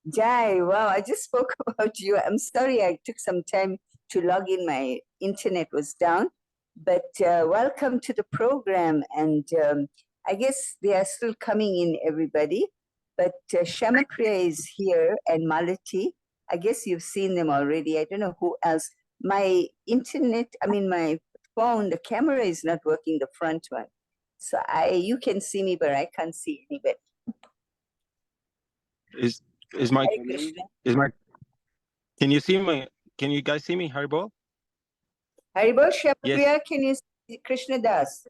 Jai, wow, I just spoke about you. I'm sorry I took some time to log in. My internet was down. But welcome to the program. And I guess they are still coming in, everybody. But Shamapriya is here and Malati. I guess you've seen them already. I don't know who else. My internet, my phone, the camera is not working, the front one. So you can see me, but I can't see anybody. Is my can you see my can you guys see me, Haribol? Haribol Shamapriya, yes. Can you see Krishna Das?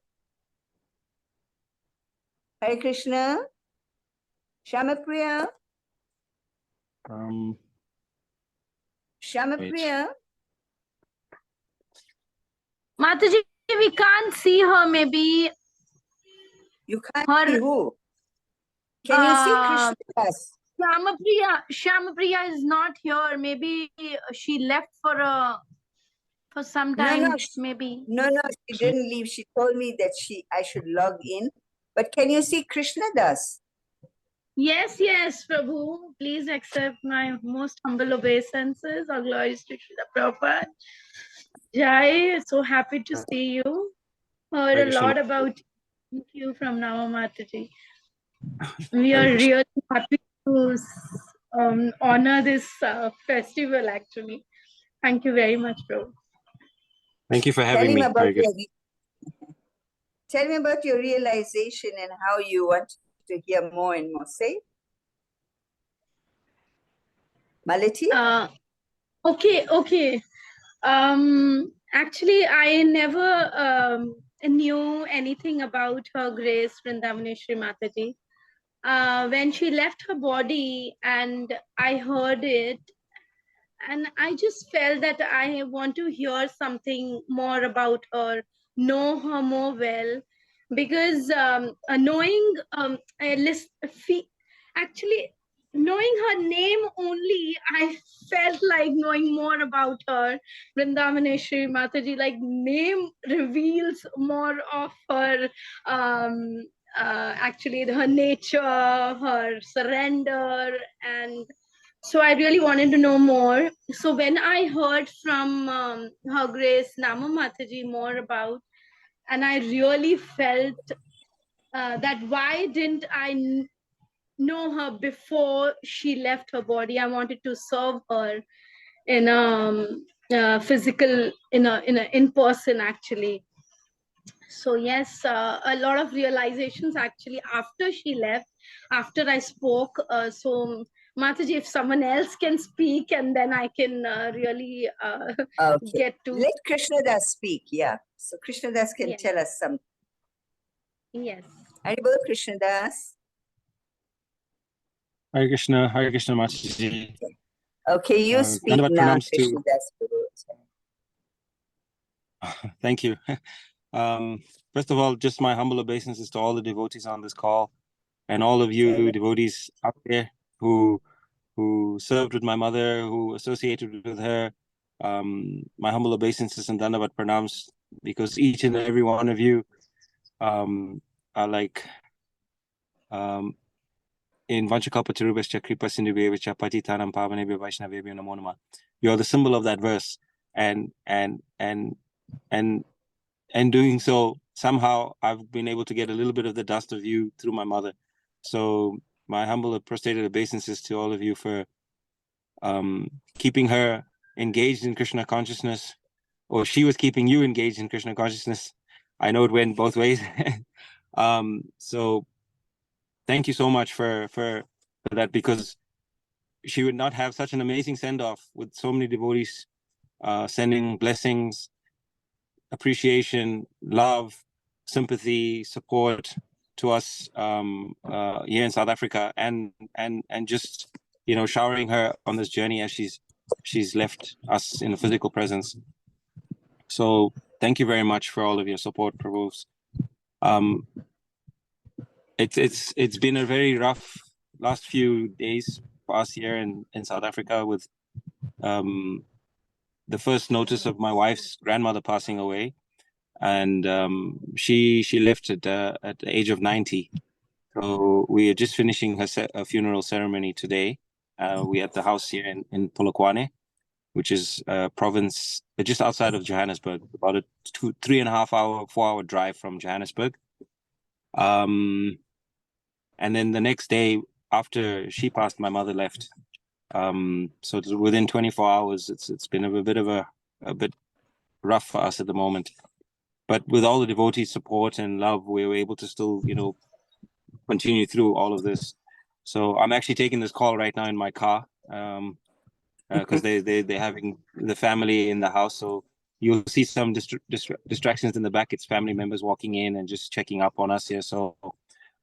Hare Krishna. Shamapriya. Shamapriya. Mataji, we can't see her. Maybe you can't see who? Can you see Krishna Das? Shamapriya is not here. Maybe she left for some time. No, maybe. No, she didn't leave. She told me that I should log in. But can you see Krishna Das? Yes, Prabhu. Please accept my most humble obeisances. All glories to Srila Prabhupada. Jai, so happy to see you. Heard a lot about you from Nama Mataji. We are really happy to honor this festival, actually. Thank you very much, Prabhu. Thank you for having me. Tell me about your realization and how you want to hear more and more. Say. Malati? Okay. Actually, I never knew anything about Her Grace Vrindavanesvari Mataji. When she left her body and I heard it, and I just felt that I want to hear something more about her, know her more well, because knowing her name only, I felt like knowing more about her. Vrindavanesvari Mataji, like name reveals more of her, actually her nature, her surrender, and so I really wanted to know more. So when I heard from Her Grace Nama Mataji more about, and I really felt that why didn't I know her before she left her body? I wanted to serve her in physical, in person, actually. So yes, a lot of realizations actually after she left, after I spoke. So Mataji, if someone else can speak, and then I can really get to... Let Krishna Das speak, yeah. So Krishna Das can tell us something. Yes. Haribol Krishna Das. Hare Krishna Mataji. Okay, you speak now, Krishna Das. Thank you. First of all, just my humble obeisances to all the devotees on this call, and all of you devotees out there who served with my mother, who associated with her. My humble obeisances and Dandavat Pranams, because each and every one of you are like in Vanchakalpatarubhascha Kripa Sindhuvevacha Patitanam Pavanebhyo Vaishnavebhyo Namo Namah. You're the symbol of that verse, and doing so, somehow I've been able to get a little bit of the dust of you through my mother. So my humble prostrated obeisances to all of you for keeping her engaged in Krishna consciousness, or she was keeping you engaged in Krishna consciousness. I know it went both ways. So thank you so much for that, because she would not have such an amazing send-off with so many devotees sending blessings, appreciation, love, sympathy, support to us here in South Africa, and just showering her on this journey as she's left us in a physical presence. So thank you very much for all of your support, Prabhus. It's been a very rough last few days for us here in South Africa, with the first notice of my wife's grandmother passing away, and she left at the age of 90. So we are just finishing her funeral ceremony today, We had the house here in Polokwane, which is a province just outside of Johannesburg, about a 3.5 hour, 4 hour drive from Johannesburg. And then the next day after she passed, my mother left. So within 24 hours, it's been a bit rough for us at the moment. But with all the devotee support and love, we were able to still, continue through all of this. So I'm actually taking this call right now in my car, because they're having the family in the house. So you'll see some distractions in the back. It's family members walking in and just checking up on us here. So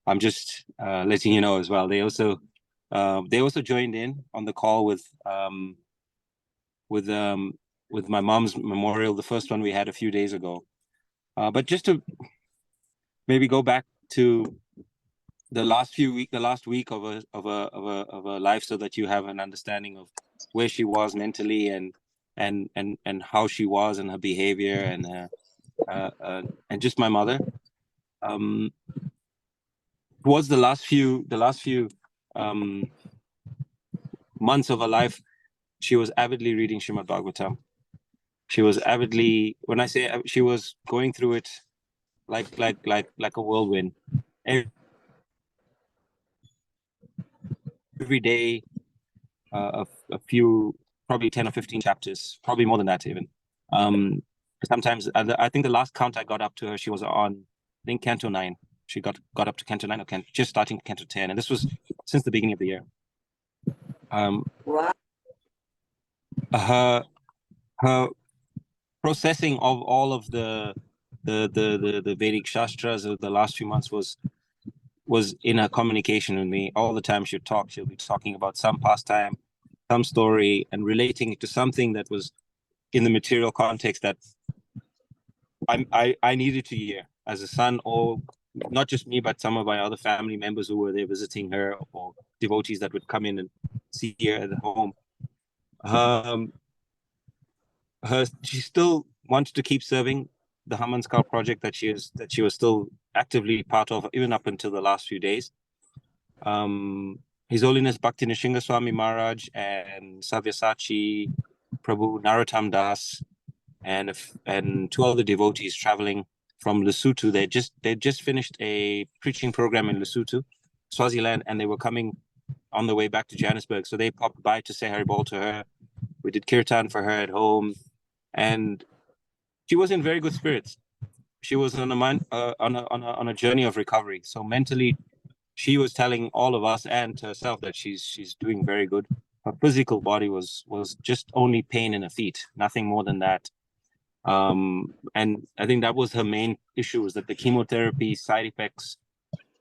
I'm just letting you know as well. They also joined in on the call with my mom's memorial, the first one we had a few days ago. But just to maybe go back to the last week of a life, so that you have an understanding of where she was mentally and how she was and her behavior and just my mother. Towards the last few months of her life, she was avidly reading Srimad Bhagavatam. She was avidly, when I say she was going through it like a whirlwind. Every day, a few, probably 10 or 15 chapters, probably more than that even. Sometimes, I think the last count I got up to her, she was on, I think, Canto 9. She got up to Canto 9 or just starting Canto 10. And this was since the beginning of the year. Wow. Her processing of all of the Vedic Shastras of the last few months was in her communication with me. All the time she'll be talking about some pastime, some story, and relating it to something that was in the material context that I needed to hear as a son, or not just me, but some of my other family members who were there visiting her, or devotees that would come in and see her at home. She still wanted to keep serving the Hamanskar project that she was still actively part of, even up until the last few days. His Holiness Bhakti Nishinga Swami Maharaj and Savyasachi Prabhu Narottam Das and two other devotees traveling from Lesotho. They just finished a preaching program in Lesotho, Swaziland, and they were coming on the way back to Johannesburg. So they popped by to say Haribol to her. We did kirtan for her at home, and she was in very good spirits. She was on a journey of recovery. So mentally, she was telling all of us and herself that she's doing very good. Her physical body was just only pain in her feet, nothing more than that. And I think that was her main issue, was that the chemotherapy side effects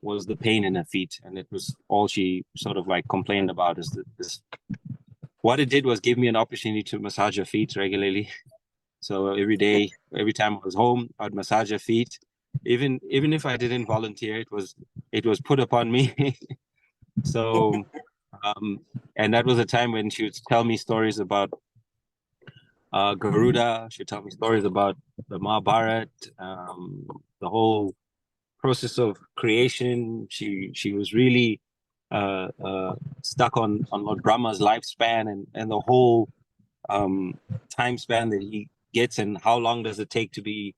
was the pain in her feet, and it was all she sort of like complained about. Is that this? What it did was give me an opportunity to massage her feet regularly. So every day, every time I was home, I'd massage her feet. Even if I didn't volunteer, it was put upon me. So, and that was a time when she would tell me stories about Garuda. She'd tell me stories about the Mahabharata, the whole process of creation. She was really stuck on Lord Brahma's lifespan and the whole time span that he gets, and how long does it take to be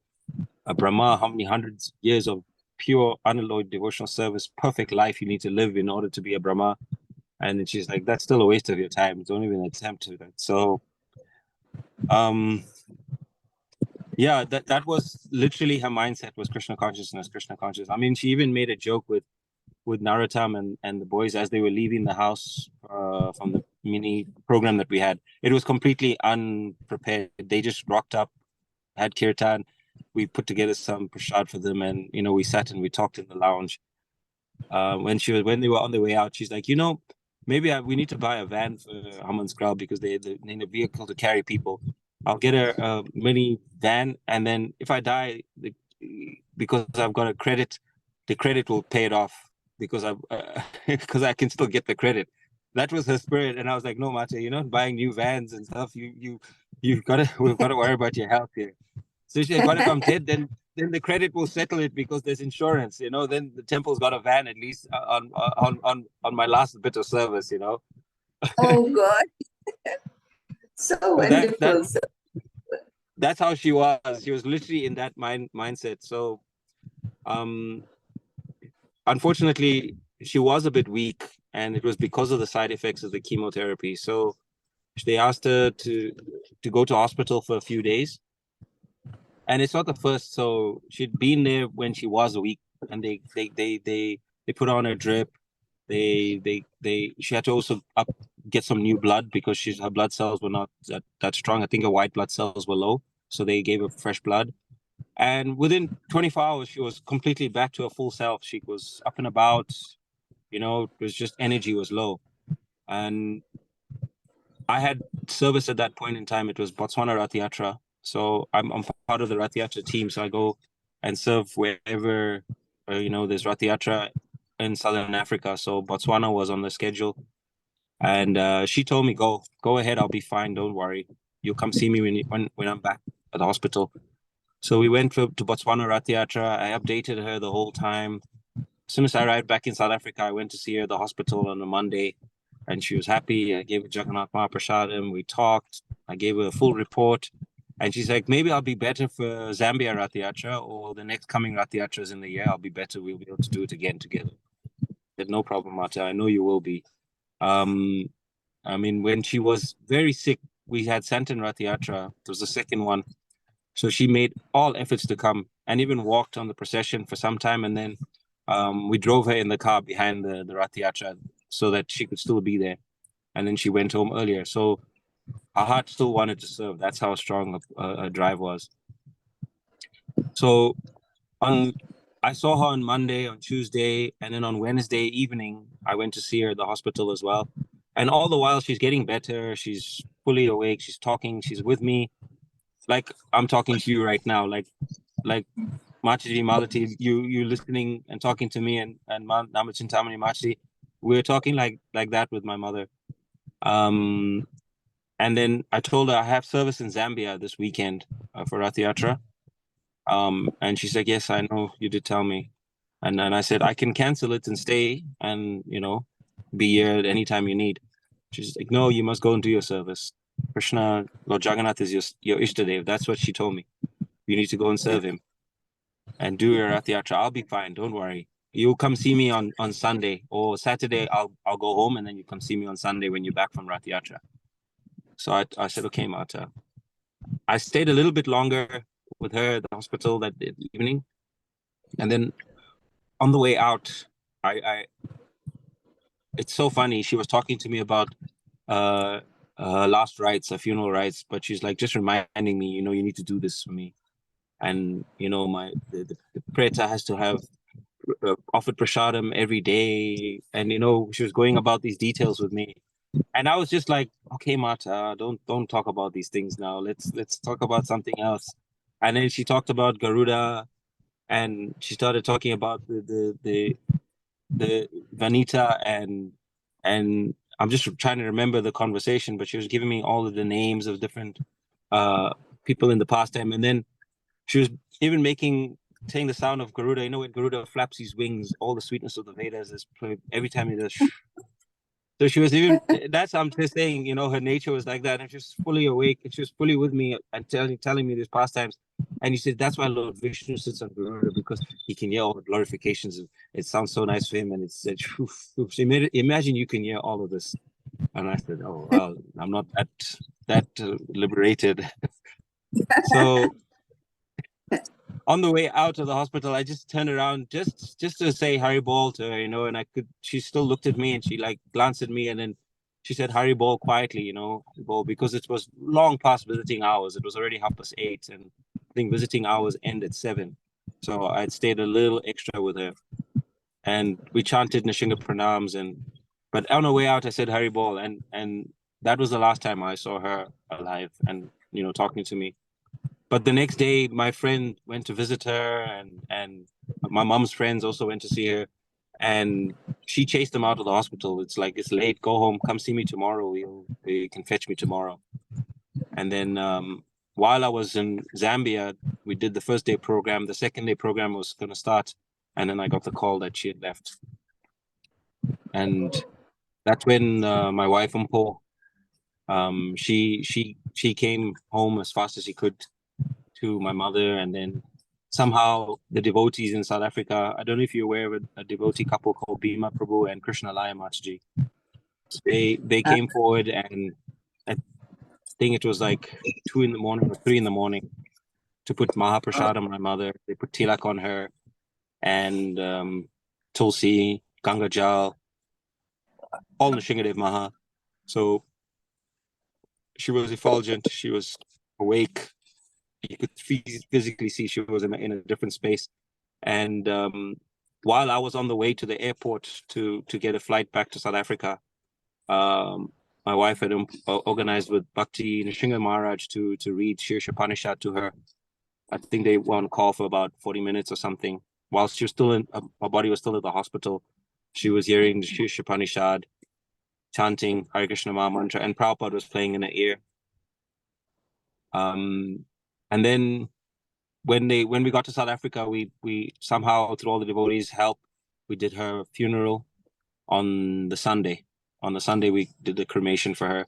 a Brahma, how many hundreds of years of pure unalloyed devotional service, perfect life you need to live in order to be a Brahma. And then she's like, that's still a waste of your time, don't even attempt to that. So yeah, that was literally her mindset, was Krishna consciousness. I mean, she even made a joke with Narottam and the boys as they were leaving the house from the mini program that we had. It was completely unprepared. They just rocked up, had kirtan. We put together some prasad for them, and we sat and we talked in the lounge. When they were on their way out, she's like, maybe we need to buy a van for Haman's crowd, because they need a vehicle to carry people. I'll get a mini van, and then if I die, because I've got a credit, the credit will pay it off, because I can still get the credit. That was her spirit, and I was like, no, Mate, you're not buying new vans and stuff. We've got to worry about your health here. So she's like, but if I'm dead, then the credit will settle it, because there's insurance. Then the temple's got a van at least on my last bit of service. Oh God. So So wonderful. that's how she was. She was literally in that mindset. So unfortunately, she was a bit weak, and it was because of the side effects of the chemotherapy. So they asked her to go to hospital for a few days, and it's not the first. So she'd been there when she was weak, and they put on a drip. She had to also get some new blood because her blood cells were not that strong. I think her white blood cells were low, so they gave her fresh blood. And within 24 hours, she was completely back to her full self. She was up and about. It was just energy was low. And I had service at that point in time. It was Botswana Rath Yatra. So I'm part of the Rath Yatra team. So I go and serve wherever, there's Rath Yatra in Southern Africa. So Botswana was on the schedule. And she told me, go ahead. I'll be fine. Don't worry. You'll come see me when I'm back at the hospital. So we went to Botswana Rath Yatra. I updated her the whole time. As soon as I arrived back in South Africa, I went to see her at the hospital on a Monday, and she was happy. I gave her Jagannath Mahaprasadam. We talked. I gave her a full report. And she's like, maybe I'll be better for Zambia Rath Yatra, or the next coming Rath Yatras in the year. I'll be better. We'll be able to do it again together. I said, no problem, Mata. I know you will be. When she was very sick, we had Santan Rath Yatra. It was the second one. So she made all efforts to come and even walked on the procession for some time. And then we drove her in the car behind the Rath Yatra so that she could still be there. And then she went home earlier. So her heart still wanted to serve. That's how strong a drive was. So I saw her on Monday, on Tuesday, and then on Wednesday evening, I went to see her at the hospital as well. And all the while, she's getting better. She's fully awake. She's talking. She's with me. Like I'm talking to you right now. Like Machidi Malati, you listening and talking to me, and Namachintamani Machidi, we were talking like that with my mother. And then I told her I have service in Zambia this weekend for Rath Yatra. And she said, yes, I know, you did tell me. And then I said, I can cancel it and stay and, be here at any time you need. She's like, no, you must go and do your service. Krishna, Lord Jagannath is your Ishtadev. That's what she told me. You need to go and serve him and do your Rath Yatra. I'll be fine. Don't worry. You'll come see me on Sunday or Saturday. I'll go home, and then you come see me on Sunday when you're back from Rath Yatra. So I said, okay, Mata. I stayed a little bit longer with her at the hospital that evening. And then on the way out, it's so funny. She was talking to me about last rites, funeral rites, but she's like just reminding me, you need to do this for me. And, the preta has to have offered prasadam every day. And, she was going about these details with me. And I was just like, okay, Mata, don't talk about these things now. Let's talk about something else. And then she talked about Garuda, and she started talking about the Vanita, and I'm just trying to remember the conversation, but she was giving me all of the names of different people in the past time. And then she was even saying the sound of Garuda. When Garuda flaps his wings, all the sweetness of the Vedas is every time he does. So she was even, that's, I'm just saying, her nature was like that. And she was fully awake, and she was fully with me and telling me these pastimes. And he said, that's why Lord Vishnu sits on Garuda, because he can hear all the glorifications. It sounds so nice for him. And it said, so imagine you can hear all of this. And I said, oh, well, I'm not that liberated. So on the way out of the hospital, I just turned around just to say Hari Bol to her, and she still looked at me, and she like glanced at me, and then she said Hari Bol quietly, Bol, because it was long past visiting hours. It was already 8:30, and I think visiting hours end at 7. So I'd stayed a little extra with her, and we chanted Nishinga Pranams, but on the way out, I said Hari Bol, and that was the last time I saw her alive and, talking to me. But the next day, my friend went to visit her, and my mom's friends also went to see her, and she chased them out of the hospital. It's like, it's late, go home, come see me tomorrow. You can fetch me tomorrow. And then while I was in Zambia, we did the first day program. The second day program was going to start, and then I got the call that she had left. And that's when my wife Umpo, she came home as fast as she could to my mother, and then somehow the devotees in South Africa, I don't know if you're aware of a devotee couple called Bhima Prabhu and Krishna Laya Mataji. They came forward, and I think it was like 2 in the morning or 3 in the morning, to put Mahaprasad on my mother. They put tilak on her, and Tulsi, Ganga Jal, all Nishingadev Maha. So she was effulgent, she was awake. You could physically see she was in a different space. And while I was on the way to the airport to get a flight back to South Africa, my wife had organized with Bhakti Nishinga Maharaj to read Shir Shapanishad to her. I think they were on call for about 40 minutes or something. While she was still her body was still at the hospital, she was hearing the Shir Shapanishad, chanting Hare Krishna Maha Mantra, and Prabhupada was playing in her ear. And then when we got to South Africa, we somehow, through all the devotees' help, we did her funeral on the Sunday. On the Sunday, we did the cremation for her.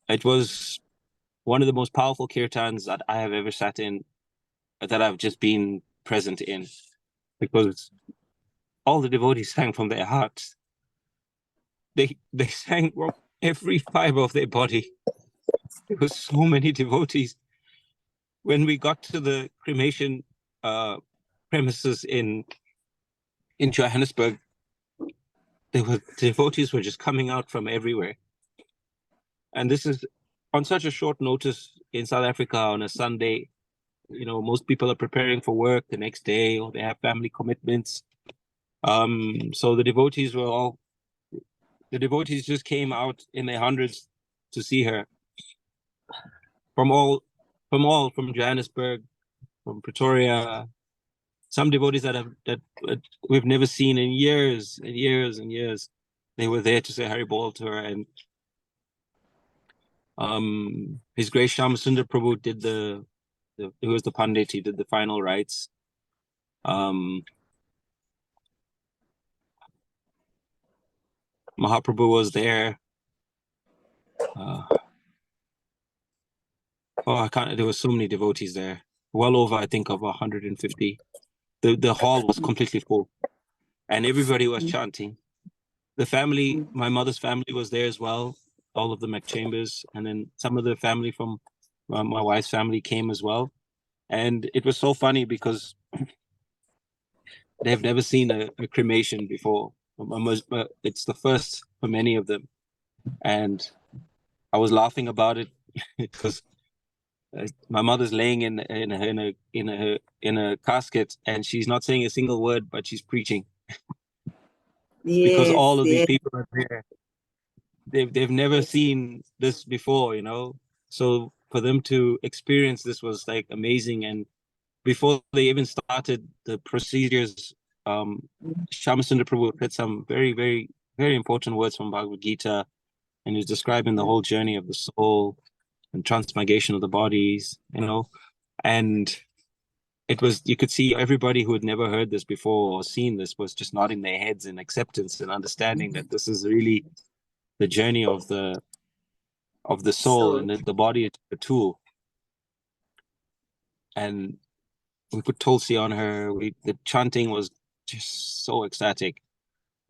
It was one of the most powerful kirtans that I have ever sat in, that I've just been present in, because all the devotees sang from their hearts. They sang from every fiber of their body. There were so many devotees. When we got to the cremation premises in Johannesburg, devotees were just coming out from everywhere. And this is on such a short notice in South Africa on a Sunday. You know, most people are preparing for work the next day, or they have family commitments. So the devotees just came out in their hundreds to see her from Johannesburg, from Pretoria. Some devotees that we've never seen in years and years and years. They were there to say Hari Bol to her, and His Grace Shyama Prabhu did he was the Pandit, he did the final rites. Mahaprabhu was there. There were so many devotees there. Well over, I think, of 150. The hall was completely full, and everybody was chanting. The family, my mother's family, was there as well. All of the McChambers, and then some of the family from my wife's family came as well. And it was so funny because they've never seen a cremation before. It's the first for many of them, and I was laughing about it because my mother's laying in a casket, and she's not saying a single word, but she's preaching. Because all of these people are there. They've never seen this before, you know. So for them to experience this was like amazing. And before they even started the procedures, Shyamasundar Prabhu said some very, very, very important words from Bhagavad Gita, and he's describing the whole journey of the soul and transmigration of the bodies, you know. And it was, you could see everybody who had never heard this before or seen this was just nodding their heads in acceptance and understanding that this is really the journey of the soul, and the body is a tool. And we put Tulsi on her. The chanting was just so ecstatic.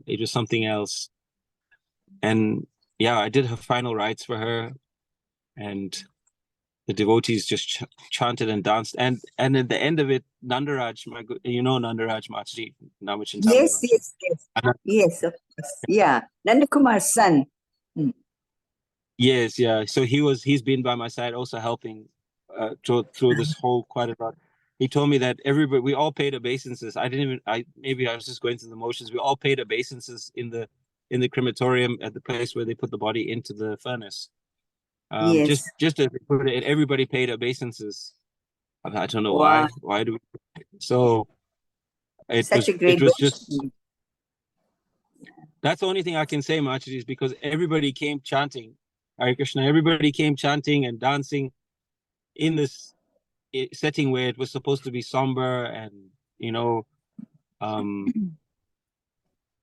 It was something else. And yeah, I did her final rites for her, and the devotees just chanted and danced. And at the end of it, Nandaraj, Nandaraj Mataji, Namachintamani. Yes, of course. Yeah, Nandakumar's son. Yes, yeah. So he's been by my side also helping through this whole quite a lot. He told me that we all paid obeisances. Maybe I was just going through the motions. We all paid obeisances in the crematorium at the place where they put the body into the furnace. Just as they put it, everybody paid obeisances. I don't know why. Why do we? So it was just. That's the only thing I can say, Machaji, is because everybody came chanting Hare Krishna. Everybody came chanting and dancing in this setting where it was supposed to be somber and,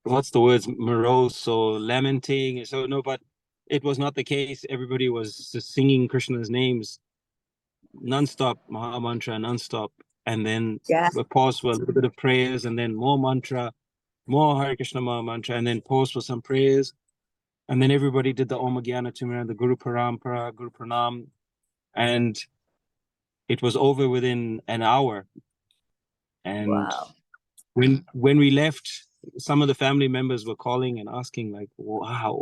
what's the words, morose or lamenting. So no, but it was not the case. Everybody was just singing Krishna's names non-stop, Maha Mantra non-stop, and then Yeah. a pause for a little bit of prayers, and then more mantra, more Hare Krishna Maha Mantra, and then pause for some prayers. And then everybody did the Om Gyana Tumira, the Guru Parampara, Guru Pranam, and it was over within an hour. And Wow. when we left, some of the family members were calling and asking, like, wow,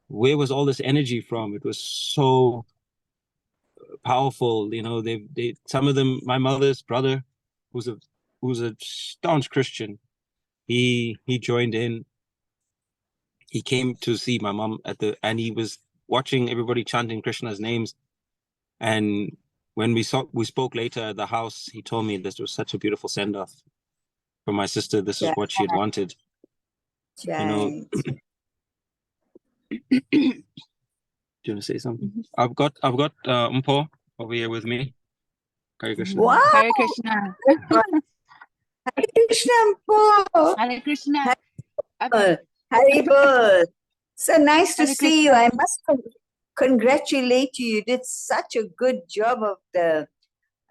where was all this energy from? It was so powerful. You know, they some of them, my mother's brother, who's a staunch Christian, he joined in. He came to see my mom and he was watching everybody chanting Krishna's names. And when we spoke later at the house, he told me this was such a beautiful send-off for my sister. This is Yeah. what she had wanted. You know, Right. do you want to say something? I've got Umpo over here with me. Hare Krishna. Wow. Hare Krishna. Hare Krishna, Ampo. Hare Krishna. Haribol. So nice to Hare see you. I must congratulate you. You did such a good job of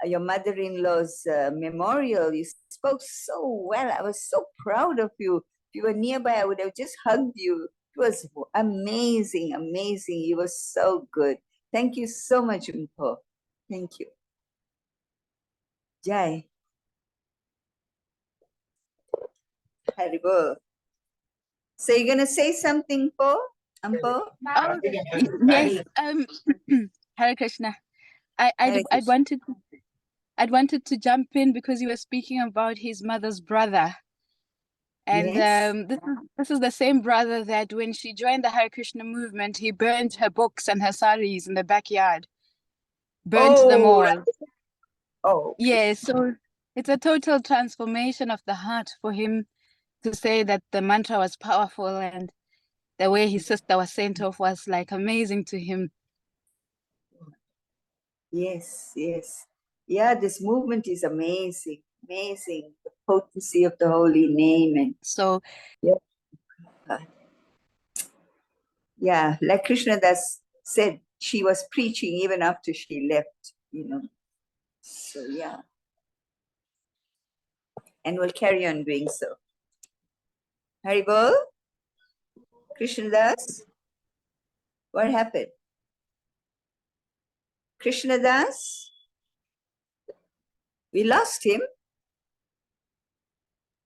your mother-in-law's memorial. You spoke so well. I was so proud of you. If you were nearby, I would have just hugged you. It was amazing, amazing. You were so good. Thank you so much, Umpo. Thank you. Jai. Haribol. So you're gonna say something, Ampo? Oh, yes. Hare Krishna. I'd wanted to jump in because you were speaking about his mother's brother. And Yes. this is the same brother that when she joined the Hare Krishna movement, he burned her books and her saris in the backyard. Burnt them all. Right. Oh. Yeah, so it's a total transformation of the heart for him to say that the mantra was powerful and the way his sister was sent off was like amazing to him. Yes, yes. Yeah, this movement is amazing, amazing. The potency of the holy name. And So yeah, like Krishnadas said, she was preaching even after she left, you know. So yeah. And we'll carry on doing so. Haribol? Krishnadas? What happened? Krishnadas? We lost him.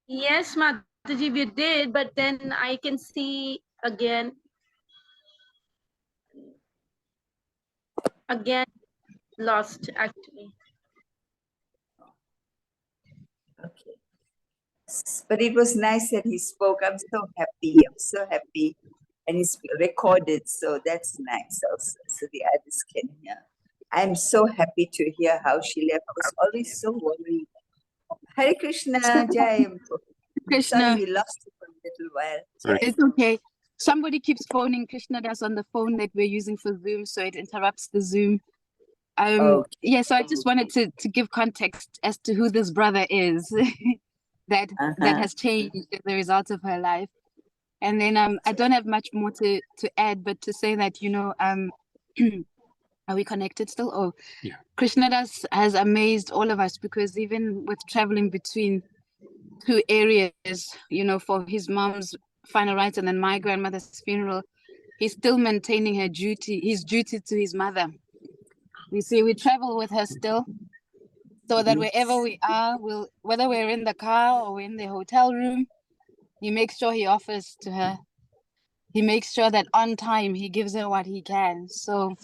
Yes, Mataji, we did, but then I can see again lost actually. Okay. But it was nice that he spoke. I'm so happy. I'm so happy. And it's recorded, so that's nice also. So the others can hear. I'm so happy to hear how she left. I was always so worried. Hare Krishna, Jai. Krishna, Sorry, we lost you for a little while. Sorry. Jai. it's okay. Somebody keeps phoning Krishnadas on the phone that we're using for Zoom, so it interrupts the Zoom. Okay. Yeah, so I just wanted to give context as to who this brother is that has changed as a result of her life. And then I don't have much more to add, but to say that, you know, are we connected still? Oh, Yeah. Krishnadas has amazed all of us because even with traveling between two areas, you know, for his mom's final rites and then my grandmother's funeral, he's still maintaining his duty to his mother. You see, we travel with her still, so that wherever we are, whether we're in the car or in the hotel room, he makes sure he offers to her. He makes sure that on time he gives her what he can. So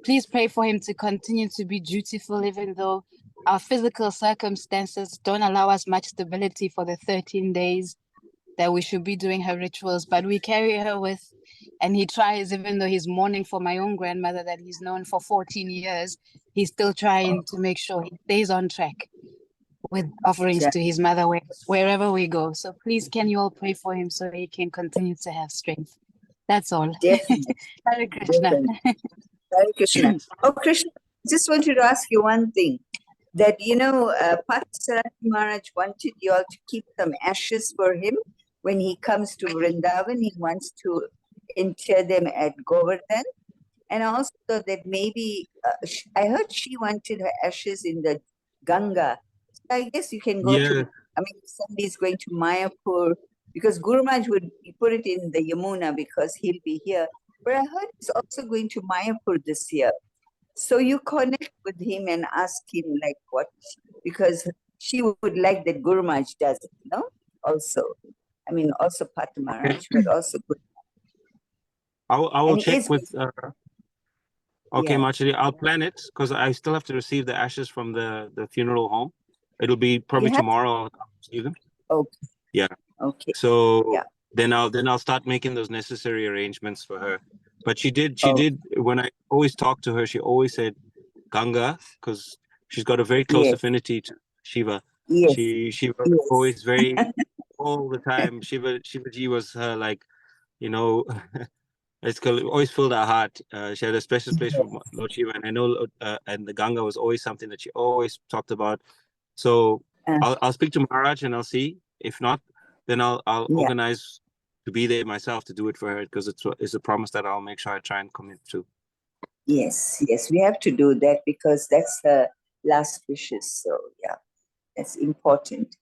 please pray for him to continue to be dutiful, even though our physical circumstances don't allow us much stability for the 13 days that we should be doing her rituals. But we carry her with, and he tries, even though he's mourning for my own grandmother that he's known for 14 years, he's still trying to make sure he stays on track with offerings to his mother wherever we go. So please, can you all pray for him so he can continue to have strength? That's all. Definitely. Hare Krishna. Hare Krishna. Oh, Krishna, I just wanted to ask you one thing. That, you know, Parth Sarati Maharaj wanted you all to keep some ashes for him. when he comes to Vrindavan, he wants to inter them at Govardhan. And also that maybe, I heard she wanted her ashes in the Ganga. So I guess you can go Yeah. to, I mean, if somebody's going to Mayapur, because Guru Maharaj would put it in the Yamuna because he'll be here. But I heard he's also going to Mayapur this year. So you connect with him and ask him like what, because she would like that Guru Maharaj does it, no? Also, I mean, also Pata Maharaj, but also good. I will And he check is, with okay, yeah. Machari. I'll plan it because I still have to receive the ashes from the funeral home. It'll be probably You have, tomorrow. I'll receive them. okay, Yeah. okay, So yeah. then I'll start making those necessary arrangements for her. But she did Oh, when I always talked to her, she always said Ganga because she's got a very close yes, affinity to Shiva. yes, She was yes. always very all the time. Shivaji was her like, you know, it's always filled her heart. She had a special place for Lord Shiva, and I know, and the Ganga was always something that she always talked about. So Uh, I'll speak to Maharaj and I'll see. If not, then I'll yeah, organize to be there myself to do it for her because it's a promise that I'll make sure I try and commit to. yes, yes. We have to do that because that's her last wishes. So yeah, that's important.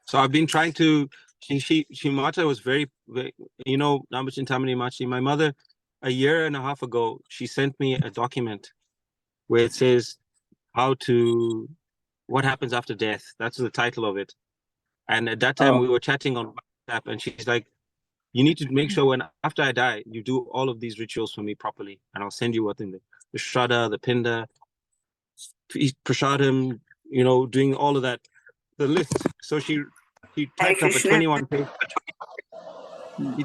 So I've been trying to. She Mata was very, you know, Namachin Tamani Machi. My mother, a year and a half ago, she sent me a document where it says what happens after death. That's the title of it. And at that time Oh, we were chatting on WhatsApp, and she's like, "You need to make sure after I die, you do all of these rituals for me properly, and I'll send you the Shraddha, the Pinda, Prasadam, you know, doing all of that, the list." So she Hare typed up a Krishna. 21-page. She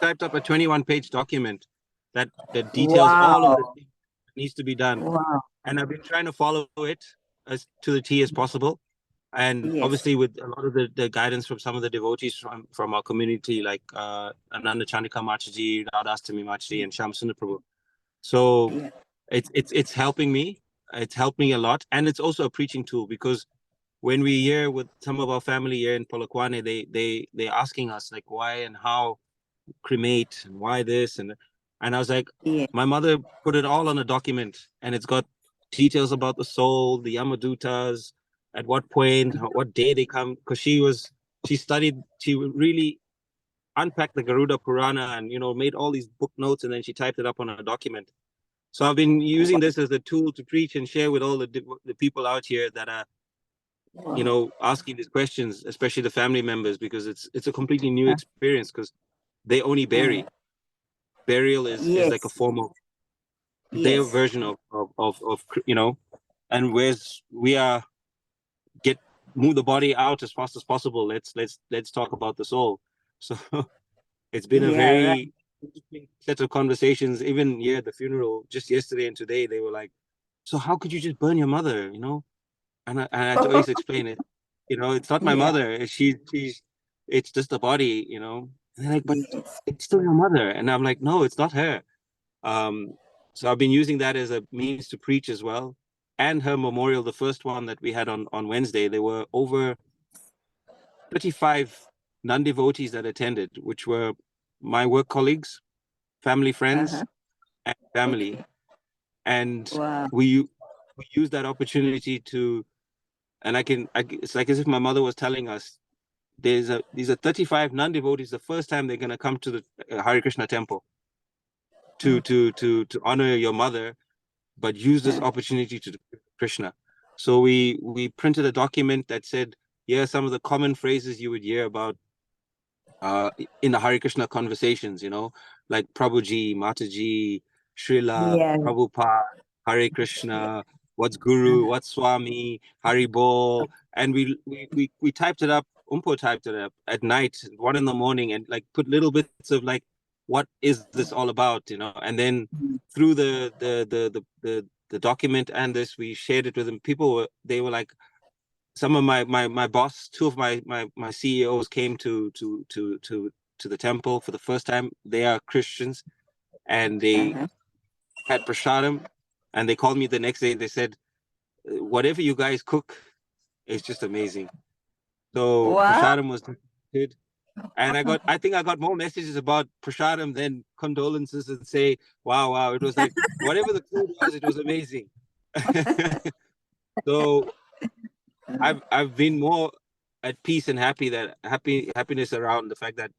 typed up a 21-page document that details all of the Wow, things that needs to be done, wow. and I've been trying to follow it as to the T as possible. And Yes, obviously with a lot of the guidance from some of the devotees from our community, like Ananda Chandika Machaji, Radhastami Machaji, and Shamsundar Prabhu. So yeah. it's helping me. It's helped me a lot, and it's also a preaching tool because when we hear with some of our family here in Polokwane, they're asking us like why and how cremate and why this and I was like, Yeah. my mother put it all on a document, and it's got details about the soul, the Yamadutas, at what point, what day they come, because she really unpacked the Garuda Purana and, you know, made all these book notes, and then she typed it up on a document. So I've been using this as a tool to preach and share with all the people out here that are, you Wow. know, asking these questions, especially the family members, because it's a completely new experience because they only bury. Burial is like a Yes, form of their yes, version of you know, and whereas we are move the body out as fast as possible. Let's talk about the soul. So it's been a yeah, right. very interesting set of conversations. Even here at the funeral, just yesterday and today, they were like, "So how could you just burn your mother?" You know, and I had to always explain it. You know, it's not my Yeah, mother. She's it's just a body. You know, and they're like, "But yes. it's still your mother," and I'm like, "No, it's not her." Um, so I've been using that as a means to preach as well. And her memorial, the first one that we had on Wednesday, there were over 35 non-devotees that attended, which were my work colleagues, family Uh-huh. friends, and family. Okay. And Wow. we used that opportunity to, and it's like as if my mother was telling us, these are 35 non-devotees, the first time they're going to come to the Hare Krishna temple to honor your mother, but use this opportunity to Krishna. So we printed a document that said, here are some of the common phrases you would hear about in the Hare Krishna conversations, you know, like Prabhuji, Mataji, Srila, Yeah. Prabhupada, Hare Krishna, what's Guru, what's Swami, Hari Bol. And we typed it up, Umpo typed it up at night, 1 a.m, and like put little bits of like, what is this all about, you know? And then through the document and this, we shared it with them. They were like, some of my boss, two of my CEOs came to the temple for the first time. They are Christians, and they Uh-huh. had prasadam, and they called me the next day. They said, whatever you guys cook is just amazing. So Wow. prasadam was could. And I think I got more messages about Prashadam than condolences and say, wow. It was like, whatever the food was, it was amazing. So I've been more at peace and happiness around the fact that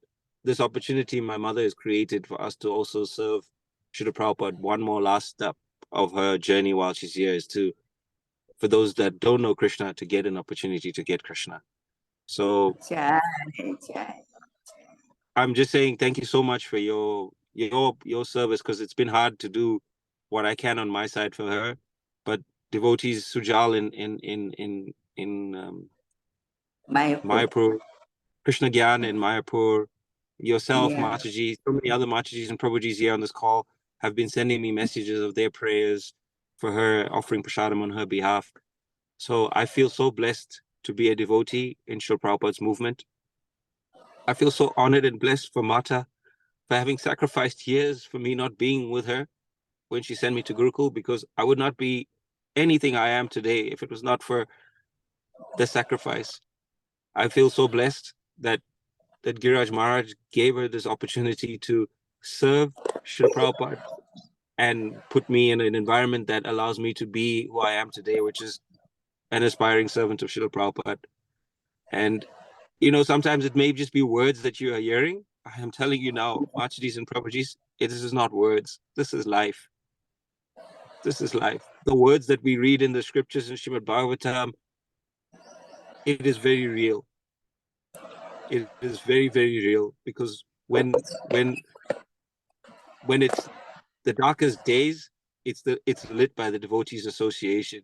this opportunity my mother has created for us to also serve Srila Prabhupada. One more last step of her journey while she's here is to, for those that don't know Krishna, to get an opportunity to get Krishna. So Jai. I'm just saying thank you so much for your service, because it's been hard to do what I can on my side for her, but devotees Sujal in Mayapur, Krishna Gyan in Mayapur, yourself, Yeah. Mataji, so many other Matajis and Prabhujis here on this call have been sending me messages of their prayers for her, offering prasadam on her behalf. So I feel so blessed to be a devotee in Srila Prabhupada's movement. I feel so honored and blessed for Mata for having sacrificed years for me not being with her when she sent me to Gurukul, because I would not be anything I am today if it was not for the sacrifice. I feel so blessed that Giriraj Maharaj gave her this opportunity to serve Srila Prabhupada and put me in an environment that allows me to be who I am today, which is an aspiring servant of Srila Prabhupada. And, sometimes it may just be words that you are hearing. I am telling you now, Machadis and Prabhujis, this is not words. This is life. This is life. The words that we read in the scriptures in Srimad Bhagavatam, it is very real. It is very, very real, because when it's the darkest days, it's lit by the Devotees Association.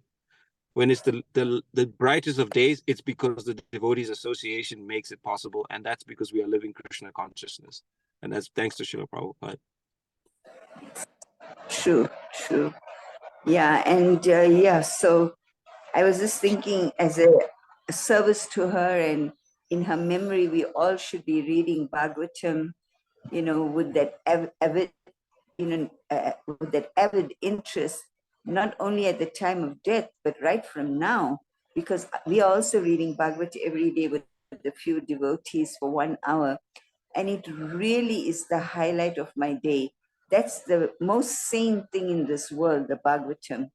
When it's the brightest of days, it's because the Devotees Association makes it possible, and that's because we are living Krishna consciousness, and that's thanks to Srila Prabhupada. True. Yeah, and so I was just thinking, as a service to her and in her memory, we all should be reading Bhagavatam, with that avid, with that avid interest, not only at the time of death, but right from now, because we are also reading Bhagavad every day with a few devotees for 1 hour. And it really is the highlight of my day. That's the most sane thing in this world, the Bhagavatam.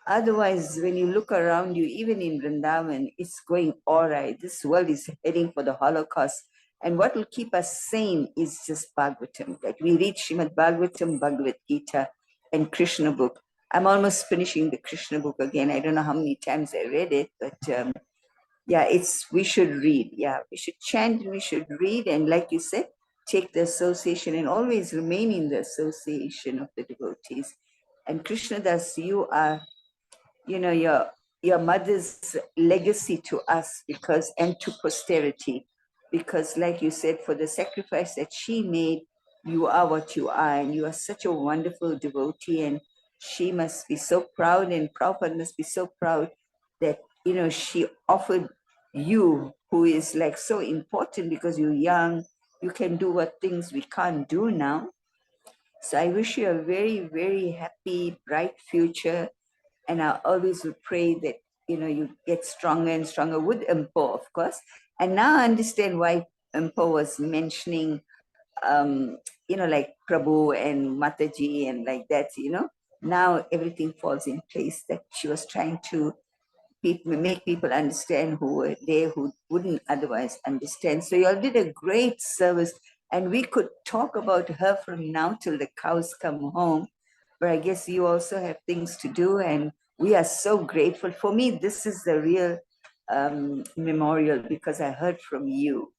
Otherwise, when you look around you, even in Vrindavan, it's going all right. This world is heading for the Holocaust. And what will keep us sane is just Bhagavatam. That we read Srimad Bhagavatam, Bhagavad Gita, and Krishna book. I'm almost finishing the Krishna book again. I don't know how many times I read it, but we should read. Yeah, we should chant and we should read. And like you said, take the association and always remain in the association of the devotees. And Krishnadas, you are, your mother's legacy to us, and to posterity, because like you said, for the sacrifice that she made, you are what you are, and you are such a wonderful devotee, and she must be so proud, and Prabhupada must be so proud that, she offered you, who is like so important because you're young, you can do what things we can't do now. So I wish you a very, very happy, bright future. And I always would pray that, you get stronger and stronger with Empo, of course. And now I understand why Empo was mentioning, like Prabhu and Mataji and like that, now everything falls in place, that she was trying to make people understand who were there who wouldn't otherwise understand. So you all did a great service, and we could talk about her from now till the cows come home. But I guess you also have things to do, and we are so grateful. For me, this is the real memorial, because I heard from you.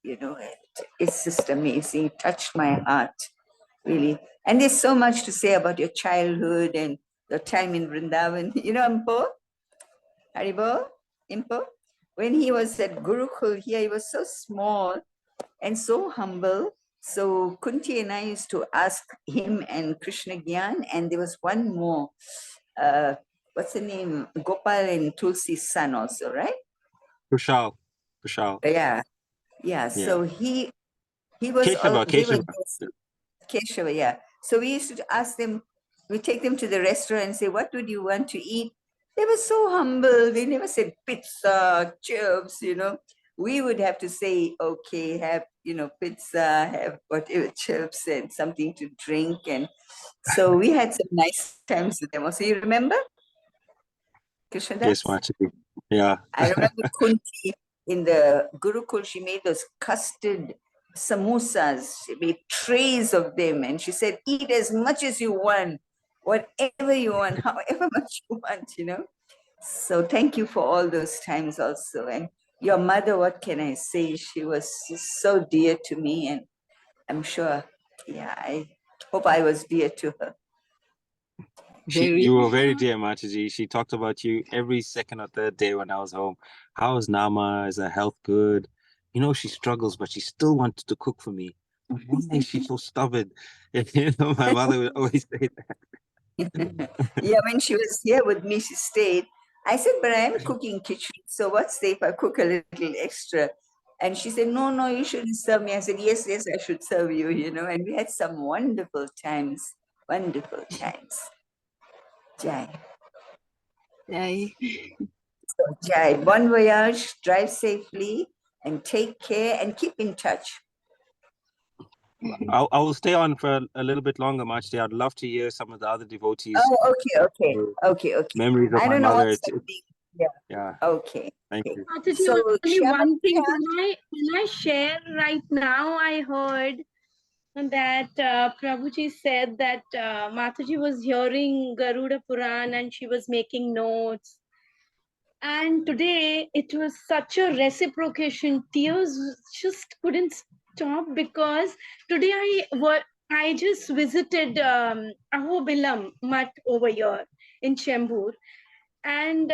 It's just amazing. It touched my heart, really. And there's so much to say about your childhood and your time in Vrindavan. Ampo? Haribo, Impo, when he was at Gurukul here, he was so small and so humble. So Kunti and I used to ask him and Krishna Gyan, and there was one more, what's the name? Gopal and Tulsi's son also, right? Kushal. Yeah. So he was, Keshava. they were Keshava, yeah. So we used to ask them, we take them to the restaurant and say, what would you want to eat? They were so humble. They never said pizza, chips, We would have to say, okay, have pizza, have whatever chips and something to drink. And so we had some nice times with them. Also, you remember, Krishnadas? Yes, Mataji. Yeah. I remember Kunti in the Gurukul, she made those custard samosas. She made trays of them, and she said, eat as much as you want, whatever you want, however much you want. So thank you for all those times also. And your mother, what can I say? She was just so dear to me, and I'm sure, I hope I was dear to her. You were very dear, Mataji. She talked about you every second or third day when I was home. How is Nama? Is her health good? She struggles, but she still wanted to cook for me. Why is she so stubborn? My mother would always say that. Yeah, when she was here with me, she stayed. I said, but I am cooking khichdi, so what's if I cook a little extra? And she said, no, you shouldn't serve me. I said, yes, I should serve you, and we had some wonderful times. Jai. Jai. So Jai, bon voyage, drive safely, and take care, and keep in touch. I will stay on for a little bit longer, Mataji. I'd love to hear some of the other devotees. Oh, okay. Memories of I don't my know mother. what's happening. Yeah. Okay. Thank you. Mataji, So, only one thing. Shyamakya- Can I share right now? I heard that Prabhuji said that Mataji was hearing Garuda Puran and she was making notes. And today it was such a reciprocation. Tears just couldn't stop because today I just visited Ahobilam Mutt over here in Chembur. And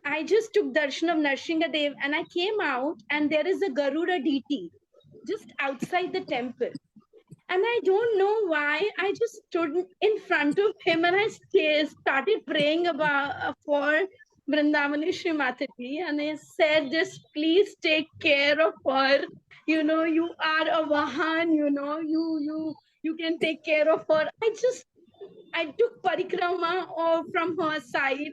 I just took darshan of Narsinghadev and I came out and there is a Garuda deity just outside the temple. And I don't know why. I just stood in front of him and I started praying for Vrindavanesvari Mataji. And I said, just please take care of her. You are a Vahan, you can take care of her. I took parikrama from her side.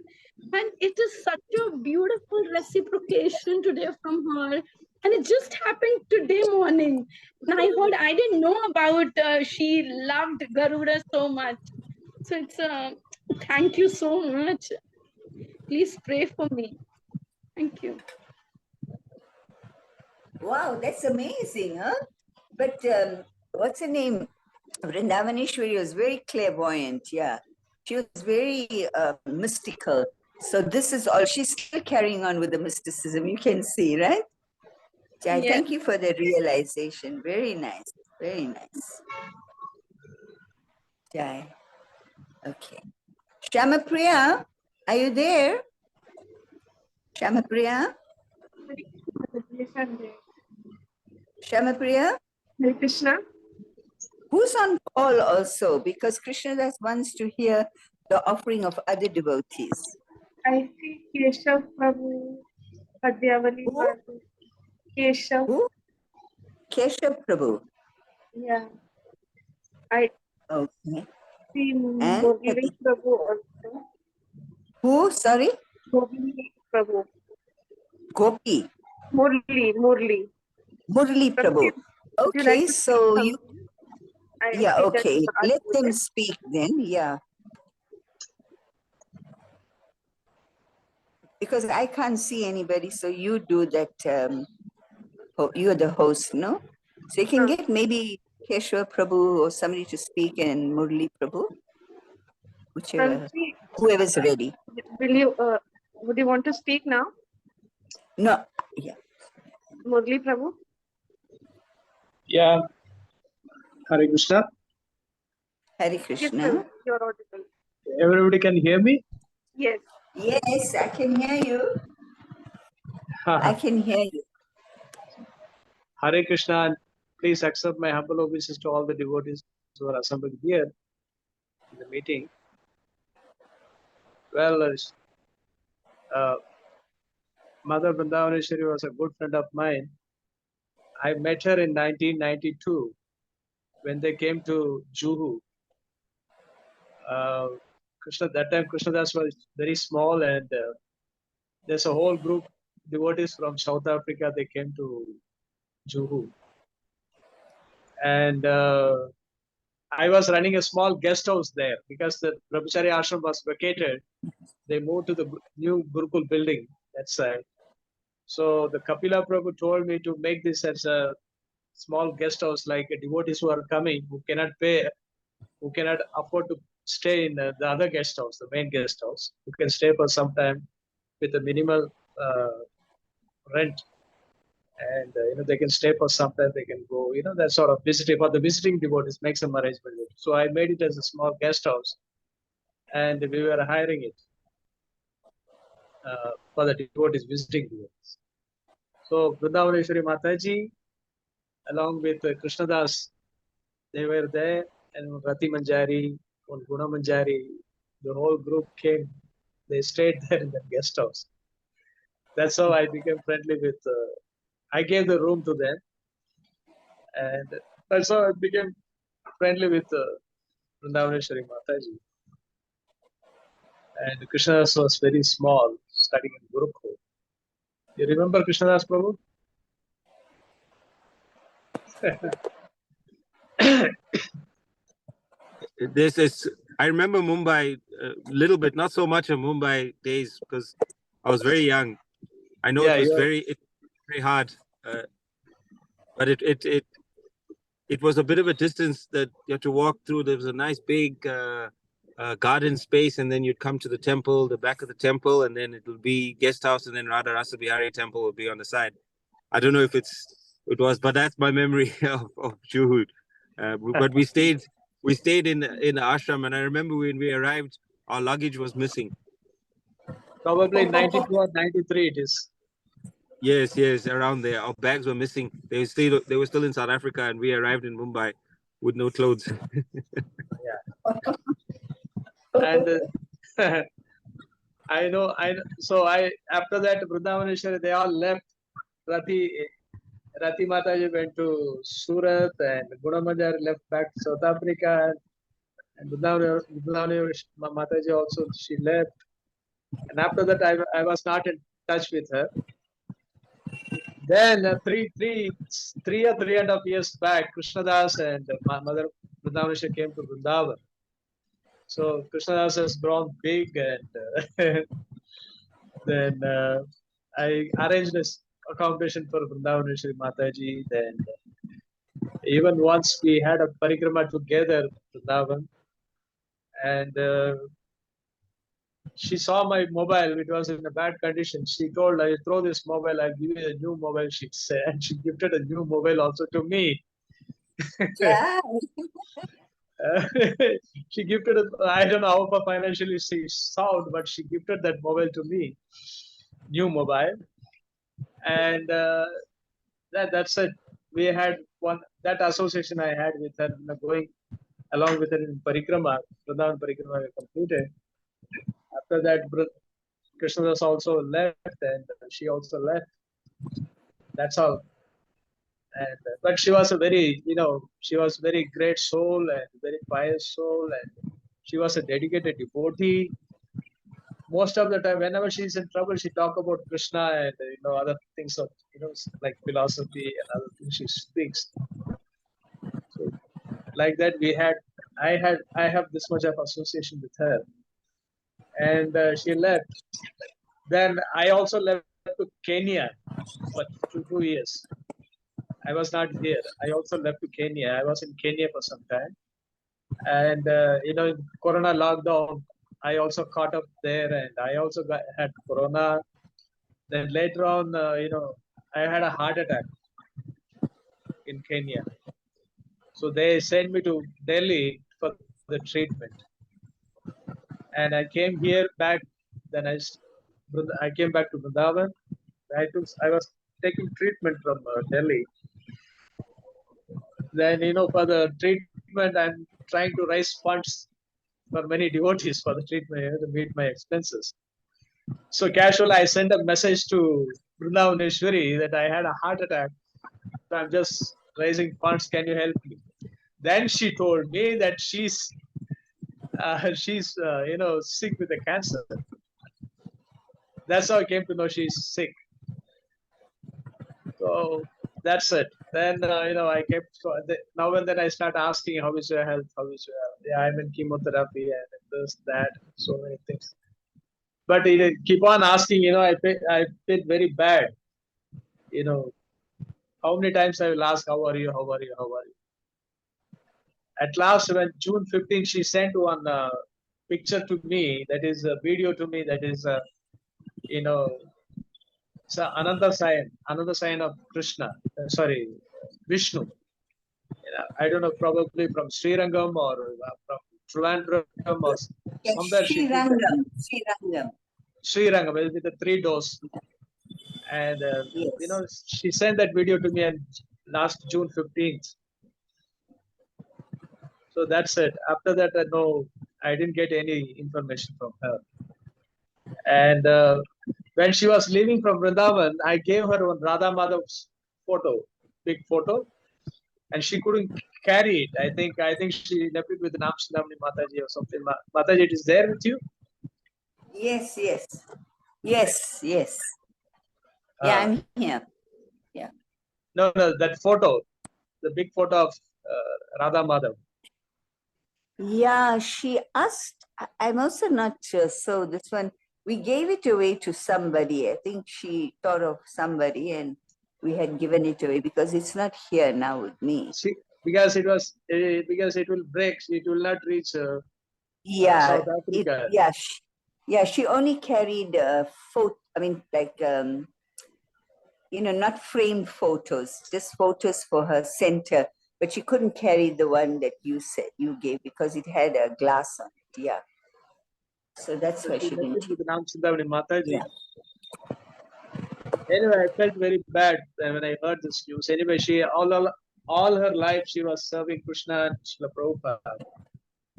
And it is such a beautiful reciprocation today from her. And it just happened today morning. And I didn't know about, she loved Garuda so much. So it's thank you so much. Please pray for me. Thank you. Wow, that's amazing, huh? But what's her name? Vrindavanesvari was very clairvoyant, yeah. She was very mystical. So this is all, she's still carrying on with the mysticism, you can see, right? Jai, Yeah. thank you for the realization. Very nice, very nice. Jai. Okay. Shamapriya, are you there? Shamapriya? Shamapriya? Hare Krishna. Who's on call also? Because Krishnadas wants to hear the offering of other devotees. I see Keshav Prabhu, Padyavali Who? Prabhu. Keshav. Who? Keshav Prabhu. Yeah. I Okay. see And Murli Prabhu also. who? Sorry? Murli Prabhu. Gopi. Murli. Murli Prabhu. Would you like Okay, to so speak you, something? yeah, I see that okay. you are Let them unmuted. speak then, yeah. Because I can't see anybody, so you do that. You're the host, no? So you can get maybe Keshwar Prabhu or somebody to speak and Murli Prabhu, whichever, Prabhuji, whoever's ready. would you want to speak now? No, yeah. Murli Prabhu? Yeah, Hare Krishna. Hare Yes, Krishna. sir. You're audible. Everybody can hear me? Yes. Yes, I can hear you. I can hear you. Hare Krishna, and please accept my humble obeisances to all the devotees who are assembled here in the meeting. Well, Mother Vrindavanesvari was a good friend of mine. I met her in 1992 when they came to Juhu. That time Krishnadas was very small, and there's a whole group devotees from South Africa. They came to Juhu. And I was running a small guest house there because the Brahmachari ashram was vacated. They moved to the new Gurukul building that side. So the Kapila Prabhu told me to make this as a small guest house, like devotees who are coming, who cannot pay, who cannot afford to stay in the other guest house, the main guest house, who can stay for some time with a minimal rent. And they can stay for some time, they can go, that sort of visiting for the visiting devotees, make some arrangement with. So I made it as a small guest house, and we were hiring it for the devotees, visiting devotees. So Vrindavanesvari Mataji, along with Krishnadas, they were there, and Rati Manjari, and Guna Manjari, the whole group came. They stayed there in the guest house. That's how I became friendly with. I gave the room to them, and that's how I became friendly with Vrindavanesvari Mataji. And Krishnadas was very small, studying in Gurukul. You remember Krishnadas Prabhu? This is, I remember Mumbai a little bit, not so much of Mumbai days because I was very young. I know it was very hard, but it was a bit of a distance that you had to walk through. There was a nice big garden space, and then you'd come to the temple, the back of the temple, and then it will be guest house, and then Radha Rasa Bihari temple will be on the side. I don't know if it was, but that's my memory of Juhud. But we stayed in the ashram, and I remember when we arrived, our luggage was missing. Probably 92 or 93 it is. Yes, around there. Our bags were missing. They were still in South Africa, and we arrived in Mumbai with no clothes. And I know. So after that, Vrindavaneswari, they all left. Rati Mataji went to Surat, and Guna Manjari left back to South Africa, and Vrindavaneswari Mataji also, she left. And after that, I was not in touch with her. Then 3.5 years back, Krishnadas and my mother Vrindavaneswari came to Vrindavan. So Krishnadas has grown big, and then I arranged this accommodation for Vrindavaneswari Mataji. Then even once we had a parikrama together, Vrindavan, and she saw my mobile. It was in a bad condition. She told, "I throw this mobile. I'll give you a new mobile." She said, and she gifted a new mobile also to me. Yeah. She gifted it. I don't know how financially she's sound, but she gifted that mobile to me, new mobile, and that's it. We had that association I had with her, going along with her in parikrama. Vrindavan parikrama completed. After that, Krishnadas also left, and she also left. That's all. And but she was a very, she was very great soul and very pious soul, and she was a dedicated devotee. Most of the time, whenever she's in trouble, she talk about Krishna and other things of like philosophy and other things she speaks. So, like that, I have this much of association with her, and she left. Then I also left to Kenya for 2 years. I was not here. I also left to Kenya. I was in Kenya for some time. And, in Corona lockdown, I also caught up there, and I also had Corona. Then later on, I had a heart attack in Kenya. So they sent me to Delhi for the treatment. And I came here back. Then I came back to Vrindavan. I was taking treatment from Delhi. Then, for the treatment, I'm trying to raise funds for many devotees for the treatment to meet my expenses. So casually, I sent a message to Vrindavanesvari that I had a heart attack. So I'm just raising funds. Can you help me? Then she told me that she's sick with a cancer. That's how I came to know she's sick. So that's it. Then I kept now and then I start asking, how is your health? How is your health? Yeah, I'm in chemotherapy and this, that, so many things. But keep on asking, I feel very bad. How many times I will ask, how are you? How are you? How are you? At last, when June 15th, she sent one picture to me, that is a video to me, that is, it's another sign of Krishna, sorry, Vishnu. I don't know, probably from Srirangam or from Trivandrum or Yes, somewhere she put that. Srirangam. Srirangam with the 3 doors. And, Yes. she sent that video to me on last June 15th. So that's it. After that, no, I didn't get any information from her. And when she was leaving from Vrindavan, I gave her one Radha Madhav's photo, big photo, and she couldn't carry it. I think she left it with Namsindamani Mataji or something. Mataji, it is there with you? Yes, yes. Yes, yes. Yeah, I'm here. No, that photo, the big photo of Radha Madhav. Yeah, she asked, I'm also not sure. So this one, we gave it away to somebody. I think she thought of somebody and we had given it away because it's not here now with me. Because it will break, it will not reach Yeah, South Africa. She only carried photo. I mean, like not framed photos, just photos for her center. But she couldn't carry the one that you said you gave because it had a glass on it. Yeah. So that's why she left didn't. it with Namsindamani Mataji. Yeah. Anyway, I felt very bad when I heard this news. Anyway, she all her life she was serving Krishna and Srila Prabhupada.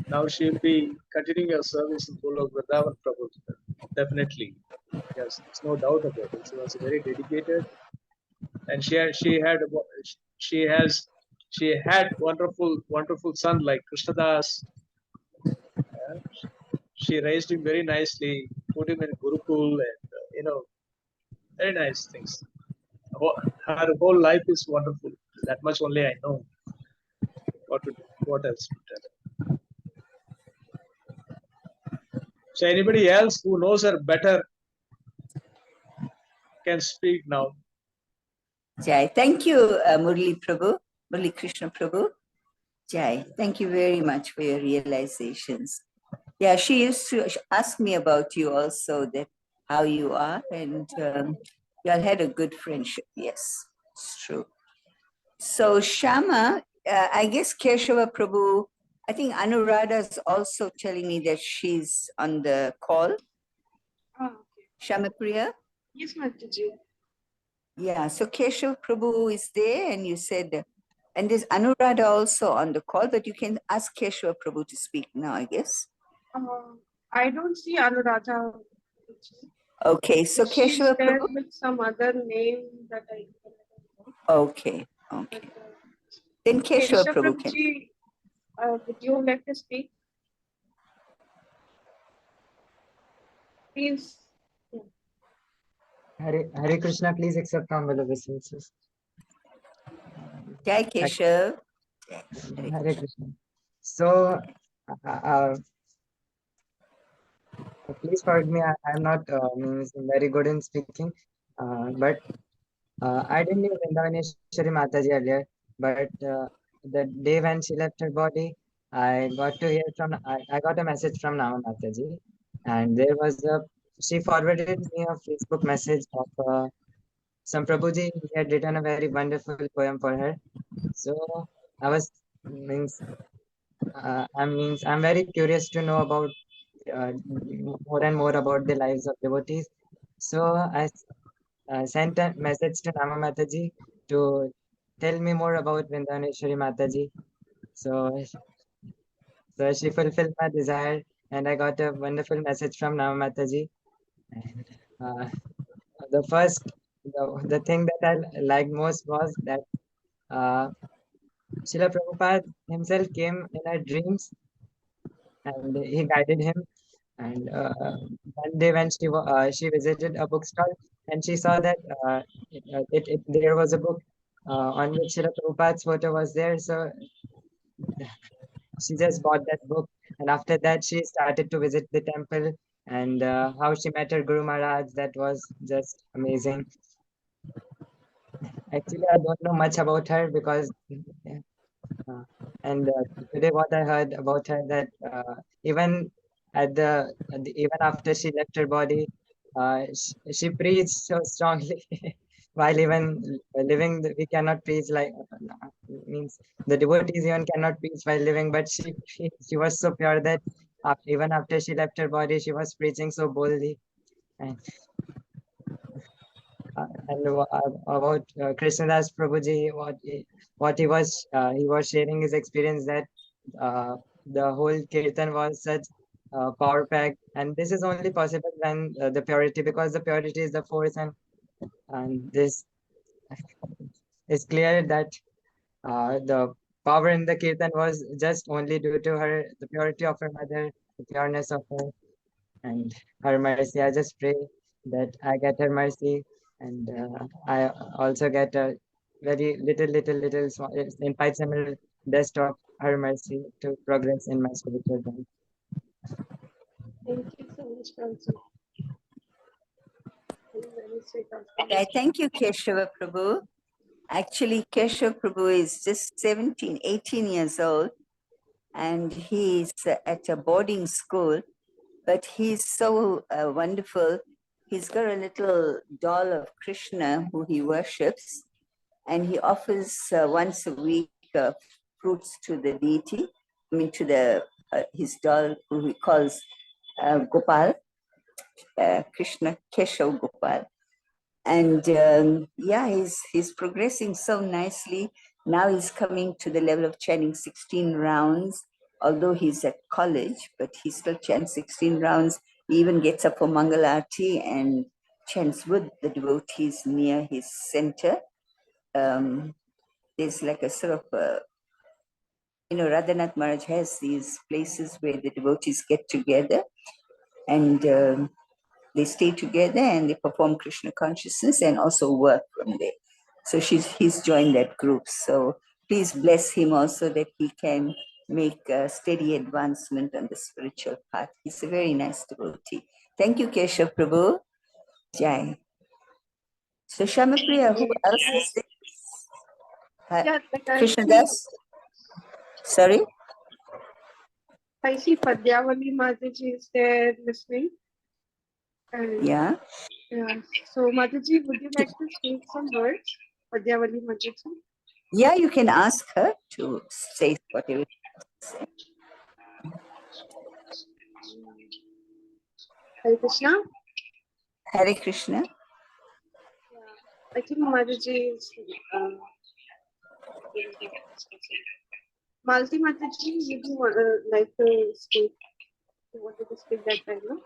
Now she'll be continuing her service in Golok Vrindavan Prabhu. Definitely. Yes, there's no doubt about it. She was very dedicated, and she had wonderful son like Krishnadas. She raised him very nicely, put him in Gurukul, and very nice things. Her whole life is wonderful. That much only I know. What else to tell? So anybody else who knows her better can speak now. Jai. Thank you, Murli Prabhu, Murli Krishna Prabhu. Jai. Thank you very much for your realizations. Yeah, she used to ask me about you also, that how you are, and y'all had a good friendship. Yes, it's true. So Shama, I guess Keshava Prabhu, I think Anuradha is also telling me that she's on the call. Oh, okay. Shama Priya? Yes, Mataji. Yeah, so Keshav Prabhu is there, and you said, and there's Anuradha also on the call, but you can ask Keshav Prabhu to speak now, I guess. I don't see Anuradha. Okay, so She's Keshav there Prabhu? with some other name that I don't know. Okay. Then Keshav Prabhu can. Prabhuji, would you like to speak? Please. Hare Krishna, please accept humble obeisances. Jai Keshav. Hare Krishna. So, please forgive me, I'm not very good in speaking, but I didn't know Vrindavanesvari Mataji earlier, but the day when she left her body, I got a message from Nama Mataji, and she forwarded me a Facebook message of some Prabhuji. He had written a very wonderful poem for her. So I was I'm very curious to know about more and more about the lives of devotees. So I sent a message to Nama Mataji to tell me more about Vrindavaneshwari Mataji. So she fulfilled my desire, and I got a wonderful message from Nama Mataji. And the thing that I liked most was that Srila Prabhupada himself came in our dreams, and he guided him. And one day when she visited a bookstore, and she saw that there was a book on which Srila Prabhupada's photo was there. So she just bought that book, and after that she started to visit the temple, and how she met her Guru Maharaj, that was just amazing. Actually, I don't know much about her because and today what I heard about her, that even even after she left her body, she preached so strongly. While even living, we cannot preach like means the devotees even cannot preach while living. But she was so pure that even after she left her body, she was preaching so boldly. And about Krishnadas Prabhuji, what he was sharing his experience, that the whole kirtan was such power packed, and this is only possible when the purity, because the purity is the force, and this is clear that the power in the kirtan was just only due to her, the purity of her mother, the pureness of her, and her mercy. I just pray that I get her mercy, and I also get a very little small, in 5 ml dust of her mercy to progress in my spiritual life. Thank you so much, Pransu. Very sweet of you. Yeah, thank you, Keshava Prabhu. Actually, Keshava Prabhu is just 17, 18 years old, and he's at a boarding school, but he's so wonderful. He's got a little doll of Krishna who he worships, and he offers once a week fruits to the deity, to the his doll, who he calls Gopal, Krishna Keshav Gopal. And yeah, he's progressing so nicely. Now he's coming to the level of chanting 16 rounds, although he's at college, but he still chants 16 rounds. He even gets up for Mangalarti and chants with the devotees near his center. There's like a sort of, Radhanath Maharaj has these places where the devotees get together, and they stay together and they perform Krishna consciousness and also work from there. So he's joined that group. So please bless him also, that he can make a steady advancement on the spiritual path. He's a very nice devotee. Thank you, Keshav Prabhu. Jai. So Shamapriya, who else is there? Yeah, like Krishna Das? Sorry? I see Padyavali Mataji is there listening. And Yeah. yeah. So Mataji, would you like to speak some words? Padyavali Mataji. Yeah, you can ask her to say whatever. Hare Krishna. Hare Krishna. I think Mataji is Malti Mataji, would you like to speak? You wanted to speak that time, no?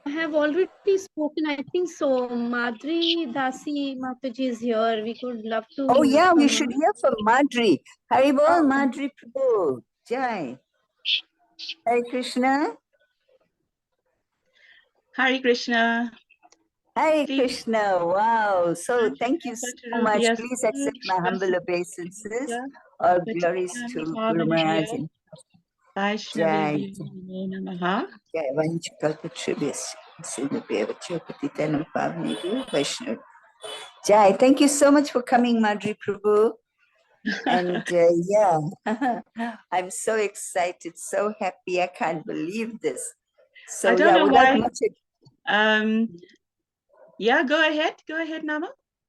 I have already spoken, I think so. Madri Dasi Mataji is here. We could love to. Oh yeah, we should hear from Madri. Haribol, Oh. Madri Prabhu. Jai. Hare Krishna. Hare Krishna. Hare Please. Krishna. Wow. So thank you so much. Yes. Please accept my humble obeisances. Yeah. All glories to Guru Maharaj. and Jai. Vaishnavi Namaha. Jai. Vanchakalpatribhyasya. Siddhabhyavacha patitanam pavanebhyo Vaishnavi. Jai. Thank you so much for coming, Madri Prabhu. And yeah, I'm so excited, so happy. I can't believe this. So I don't yeah, know without why. much Yeah, go ahead, Nama.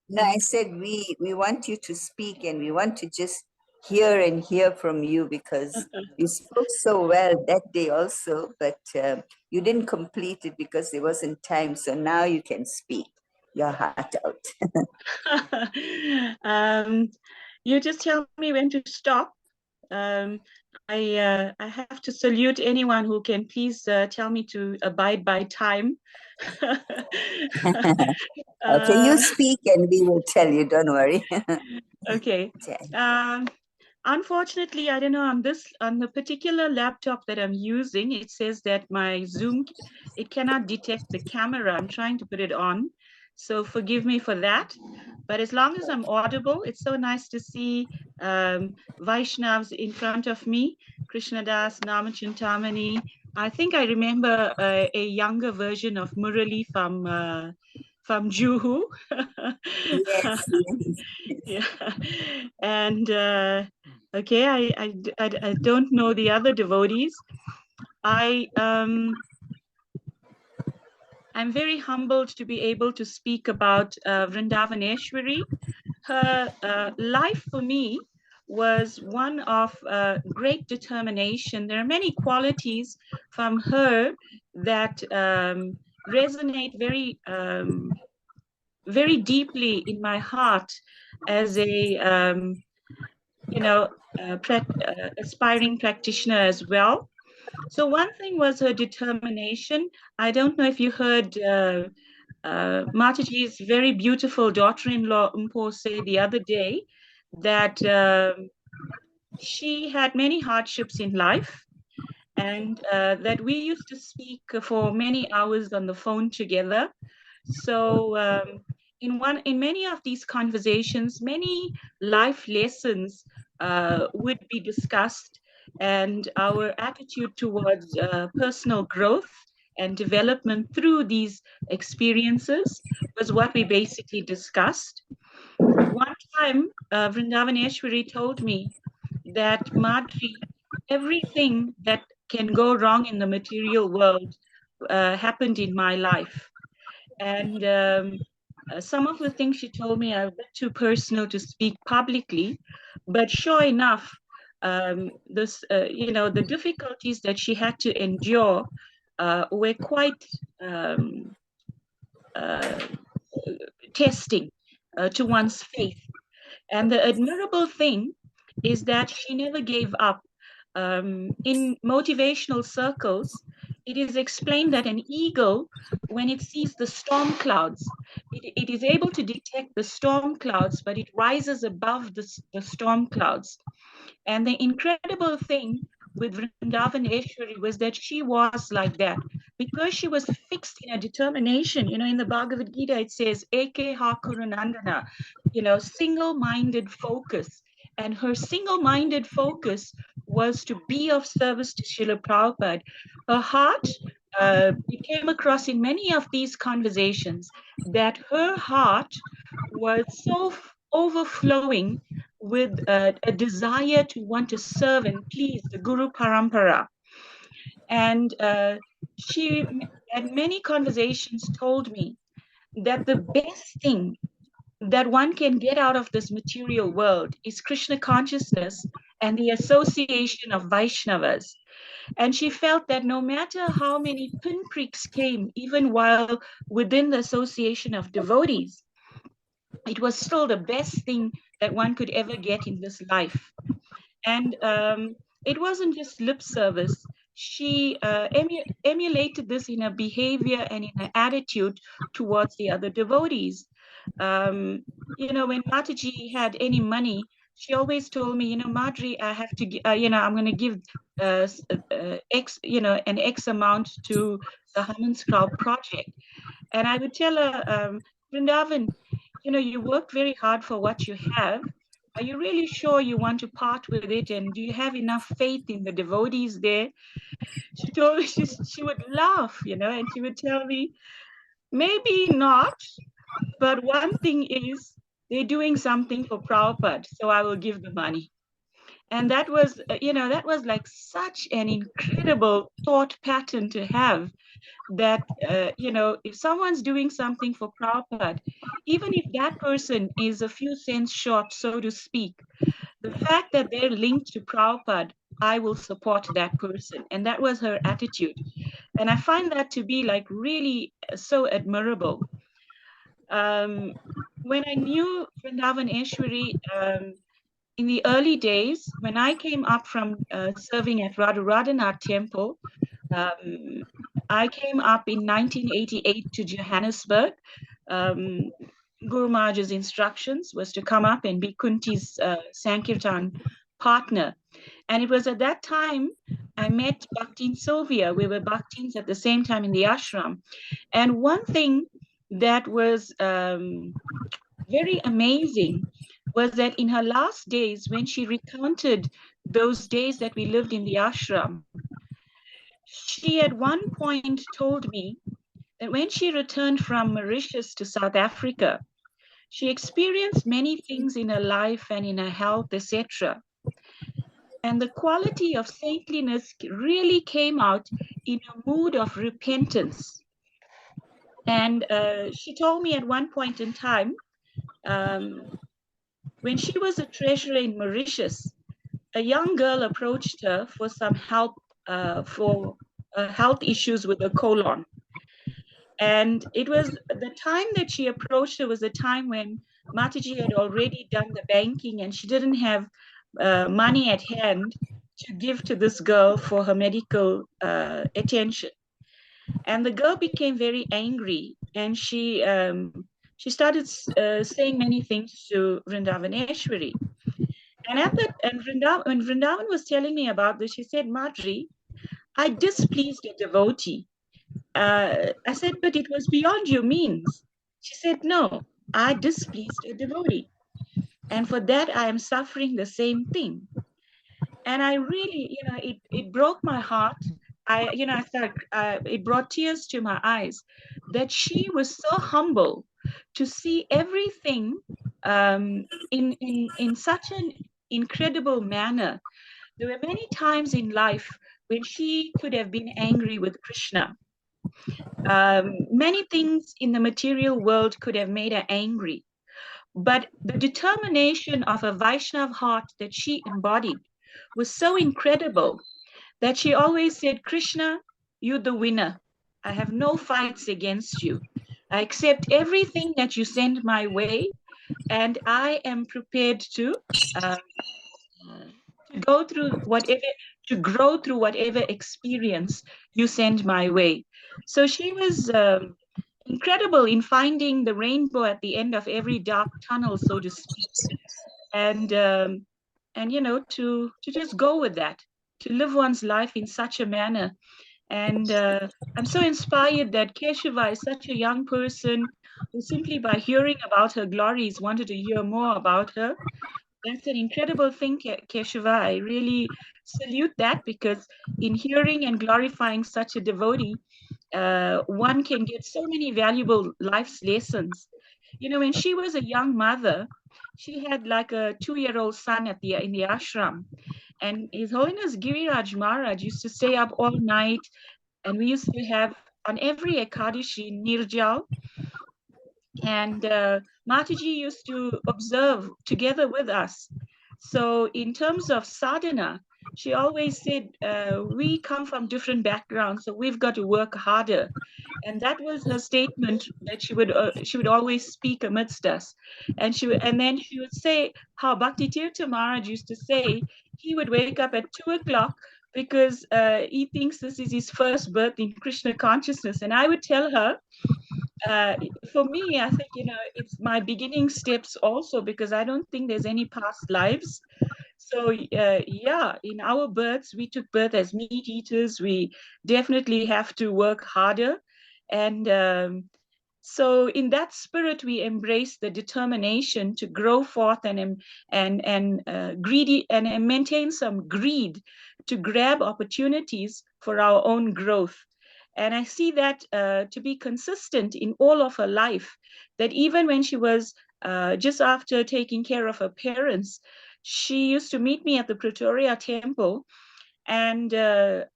no, I said we want you to speak, and we want to just hear from you, because you spoke so well that day also, but you didn't complete it because there wasn't time. So now you can speak your heart out. You just tell me when to stop. I have to salute anyone who can please tell me to abide by time. Okay, you speak and we will tell you, don't worry. Okay. Unfortunately, I don't know, on the particular laptop that I'm using, it says that my Zoom, it cannot detect the camera. I'm trying to put it on. So forgive me for that. But as long as I'm audible, it's so nice to see Vaishnavs in front of me. Krishnadas, Namachintamani. I think I remember a younger version of Murali from Juhu. Yes, yes. Yeah. And okay, I don't know the other devotees. I'm very humbled to be able to speak about Vrindavanesvari. Her life for me was one of great determination. There are many qualities from her that resonate very deeply in my heart as a aspiring practitioner as well. So one thing was her determination. I don't know if you heard Mataji's very beautiful daughter-in-law Umpo say the other day that she had many hardships in life, and that we used to speak for many hours on the phone together. So in many of these conversations, many life lessons would be discussed, and our attitude towards personal growth and development through these experiences was what we basically discussed. One time, Vrindavanesvari told me that, Madhuri, everything that can go wrong in the material world happened in my life. And some of the things she told me are a bit too personal to speak publicly, but sure enough, the difficulties that she had to endure were quite testing to one's faith. And the admirable thing is that she never gave up. In motivational circles, it is explained that an eagle, when it sees the storm clouds, it is able to detect the storm clouds, but it rises above the storm clouds. And the incredible thing with Vrindavanesvari was that she was like that because she was fixed in a determination. In the Bhagavad Gita, it says, Eke ha kurunandana, single-minded focus. And her single-minded focus was to be of service to Srila Prabhupada. Her heart, we came across in many of these conversations, that her heart was so overflowing with a desire to want to serve and please the Guru Parampara. And she, at many conversations, told me that the best thing that one can get out of this material world is Krishna consciousness and the association of Vaishnavas. And she felt that no matter how many pinpricks came, even while within the association of devotees, it was still the best thing that one could ever get in this life. And it wasn't just lip service. She emulated this in her behavior and in her attitude towards the other devotees. When Mataji had any money, she always told me, Madhuri, I have to, I'm going to give X, an X amount to the Haman Scroll project. And I would tell her, Vrindavan, you worked very hard for what you have. Are you really sure you want to part with it? And do you have enough faith in the devotees there? She told me she would laugh, and she would tell me, maybe not, but one thing is they're doing something for Prabhupada, so I will give the money. And that was, that was like such an incredible thought pattern to have, that, if someone's doing something for Prabhupada, even if that person is a few cents short, so to speak, the fact that they're linked to Prabhupada, I will support that person. And that was her attitude. And I find that to be like really so admirable. When I knew Vrindavanesvari, in the early days, when I came up from serving at Radharanath Temple, I came up in 1988 to Johannesburg. Guru Maharaj's instructions was to come up and be Kunti's Sankirtan partner. And it was at that time I met Bhaktin Sylvia. We were Bhaktins at the same time in the ashram. And one thing that was very amazing was that in her last days, when she recounted those days that we lived in the ashram, she at one point told me that when she returned from Mauritius to South Africa, she experienced many things in her life and in her health, etc. And the quality of saintliness really came out in a mood of repentance. And she told me at one point in time, when she was a treasurer in Mauritius, a young girl approached her for some help for health issues with the colon. And it was the time that she approached her was a time when Mataji had already done the banking and she didn't have money at hand to give to this girl for her medical attention. And the girl became very angry and she started saying many things to Vrindavanesvari. And when Vrindavan was telling me about this, she said, Madri, I displeased a devotee. I said, but it was beyond your means. She said, no, I displeased a devotee. And for that, I am suffering the same thing. And I really, it broke my heart. I thought it brought tears to my eyes that she was so humble to see everything in such an incredible manner. There were many times in life when she could have been angry with Krishna. Many things in the material world could have made her angry. But the determination of a Vaishnav heart that she embodied was so incredible that she always said, Krishna, you're the winner. I have no fights against you. I accept everything that you send my way, and I am prepared to go through whatever, to grow through whatever experience you send my way. So she was incredible in finding the rainbow at the end of every dark tunnel, so to speak, and to just go with that, to live one's life in such a manner. And I'm so inspired that Keshava is such a young person who simply by hearing about her glories wanted to hear more about her. That's an incredible thing, Keshava. I really salute that, because in hearing and glorifying such a devotee, one can get so many valuable life's lessons. When she was a young mother, she had like a 2-year-old son in the ashram, and His Holiness Giriraj Maharaj used to stay up all night, and we used to have on every Ekadashi Nirjal, and Mataji used to observe together with us. So in terms of sadhana, she always said, we come from different backgrounds, so we've got to work harder. And that was her statement that she would always speak amidst us. And then she would say how Bhakti Tirtha Maharaj used to say he would wake up at 2 o'clock because he thinks this is his first birth in Krishna consciousness. And I would tell her, for me, I think, it's my beginning steps also, because I don't think there's any past lives. So yeah, in our births, we took birth as meat eaters. We definitely have to work harder. And so in that spirit, we embrace the determination to grow forth and greedy and maintain some greed to grab opportunities for our own growth. And I see that to be consistent in all of her life, that even when she was just after taking care of her parents, she used to meet me at the Pretoria temple, and her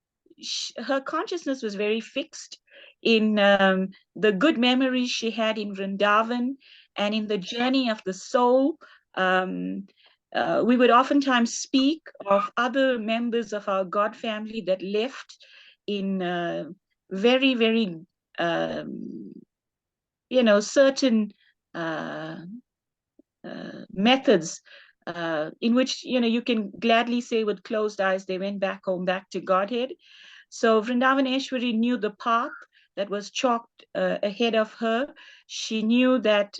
consciousness was very fixed in the good memories she had in Vrindavan and in the journey of the soul. We would oftentimes speak of other members of our God family that left in very, very, certain methods in which, you can gladly say with closed eyes, they went back home, back to Godhead. So Vrindavanesvari knew the path that was chalked ahead of her. She knew that,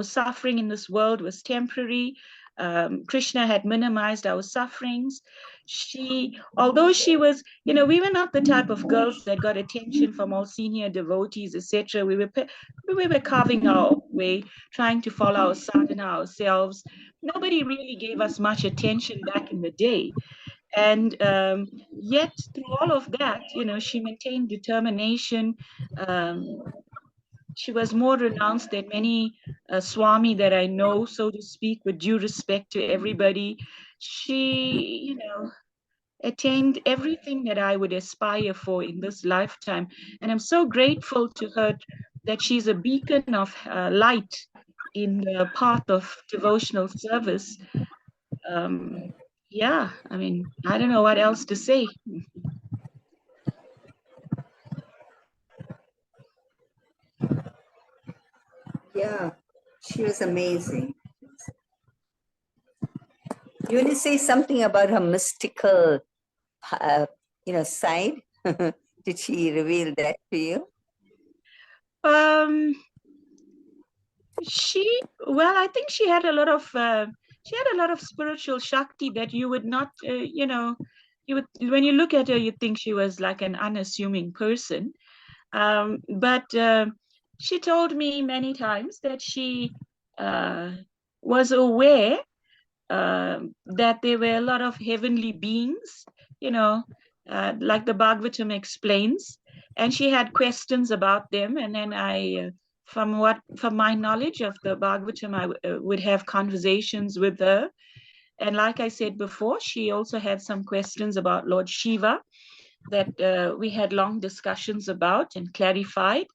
suffering in this world was temporary. Krishna had minimized our sufferings. Although she was, we were not the type of girls that got attention from all senior devotees, etc. We were carving our way, trying to follow our sadhana ourselves. Nobody really gave us much attention back in the day. And yet, through all of that, she maintained determination. She was more renounced than many Swami that I know, so to speak, with due respect to everybody. She, attained everything that I would aspire for in this lifetime. And I'm so grateful to her that she's a beacon of light in the path of devotional service. Yeah, I mean, I don't know what else to say. Yeah, she was amazing. You want to say something about her mystical, side? Did she reveal that to you? I think she had a lot of spiritual shakti that you would not, when you look at her, you think she was like an unassuming person. But she told me many times that she was aware that there were a lot of heavenly beings, like the Bhagavatam explains, and she had questions about them. And then from my knowledge of the Bhagavatam, I would have conversations with her. And like I said before, she also had some questions about Lord Shiva that we had long discussions about and clarified.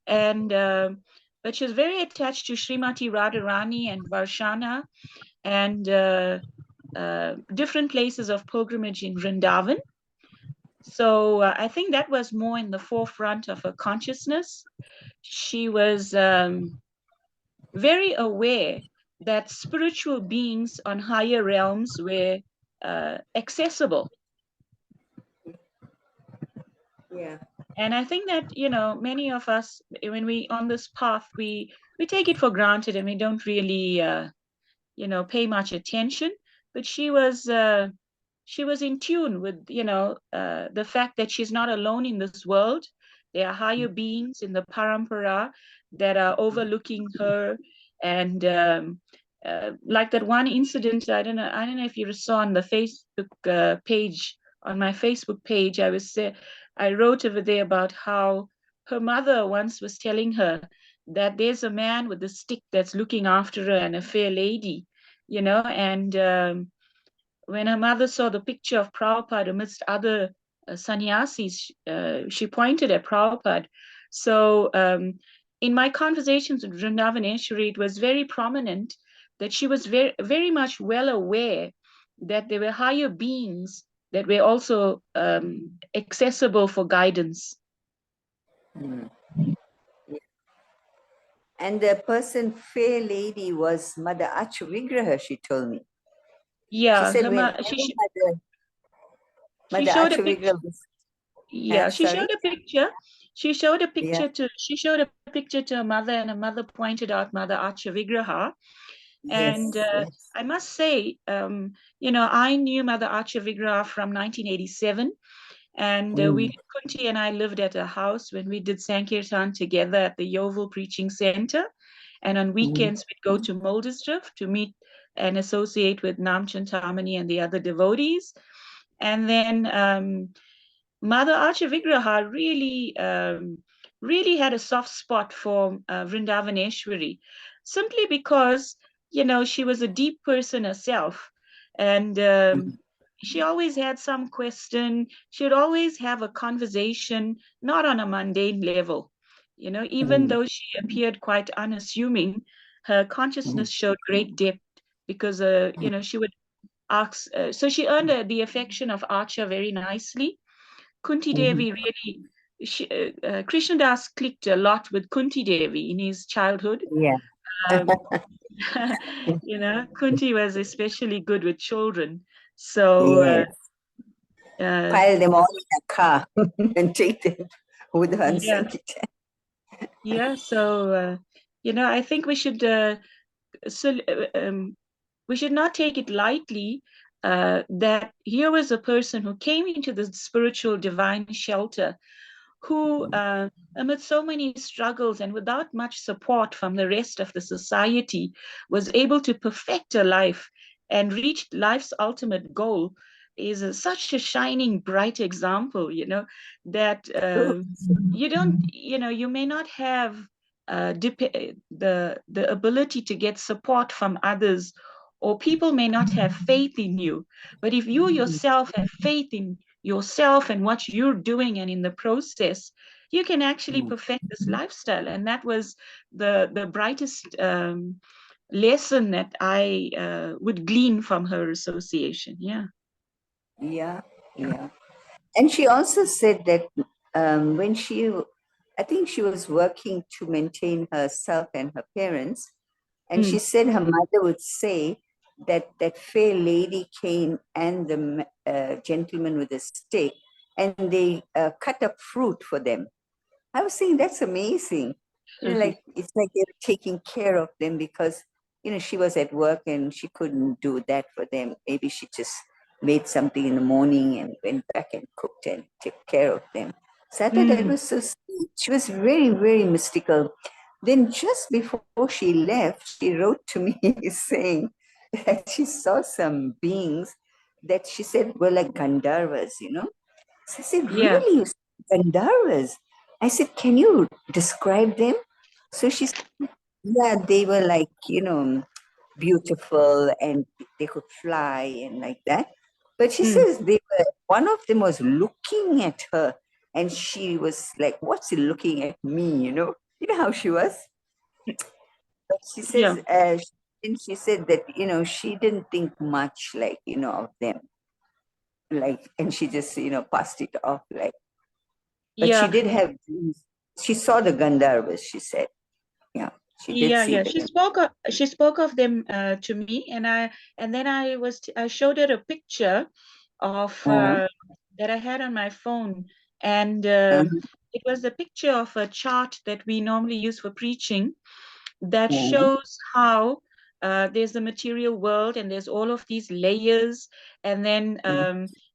And but she was very attached to Srimati Radharani and Varshana and different places of pilgrimage in Vrindavan. So I think that was more in the forefront of her consciousness. She was very aware that spiritual beings on higher realms were accessible. Yeah. And I think that, many of us, when we on this path, we take it for granted and we don't really, pay much attention. But she was in tune with, the fact that she's not alone in this world. There are higher beings in the parampara that are overlooking her. And like that one incident, I don't know if you saw on the Facebook page, on my Facebook page, I wrote over there about how her mother once was telling her that there's a man with a stick that's looking after her and a fair lady, and when her mother saw the picture of Prabhupada amidst other sannyasis, she pointed at Prabhupada. So in my conversations with Vrindavanesvari, it was very prominent that she was very, very much well aware that there were higher beings that were also accessible for guidance. Mm. And the person, fair lady, was Mother Achu Vigraha, she told me. Yeah, she said Mother showed a Achu picture. Vigraha was, Yeah, she sorry? showed a picture. She showed a picture Yeah. to her mother, and her mother pointed out Mother Acha Vigraha. Yes, And yes. I must say, I knew Mother Acha Vigraha from 1987. And Kunti and I lived at a house when we did Sankirtan together at the Yeovil Preaching Center. And on weekends, we'd go to Muldersdrift to meet and associate with Nam Chintamani and the other devotees. And then Mother Acha Vigraha really had a soft spot for Vrindavanesvari, simply because, she was a deep person herself. And she always had some question. She would always have a conversation, not on a mundane level. Even though she appeared quite unassuming, her consciousness showed great depth because, she would ask. So she earned the affection of Acha very nicely. Kunti Devi really, Krishnadas clicked a lot with Kunti Devi in his childhood. Yeah. Kunti was especially good with children. So yes. Pile them all in a car and take them with her on Sankirtan. Yeah, so, I think we should we should not take it lightly that here was a person who came into the spiritual divine shelter, who amid so many struggles and without much support from the rest of the society, was able to perfect her life and reach life's ultimate goal, is such a shining, bright example, that you don't, you may not have the ability to get support from others, or people may not have faith in you. But if you yourself have faith in yourself and what you're doing, and in the process, you can actually perfect this lifestyle. And that was the brightest lesson that I would glean from her association. Yeah. Yeah, yeah. And she also said that when I think she was working to maintain herself and her parents, and she said her mother would say that that fair lady came and the gentleman with a stick, and they cut up fruit for them. I was saying that's amazing. Like it's like they were taking care of them because she was at work and she couldn't do that for them. Maybe she just made something in the morning and went back and cooked and took care of them. So I thought that was so sweet. She was very, very mystical. Then just before she left, she wrote to me saying that she saw some beings that she said were like Gandharvas. So I said, Yeah. really, you see Gandharvas? I said, can you describe them? So she said, yeah, they were like, beautiful and they could fly and like that. But she says one of them was looking at her and she was like, what's he looking at me? You know how she was? But she says, and she said that, she didn't think much like, of them. Like, and she just, passed it off like, but she did have dreams. She saw the Gandharvas, she said. Yeah, she did see them. She spoke of them to me, and then I showed her a picture of that I had on my phone, and it was a picture of a chart that we normally use for preaching that shows how there's the material world and there's all of these layers, and then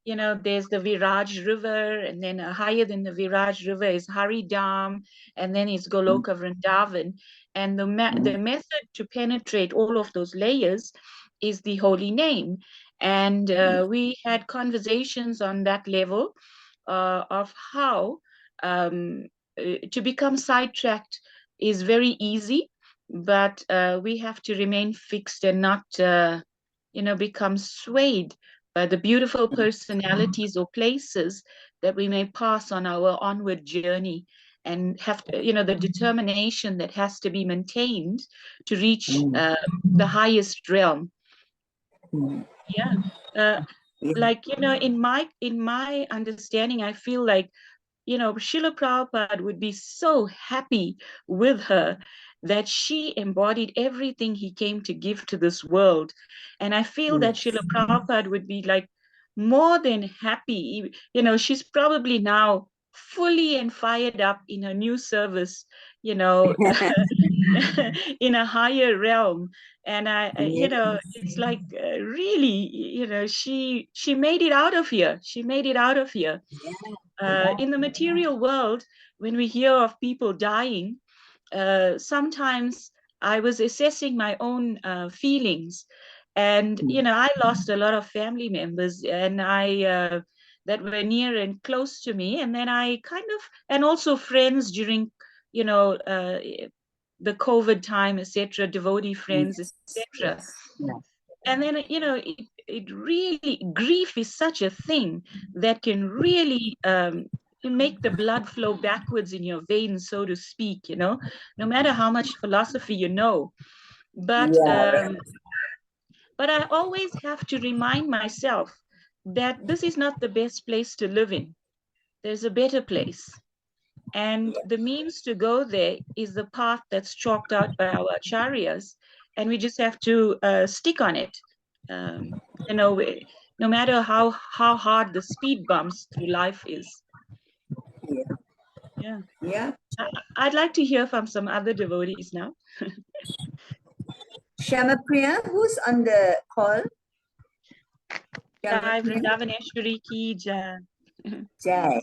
there's the Viraj River, and then higher than the Viraj River is Haridam, and then it's Goloka Vrindavan. And the method to penetrate all of those layers is the holy name. And we had conversations on that level of how to become sidetracked is very easy, but we have to remain fixed and not become swayed by the beautiful personalities or places that we may pass on our onward journey, and have to, the determination that has to be maintained to reach the highest realm. Like, in my understanding, I feel like Srila Prabhupada would be so happy with her that she embodied everything he came to give to this world. And I feel that Srila Prabhupada would be like more than happy. She's probably now fully and fired up in her new service, in a higher realm. And it's like really, she made it out of here. She made it out of here. In the material world, when we hear of people dying, sometimes I was assessing my own feelings, and I lost a lot of family members, and that were near and close to me, and then I and also friends during the COVID time, etc., devotee friends, etc. And then it really, grief is such a thing that can really make the blood flow backwards in your veins, so to speak, no matter how much philosophy you know. But I always have to remind myself that this is not the best place to live in. There's a better place. And the means to go there is the path that's chalked out by our acharyas, and we just have to stick on it. No matter how hard the speed bumps through life is. I'd like to hear from some other devotees now. Shamapriya, who's on the call? Jai Vrindavanesvari ki jai. Jai.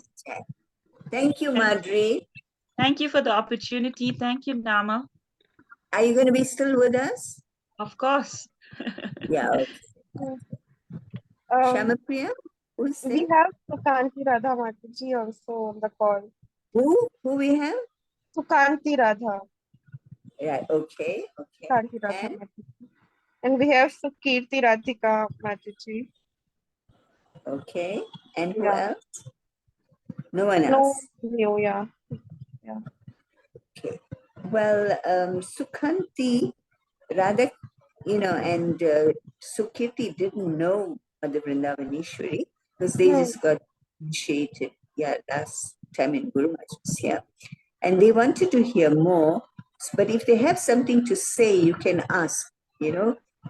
Thank you, Madhuri. Thank you for the opportunity. Thank you, Nama. Are you going to be still with us? Of course. Yeah. Okay. Shamapriya, who's We there? have Sukanti Radha Mataji also on the call. Who we have? Sukanti Radha. Right. Okay. Sukanti Radha And? Mataji. And we have Sukirti Radhika Mataji. Okay. And who Yeah. else? No one No, else. no, yeah. Okay. Well, Sukhanti, Radha, and Sukirti didn't know Mother Vrindavaneshwari because they just got initiated, last time in Guru Maharaj's here. And they wanted to hear more. But if they have something to say, you can ask,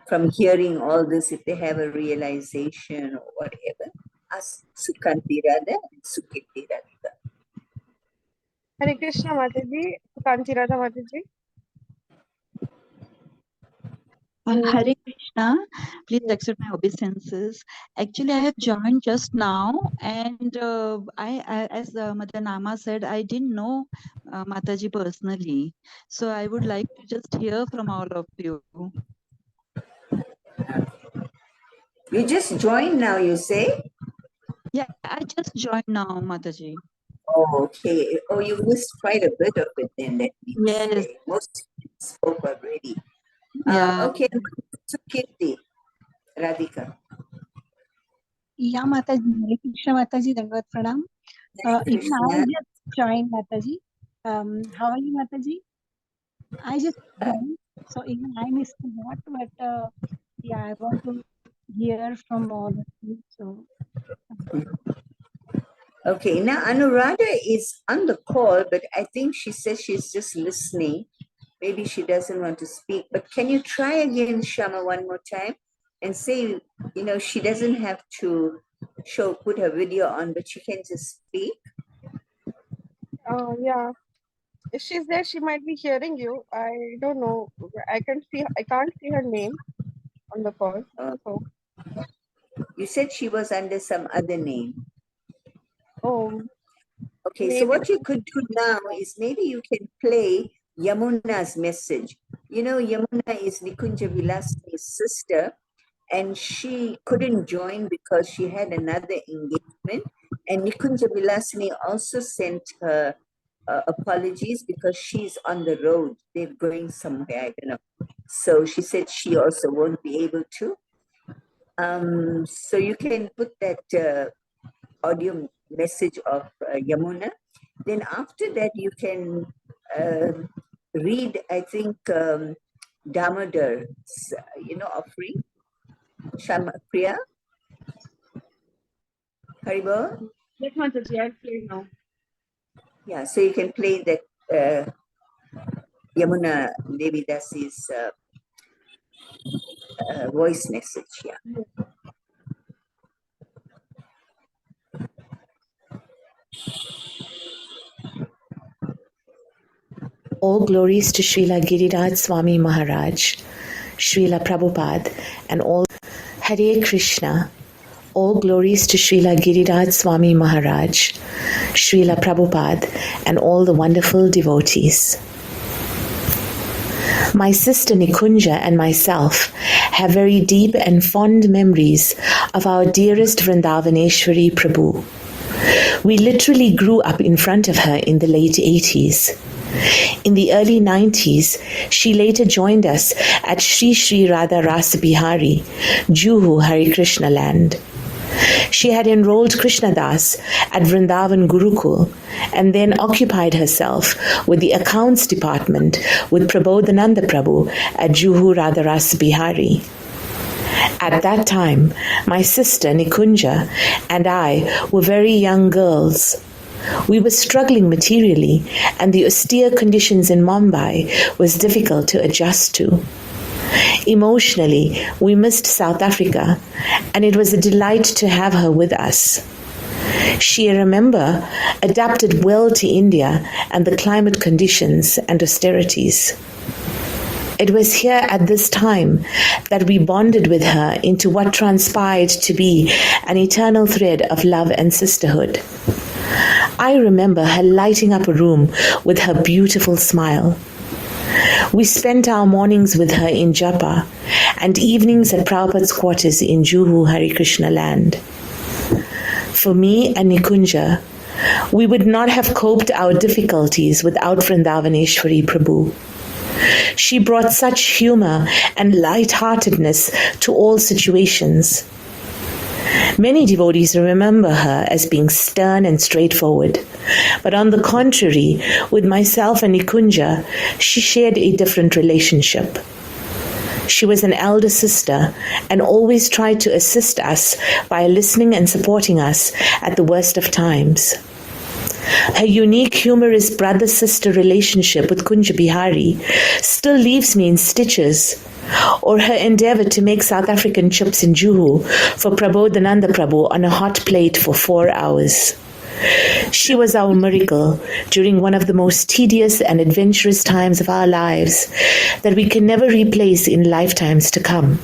from hearing all this, if they have a realization or whatever, ask Sukhanti Radha and Sukirti Radhika. Hare Krishna Mataji, Sukanti Radha Mataji. Hare Krishna, please accept my obeisances. Actually, I have joined just now, and I as Mother Nama said, I didn't know Mataji personally. So I would like to just hear from all of you. You just joined now, you say? Yeah, I just joined now, Mataji. Oh, okay. Oh, you missed quite a bit of it then. That means. Yes. Most spoke already. Yeah. Okay, Sukirti, Radhika. Yeah, Mataji, Hare Krishna Mataji, Dandavat Pranam. Even I just joined Mataji. How are you, Mataji? I just joined, so even I missed a lot, but yeah, I want to hear from all of you. So. Okay, now Anuradha is on the call, but I think she says she's just listening. Maybe she doesn't want to speak, but can you try again, Shama, one more time and say, she doesn't have to put her video on, but she can just speak? Yeah. If she's there, she might be hearing you. I don't know. I can't see her name on the call. So. You said she was under some other name. Oh. Okay, so what you could do now is maybe you can play Yamuna's message. Yamuna is Nikunja Vilasini's sister, and she couldn't join because she had another engagement. And Nikunja Vilasini also sent her apologies because she's on the road. They're going somewhere, I don't know. So she said she also won't be able to. So you can put that audio message of Yamuna. Then after that, you can read, I think, Damodar's, offering. Shamapriya. Haribol? Yes, Mataji, I'll play now. Yeah, so you can play that Yamuna Devi Dasi's voice message, yeah. All glories to Srila Giriraj Swami Maharaj, Srila Prabhupada, and all. Hare Krishna. All glories to Srila Giriraj Swami Maharaj, Srila Prabhupada, and all the wonderful devotees. My sister Nikunja and myself have very deep and fond memories of our dearest Vrindavanesvari Prabhu. We literally grew up in front of her in the late 80s. In the early 90s, she later joined us at Sri Sri Radha Rasa Bihari, Juhu, Hare Krishna land. She had enrolled Krishna Das at Vrindavan Gurukul and then occupied herself with the accounts department with Prabodhananda Prabhu at Juhu Radha Rasa Bihari. At that time, my sister Nikunja and I were very young girls. We were struggling materially, and the austere conditions in Mumbai was difficult to adjust to. Emotionally, we missed South Africa, and it was a delight to have her with us. She, I remember, adapted well to India and the climate conditions and austerities. It was here at this time that we bonded with her into what transpired to be an eternal thread of love and sisterhood. I remember her lighting up a room with her beautiful smile. We spent our mornings with her in Japa and evenings at Prabhupada's quarters in Juhu, Hare Krishna land. For me and Nikunja, we would not have coped our difficulties without Vrindavanesvari Prabhu. She brought such humor and light-heartedness to all situations. Many devotees remember her as being stern and straightforward, but on the contrary, with myself and Nikunja, she shared a different relationship. She was an elder sister and always tried to assist us by listening and supporting us at the worst of times. Her unique, humorous brother-sister relationship with Kunja Bihari still leaves me in stitches, or her endeavor to make South African chips in Juhu for Prabodhananda Prabhu on a hot plate for 4 hours. She was our miracle during one of the most tedious and adventurous times of our lives that we can never replace in lifetimes to come.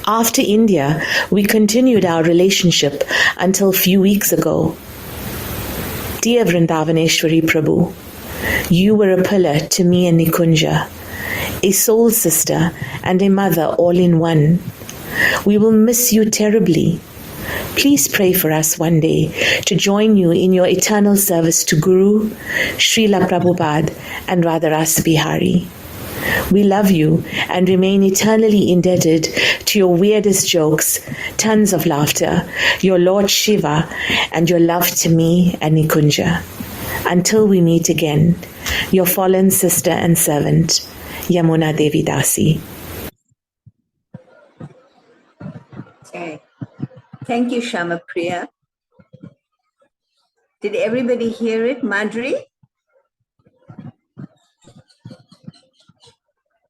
After India, we continued our relationship until a few weeks ago. Dear Vrindavanesvari Prabhu, you were a pillar to me and Nikunja, a soul sister and a mother all in one. We will miss you terribly. Please pray for us one day to join you in your eternal service to Guru, Srila Prabhupada and Radharasa Bihari. We love you and remain eternally indebted to your weirdest jokes, tons of laughter, your Lord Shiva, and your love to me and Nikunja. Until we meet again, your fallen sister and servant, Yamuna Devi Dasi. Okay. Thank you, Shama Priya. Did everybody hear it? Madhuri?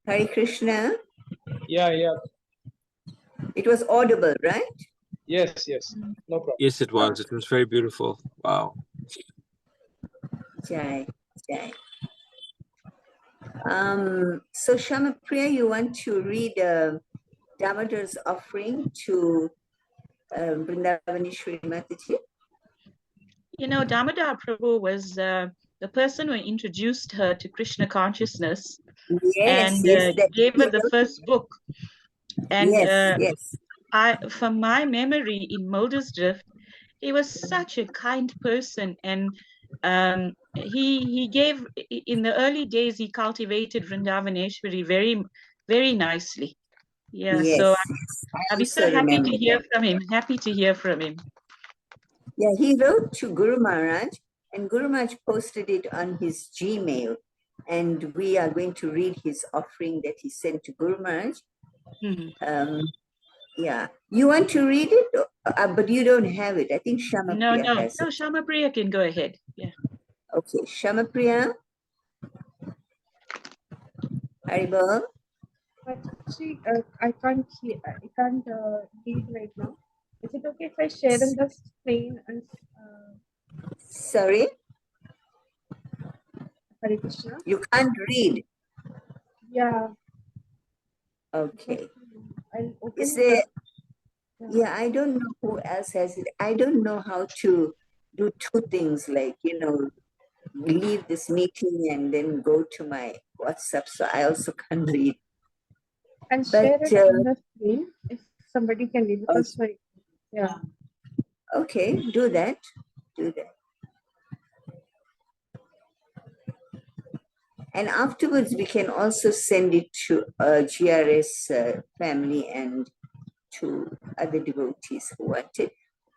Hare Krishna? Yeah. It was audible, right? Yes. No problem. Yes, it was. It was very beautiful. Wow. Jai. So Shama Priya, you want to read Damodar's offering to Vrindavanesvari Mataji? You know, Damodar Prabhu was the person who introduced her to Krishna consciousness and gave her the first book. And yes. From my memory in Muldersdrift, he was such a kind person, and he gave, in the early days, he cultivated Vrindavanesvari very, very nicely. Yeah, Yes, so yes. I'll be so happy to hear from him. Happy to hear from him. Yeah, he wrote to Guru Maharaj, and Guru Maharaj posted it on his Gmail. And we are going to read his offering that he sent to Guru Maharaj. Yeah, you want to read it, but you don't have it. I think Shama Priya has it. No, Shama Priya can go ahead. Yeah. Okay, Shama Priya. Haribol. Actually, I can't read right now. Is it okay if I share in the screen? And Sorry? Hare Krishna. You can't read. Yeah. Okay. I'll open Is there? Yeah. Yeah, I don't know who else has it. I don't know how to do two things, like, leave this meeting and then go to my WhatsApp. So I also can't read. And share it on the screen if somebody can read, because yeah. Okay, do that. And afterwards, we can also send it to GRS family and to other devotees who want it.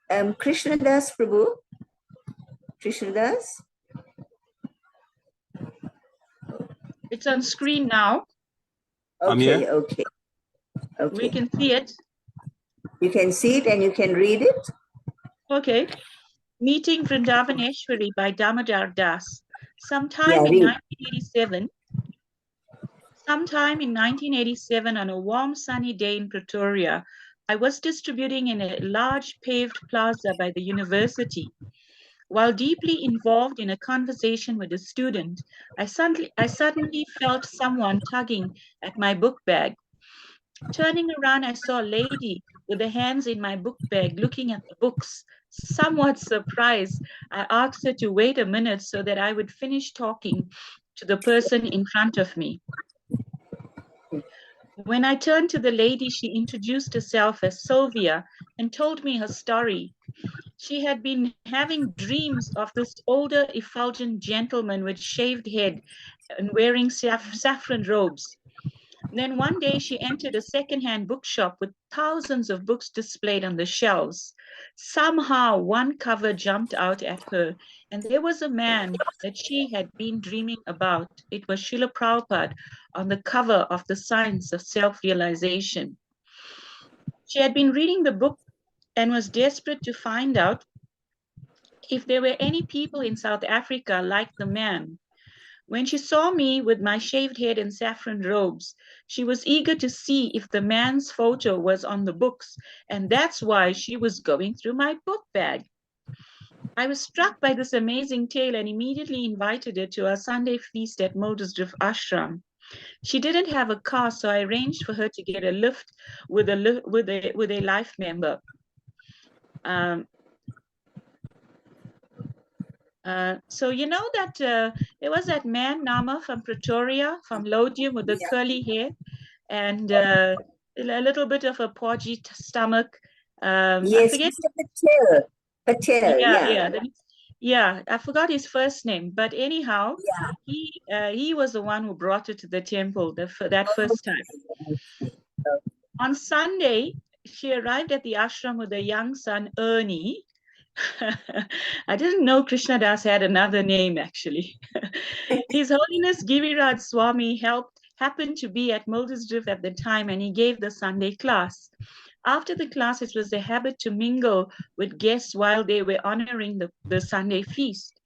Krishnadas Prabhu. Krishnadas? It's on screen now. Okay. We can see it. You can see it and you can read it? Okay. Meeting Vrindavanesvari by Damodar Das. Sometime in 1987, on a warm sunny day in Pretoria, I was distributing in a large paved plaza by the university. While deeply involved in a conversation with a student, I suddenly felt someone tugging at my book bag. Turning around, I saw a lady with her hands in my book bag looking at the books. Somewhat surprised, I asked her to wait a minute so that I would finish talking to the person in front of me. When I turned to the lady, she introduced herself as Sylvia and told me her story. She had been having dreams of this older, effulgent gentleman with shaved head and wearing saffron robes. Then one day she entered a second-hand bookshop with thousands of books displayed on the shelves. Somehow one cover jumped out at her, and there was a man that she had been dreaming about. It was Srila Prabhupada on the cover of The Science of Self-Realization. She had been reading the book and was desperate to find out if there were any people in South Africa like the man. When she saw me with my shaved head and saffron robes, she was eager to see if the man's photo was on the books, and that's why she was going through my book bag. I was struck by this amazing tale and immediately invited her to our Sunday feast at Muldersdrift Ashram. She didn't have a car, so I arranged for her to get a lift with a life member. So you know that there was that man, Nama, from Pretoria, from Lodium, with the curly hair and a little bit of a podgy stomach. Yes, I forget. Mr. Patel. Yeah, I forgot his first name, but anyhow, he was the one who brought her to the temple that first time. On Sunday, she arrived at the ashram with a young son, Ernie. I didn't know Krishna Das had another name, actually. His Holiness Giriraj Swami happened to be at Muldersdrift at the time, and he gave the Sunday class. After the class, it was the habit to mingle with guests while they were honoring the Sunday feast.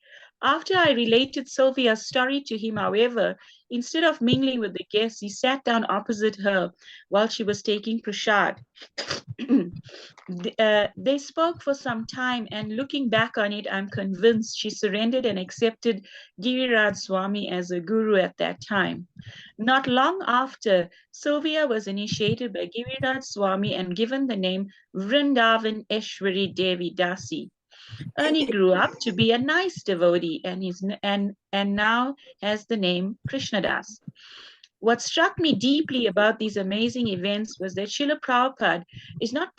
After I related Sylvia's story to him, however, instead of mingling with the guests, he sat down opposite her while she was taking prasad. They spoke for some time, and looking back on it, I'm convinced she surrendered and accepted Giriraj Swami as a guru at that time. Not long after, Sylvia was initiated by Giriraj Swami and given the name Vrindavanesvari Devi Dasi. Ernie grew up to be a nice devotee and now has the name Krishnadas. What struck me deeply about these amazing events was that Srila Prabhupada is not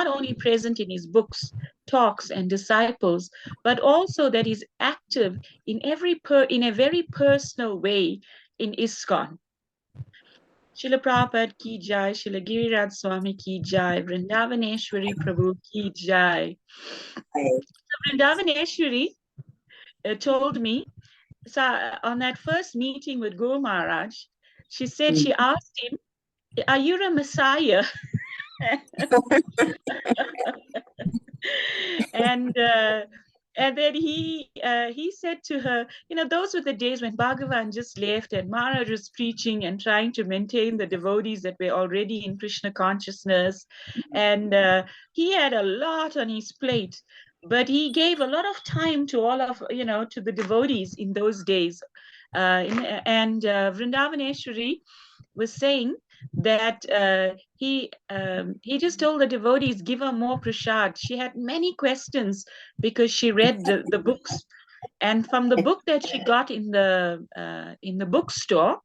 only present in his books, talks, and disciples, but also that he's active in a very personal way in ISKCON. Srila Prabhupada ki jai, Srila Giriraj Swami ki jai, Vrindavanesvari Prabhu ki jai. Vrindavanesvari told me, so on that first meeting with Guru Maharaj, she said, she asked him, "Are you a Messiah?" and then he said to her, those were the days when Bhagavan just left and Maharaj was preaching and trying to maintain the devotees that were already in Krishna consciousness. And he had a lot on his plate, but he gave a lot of time to to the devotees in those days. Vrindavanesvari was saying that he just told the devotees, give her more prasad. She had many questions because she read the books, and from the book that she got in the bookstore,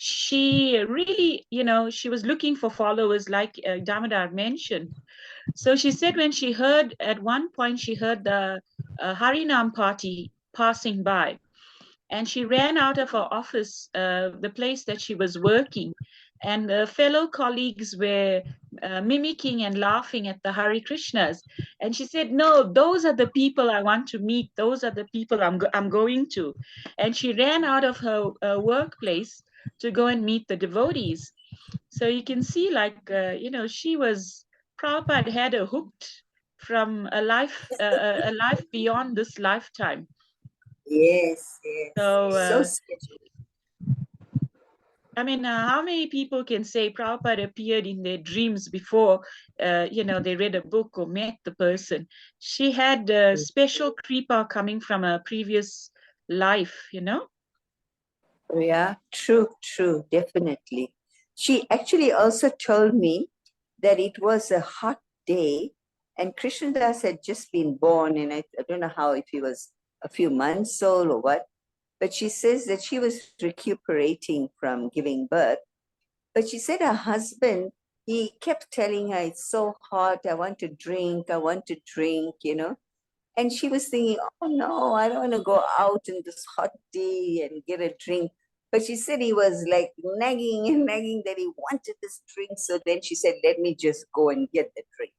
she really, she was looking for followers, like Damodar mentioned. So she said when she heard, at one point she heard the Harinam party passing by, and she ran out of her office, the place that she was working, and fellow colleagues were mimicking and laughing at the Hare Krishnas. And she said, no, those are the people I want to meet. Those are the people I'm going to. And she ran out of her workplace to go and meet the devotees. So you can see, like, Prabhupada had her hooked from a life beyond this lifetime. Yes. So, So special. I mean, how many people can say Prabhupada appeared in their dreams before, they read a book or met the person? She had a special kripa coming from a previous life, Yeah, true, definitely. She actually also told me that it was a hot day and Krishnadas had just been born, and I don't know how, if he was a few months old or what, but she says that she was recuperating from giving birth. But she said her husband, he kept telling her, it's so hot, I want to drink, And she was thinking, oh no, I don't want to go out in this hot day and get a drink. But she said he was like nagging and nagging that he wanted this drink. So then she said, let me just go and get the drink.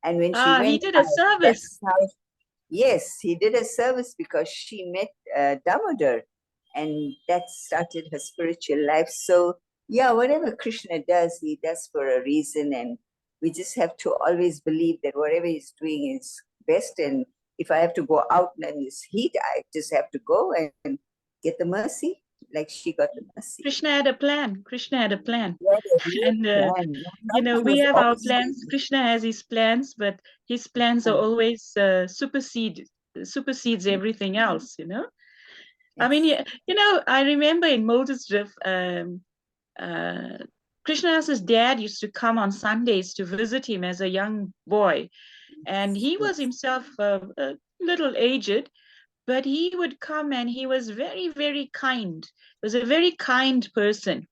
And when she he went did a out, service. yes, he did a service because she met Damodar, and that started her spiritual life. So yeah, whatever Krishna does, he does for a reason, and we just have to always believe that whatever he's doing is best. And if I have to go out in this heat, I just have to go and get the mercy, like she got the mercy. Krishna had a plan. Yeah, And, we have our plans. Krishna has his plans, but his plans are always supersedes everything else, I mean, I remember in Muldersdrift, Krishnadas's dad used to come on Sundays to visit him as a young boy. And he was himself a little aged, but he would come and he was very, very kind. He was a very kind person.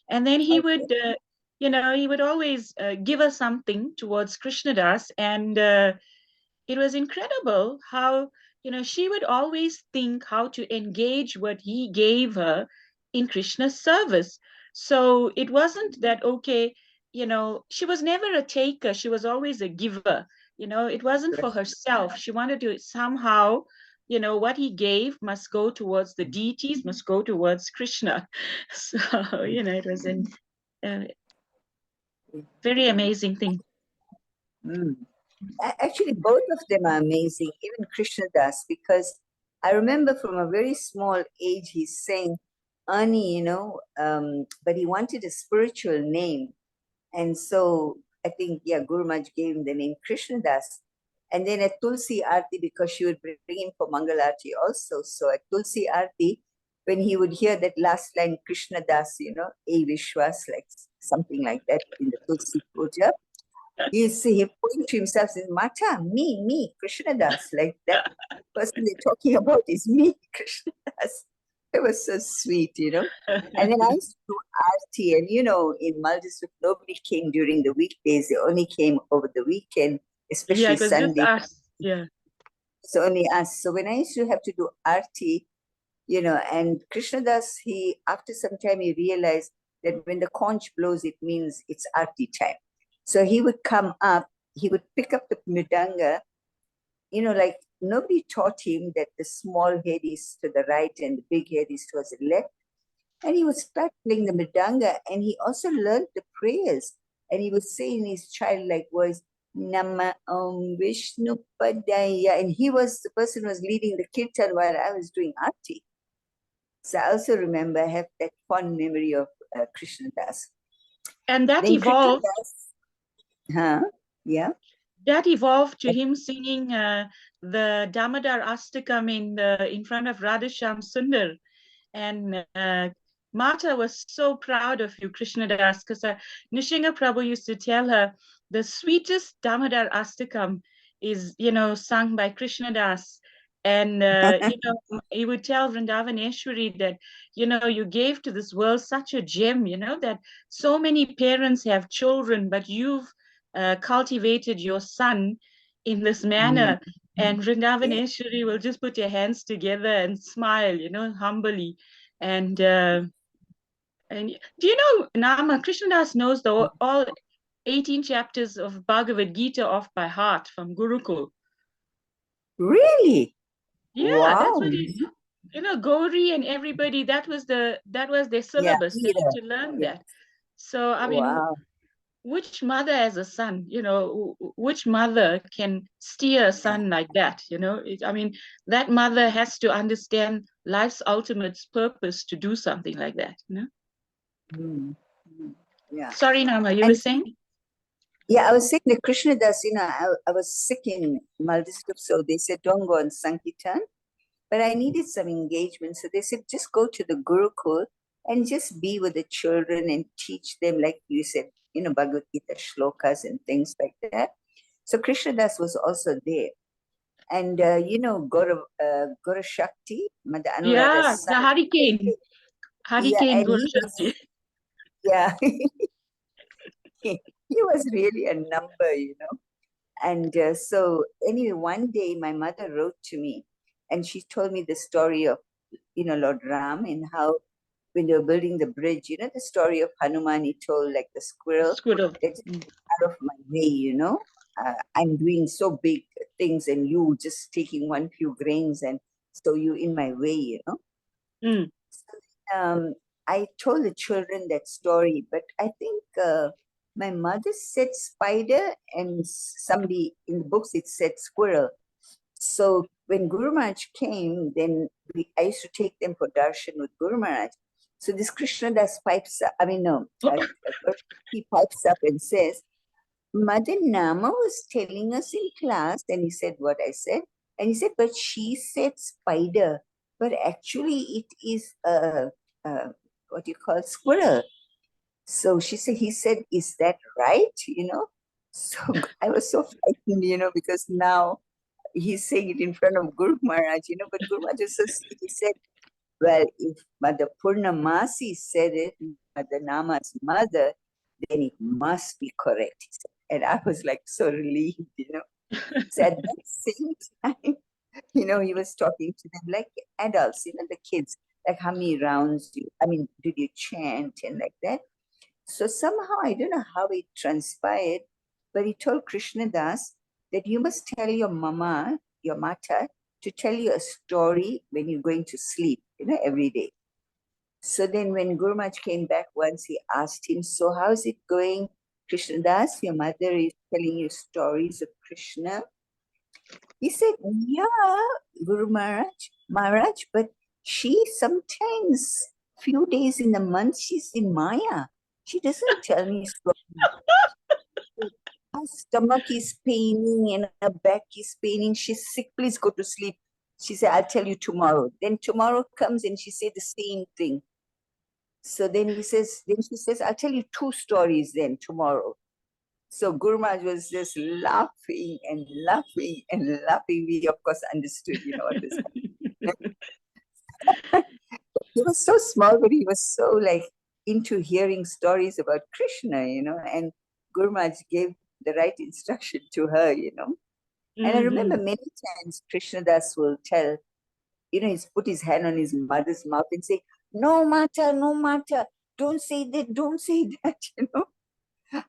And then he would, he would always give us something towards Krishnadas. And it was incredible how, she would always think how to engage what he gave her in Krishna's service. So it wasn't that, okay, she was never a taker. She was always a giver. It wasn't for herself. She wanted to somehow, what he gave must go towards the deities, must go towards Krishna. So, it was a very amazing thing. Actually, both of them are amazing, even Krishnadas, because I remember from a very small age, he's saying, Ani, but he wanted a spiritual name. And so I think, Guru Maharaj gave him the name Krishnadas. And then at Tulsi Aarti, because she would bring him for Mangal Aarti also. So at Tulsi Aarti, when he would hear that last line, Krishnadas, A Vishwas, like something like that in the Tulsi Puja, you see him point to himself, says, Mata, me, Krishnadas. Like that person they're talking about is me, Krishnadas. It was so sweet, And then I used to do Aarti, and in Maldives, nobody came during the weekdays. They only came over the weekend, especially it was Sunday. Just us. Yeah. So only us. So when I used to have to do Aarti, and Krishnadas, after some time, he realized that when the conch blows, it means it's Aarti time. So he would come up, he would pick up the mridanga, like nobody taught him that the small head is to the right and the big head is towards the left. And he would start playing the mridanga, and he also learned the prayers. And he would say in his childlike voice, Nama Om Vishnu Padaya. And the person who was leading the kirtan while I was doing Aarti. So I also remember, I have that fond memory of Krishnadas. And that evolved. Yeah. That evolved to him singing the Damodar Astakam in front of Radhasham Sundar. And Mata was so proud of you, Krishnadas, because Nishinga Prabhu used to tell her the sweetest Damodar Astakam is, sung by Krishnadas. And, he would tell Vrindavanesvari that, you gave to this world such a gem, that so many parents have children, but you've cultivated your son in this manner. And Vrindavanesvari will just put your hands together and smile, humbly. And do you know, Nama, Krishnadas knows all 18 chapters of Bhagavad Gita off by heart from Gurukul. Really? Yeah, wow. That's what he, Gauri and everybody, that was their syllabus. They had to learn that. So, I mean, which mother as a son, which mother can steer a son like that? I mean, that mother has to understand life's ultimate purpose to do something like that. Yeah. Sorry, Nama, you And were saying? yeah, I was saying that Krishnadas, I was sick in Maldives, so they said, don't go on Sankirtan. But I needed some engagement. So they said, just go to the Gurukul and just be with the children and teach them, like you said, Bhagavad Gita shlokas and things like that. So Krishnadas was also there. And, Guru Shakti, Mother Anuradha's Yeah, the son. hurricane. Yeah, Hurricane and Guru he was, Shakti. yeah, he was really a number, And so anyway, one day my mother wrote to me and she told me the story of, Lord Ram and how when they were building the bridge, the story of Hanuman, he told like the squirrel, Squirrel. that's out of my way, I'm doing so big things and you just taking one few grains and so you in my way, Mm. So, I told the children that story, but I think my mother said spider and somebody in the books it said squirrel. So when Guru Maharaj came, then I used to take them for darshan with Guru Maharaj. So this Krishna Das pipes up, he pipes up and says, Mother Nama was telling us in class, and he said what I said, and he said, but she said spider, but actually it is what you call squirrel. So he said, is that right? So I was so frightened, because now he's saying it in front of Guru Maharaj, but Guru Maharaj is so sweet. He said, well, if Mother Purnamasi said it, Mother Nama's mother, then it must be correct. He said. And I was like so relieved, So at that same time, he was talking to them like adults, the kids, like how many rounds did you chant and like that. So somehow, I don't know how it transpired, but he told Krishna Das that you must tell your mama, your mata, to tell you a story when you're going to sleep, every day. So then when Guru Maharaj came back once, he asked him, so how's it going, Krishna Das? Your mother is telling you stories of Krishna. He said, yeah, Guru Maharaj, but she sometimes, few days in a month, she's in Maya. She doesn't tell me stories. Her stomach is paining and her back is paining. She's sick, please go to sleep. She said, I'll tell you tomorrow. Then tomorrow comes and she said the same thing. So then she says, I'll tell you 2 stories then tomorrow. So Guru Maharaj was just laughing and laughing and laughing. We, of course, understood, what was happening. He was so small, but he was so into hearing stories about Krishna, and Guru Maharaj gave the right instruction to her, And I remember many times Krishna Das will tell, he's put his hand on his mother's mouth and say, no matter, don't say that, don't say that,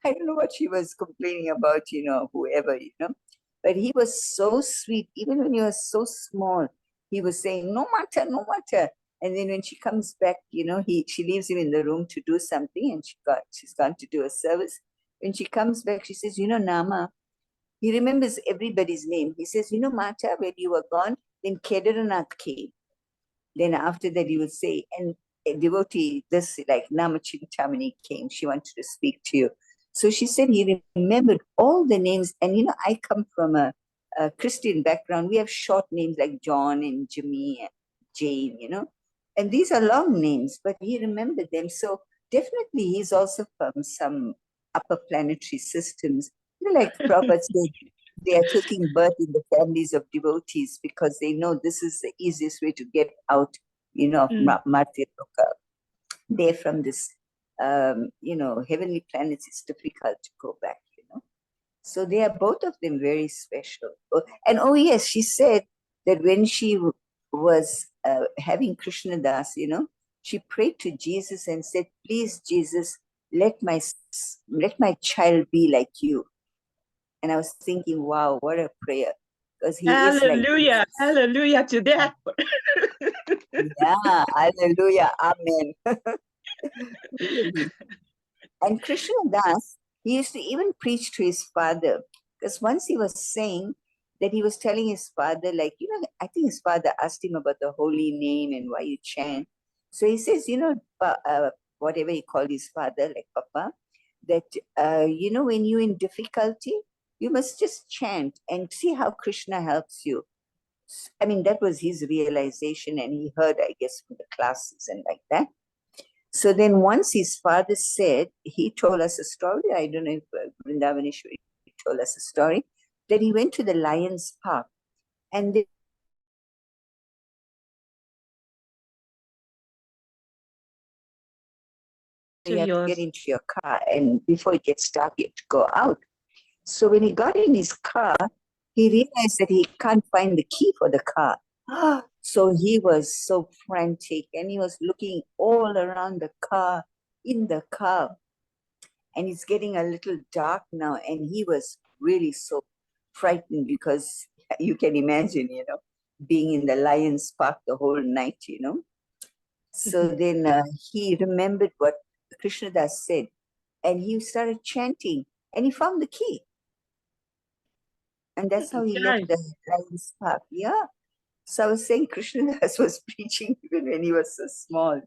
I don't know what she was complaining about, whoever, But he was so sweet, even when he was so small, he was saying, no matter. And then when she comes back, she leaves him in the room to do something and she's gone to do a service. When she comes back, she says, Nama, he remembers everybody's name. He says, Mata, when you were gone, then Kedarnath came. Then after that, he would say, and a devotee, this like Namachintamani came. She wanted to speak to you. So she said he remembered all the names. And, I come from a Christian background. We have short names like John and Jimmy and Jane, And these are long names, but he remembered them. So definitely he's also from some upper planetary systems. Like Prabhupada said, they are taking birth in the families of devotees because they know this is the easiest way to get out, of Martya Loka. They're from this, heavenly planets. It's difficult to go back, So they are both of them very special. And yes, she said that when she was having Krishna Das, she prayed to Jesus and said, please, Jesus, let my child be like you. And I was thinking, wow, what a prayer. Because he hallelujah, is like, hallelujah to that. yeah, hallelujah, amen. Really. And Krishna Das, he used to even preach to his father. Because once he was saying that he was telling his father, I think his father asked him about the holy name and why you chant. So he says, whatever he called his father, like Papa, that, when you're in difficulty, you must just chant and see how Krishna helps you. I mean, that was his realization, and he heard, I guess, from the classes and like that. So then once his father said, he told us a story, I don't know if Vrindavanesvari told us a story, that he went to the Lions Park and they have to get into your car, and before it gets dark, you have to go out. So when he got in his car, he realized that he can't find the key for the car. So he was so frantic, and he was looking all around the car, in the car. And it's getting a little dark now, and he was really so frightened because you can imagine, being in the Lions Park the whole night, So then he remembered what Krishnadas said, and he started chanting, and he found the key. And that's how he left the Lions Park. Yeah. So I was saying Krishnadas was preaching even when he was so small,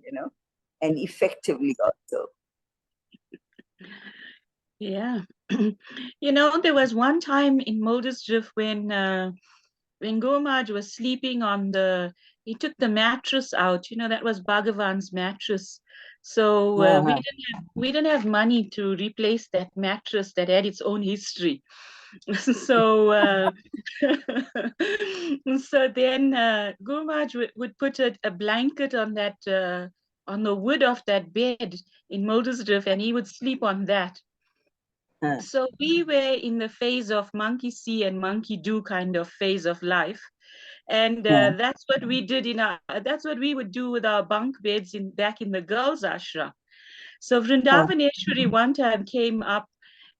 and effectively also. Yeah. There was one time in Moldesdrift when Gomaj was sleeping he took the mattress out, that was Bhagavan's mattress. So we didn't have money to replace that mattress that had its own history. So so then Gomaj would put a blanket on that on the wood of that bed in Moldesdrift, and he would sleep on that. So we were in the phase of monkey see and monkey do kind of phase of life. And that's what we did that's what we would do with our bunk beds back in the girls' ashram. So Vrindavanesvari one time came up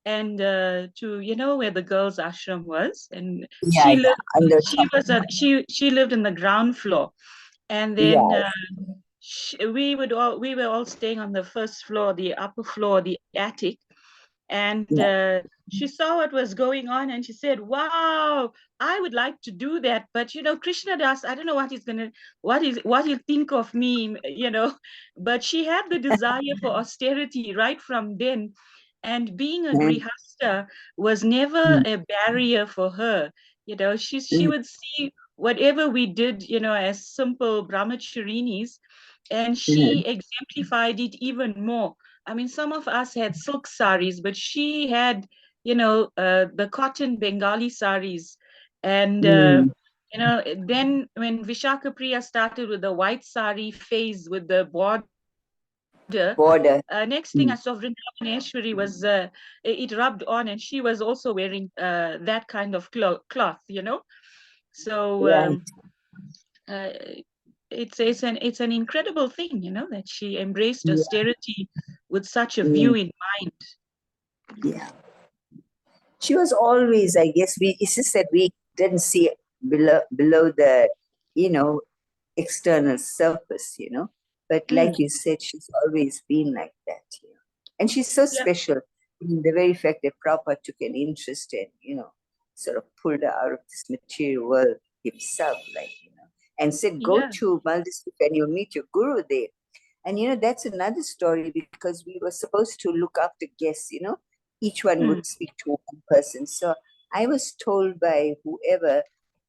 and to where the girls' ashram was, and she lived in the ground floor, and then we were all staying on the first floor, the upper floor, the attic. And she saw what was going on, and she said, "Wow, I would like to do that, but Krishnadas, I don't know what he'll think of me, But she had the desire for austerity right from then, and being a grihasta was never a barrier for her. She would see whatever we did, as simple brahmacharinis, and she exemplified it even more. I mean, some of us had silk saris, but she had, the cotton Bengali saris. And, then when Vishaka Priya started with the white sari phase with the border, next thing I saw Vrindavanesvari was, it rubbed on, and she was also wearing that kind of cloth, So it's an incredible thing, that she embraced austerity with such a view in mind. Yeah. She was always, I guess, it's just that we didn't see below the, external surface, But like you said, she's always been like that, And she's so special in the very fact that Prabhupada took an interest in, sort of pulled her out of this material world himself, and said, go to Maldives and you'll meet your guru there. And, that's another story, because we were supposed to look after guests, each one would speak to one person. So I was told by whoever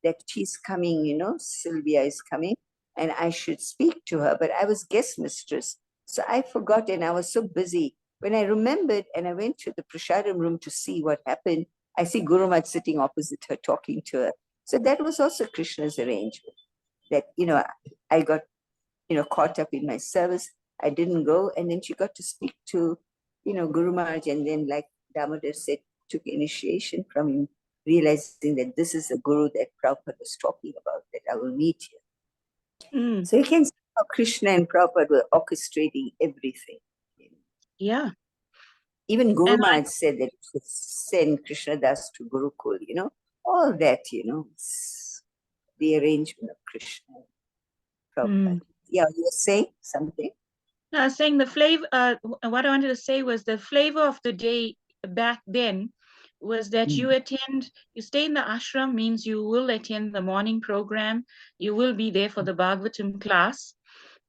that she's coming, Sylvia is coming, and I should speak to her. But I was guest mistress, so I forgot, and I was so busy. When I remembered and I went to the prasadam room to see what happened, I see Guru Maharaj sitting opposite her, talking to her. So that was also Krishna's arrangement. That, I got, caught up in my service. I didn't go, and then she got to speak to, Guru Maharaj, and then, like Damodar said, took initiation from him, realizing that this is the guru that Prabhupada was talking about, that I will meet here. So you can see how Krishna and Prabhupada were orchestrating everything. Yeah. Even Guru Maharaj said that he should send Krishnadas to Gurukul, all that, the arrangement of Krishna. Prabhupada. Yeah, you were saying something? I was saying the flavor, what I wanted to say was the flavor of the day back then was that you stay in the ashram, means you will attend the morning program, you will be there for the Bhagavatam class.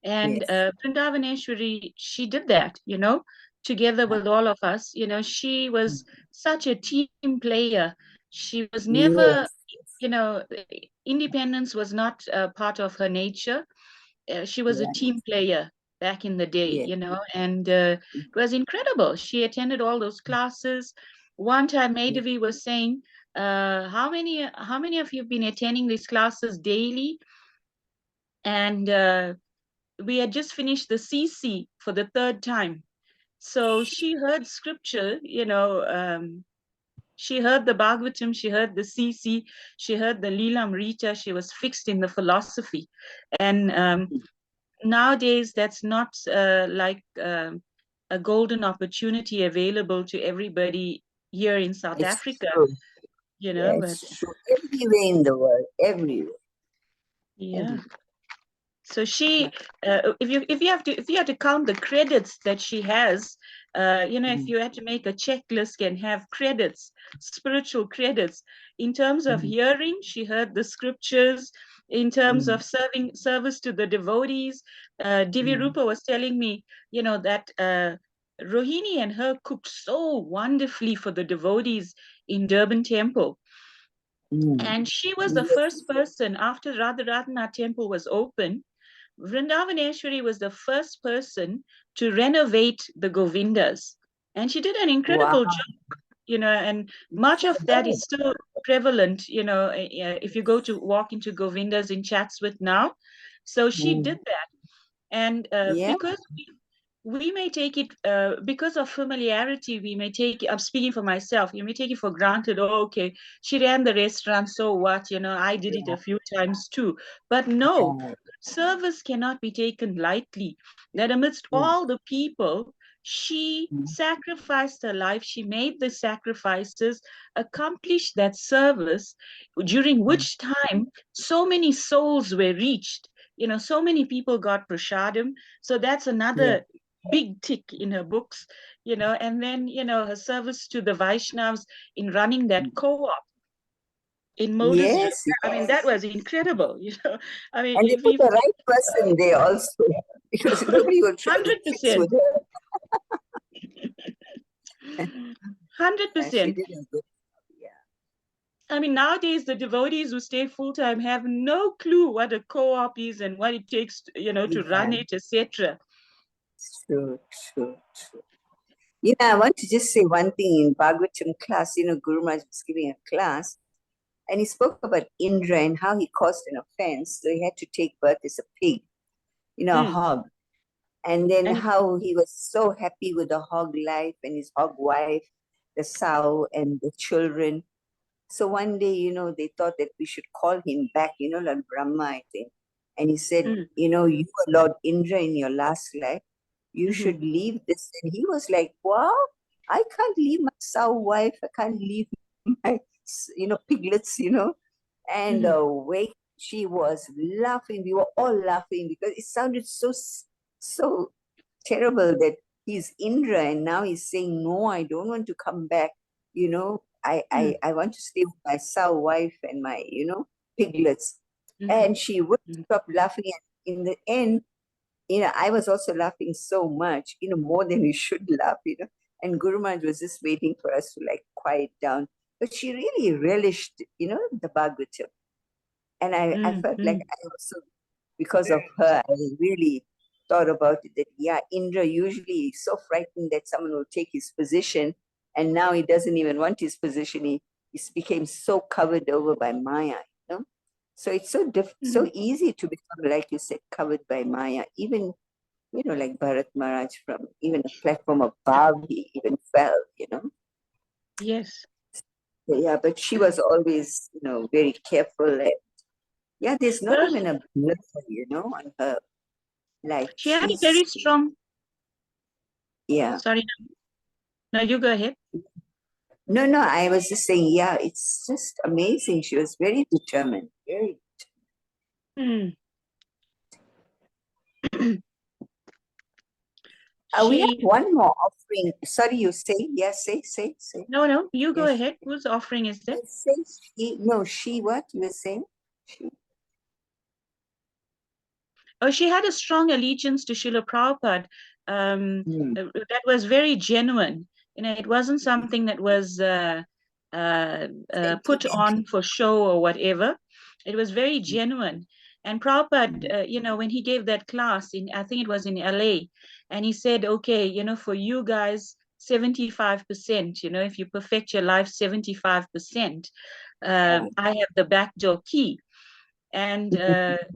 And Yes. Vrindavanesvari, she did that, you know, together with all of us. You know, she was such a team player. She was never, Yes. you know, independence was not part of her nature. She was a Right. team player back in the day, Yes. you know, and it was incredible. She attended all those classes. One time, Madhavi was saying, how many of you have been attending these classes daily? And we had just finished the CC for the third time. So she heard scripture, you know, she heard the Bhagavatam, she heard the CC, she heard the Leelamrita, she was fixed in the philosophy. And nowadays, that's not like a golden opportunity available to everybody here in South It's Africa, true. you know, Yeah, but it's true. Everywhere in the world, everywhere. yeah. Everywhere. So she, if you have to count the credits that she has, you know, if you had to make a checklist and have credits, spiritual credits, in terms of hearing, she heard the scriptures. In terms of service to the devotees, Divi Rupa was telling me, you know, that Rohini and her cooked so wonderfully for the devotees in Durban Temple. And she was the first person after Radharatna Temple was open. Vrindavanesvari was the first person to renovate the Govindas. And she did an incredible job, you know, and much of that is still prevalent, you know, if you go to walk into Govindas in Chatsworth now. So she did that. And Yeah. because we may take it, because of familiarity, we may take, I'm speaking for myself, you may take it for granted, oh, okay, she ran the restaurant, so what, you know, I did it a few times too. But no, service cannot be taken lightly. That amidst all the people, she sacrificed her life, she made the sacrifices, accomplished that service, during which time so many souls were reached. You know, so many people got prasadam. So that's another big tick in her books, you know, and then, you know, her service to the Vaishnavas in running that co-op in Modus. Yes. I mean, that was incredible, you know. I mean, And they put the right person there also, because nobody will try to fix 100%. with her. 100%. She did a good. I mean, nowadays the devotees who stay full-time have no clue what a co-op is and what it takes, you know, to run it, etc. True, true, true. You know, I want to just say one thing in Bhagavatam class. You know, Guru Maharaj was giving a class, and he spoke about Indra and how he caused an offense, so he had to take birth as a pig, you know, a hog. And then how he was so happy with the hog life and his hog wife, the sow, and the children. So one day, you know, they thought that we should call him back, you know, like Brahma, I think. And he said, you know, you were Lord Indra in your last life. You should leave this. And he was like, wow, I can't leave my sow wife. I can't leave my, you know, piglets, you know. And the way she was laughing, we were all laughing because it sounded so terrible that he's Indra and now he's saying, no, I don't want to come back. You know, I want to stay with my sow wife and my, you know, piglets. And she wouldn't stop laughing. And in the end, you know, I was also laughing so much, you know, more than we should laugh, you know. And Guru Maharaj was just waiting for us to like quiet down. But she really relished, you know, the Bhagavatam. And I felt like I also, because of her, I really thought about it that, yeah, Indra usually is so frightened that someone will take his position. And now he doesn't even want his position. He became so covered over by Maya, you know. So it's so easy to become, like you said, covered by Maya. Even, you know, like Bharat Maharaj from even a platform of Bhav, he even fell, you know. Yes. So, yeah, but she was always, you know, very careful. And, yeah, there's not even a blur, you know, on her. Like she had a very strong. Yeah. Sorry. No, you go ahead. No, I was just saying, yeah, it's just amazing. She was very determined, very determined. We have one more offering. Sorry, you say? Yes, say. No, you go ahead. Whose offering is that? She, what you were saying? She. Oh, she had a strong allegiance to Srila Prabhupada. That was very genuine. It wasn't something that was put on for show or whatever. It was very genuine. And Prabhupada, when he gave that class I think it was in LA, and he said, okay, for you guys, 75%, if you perfect your life 75%, I have the back door key. And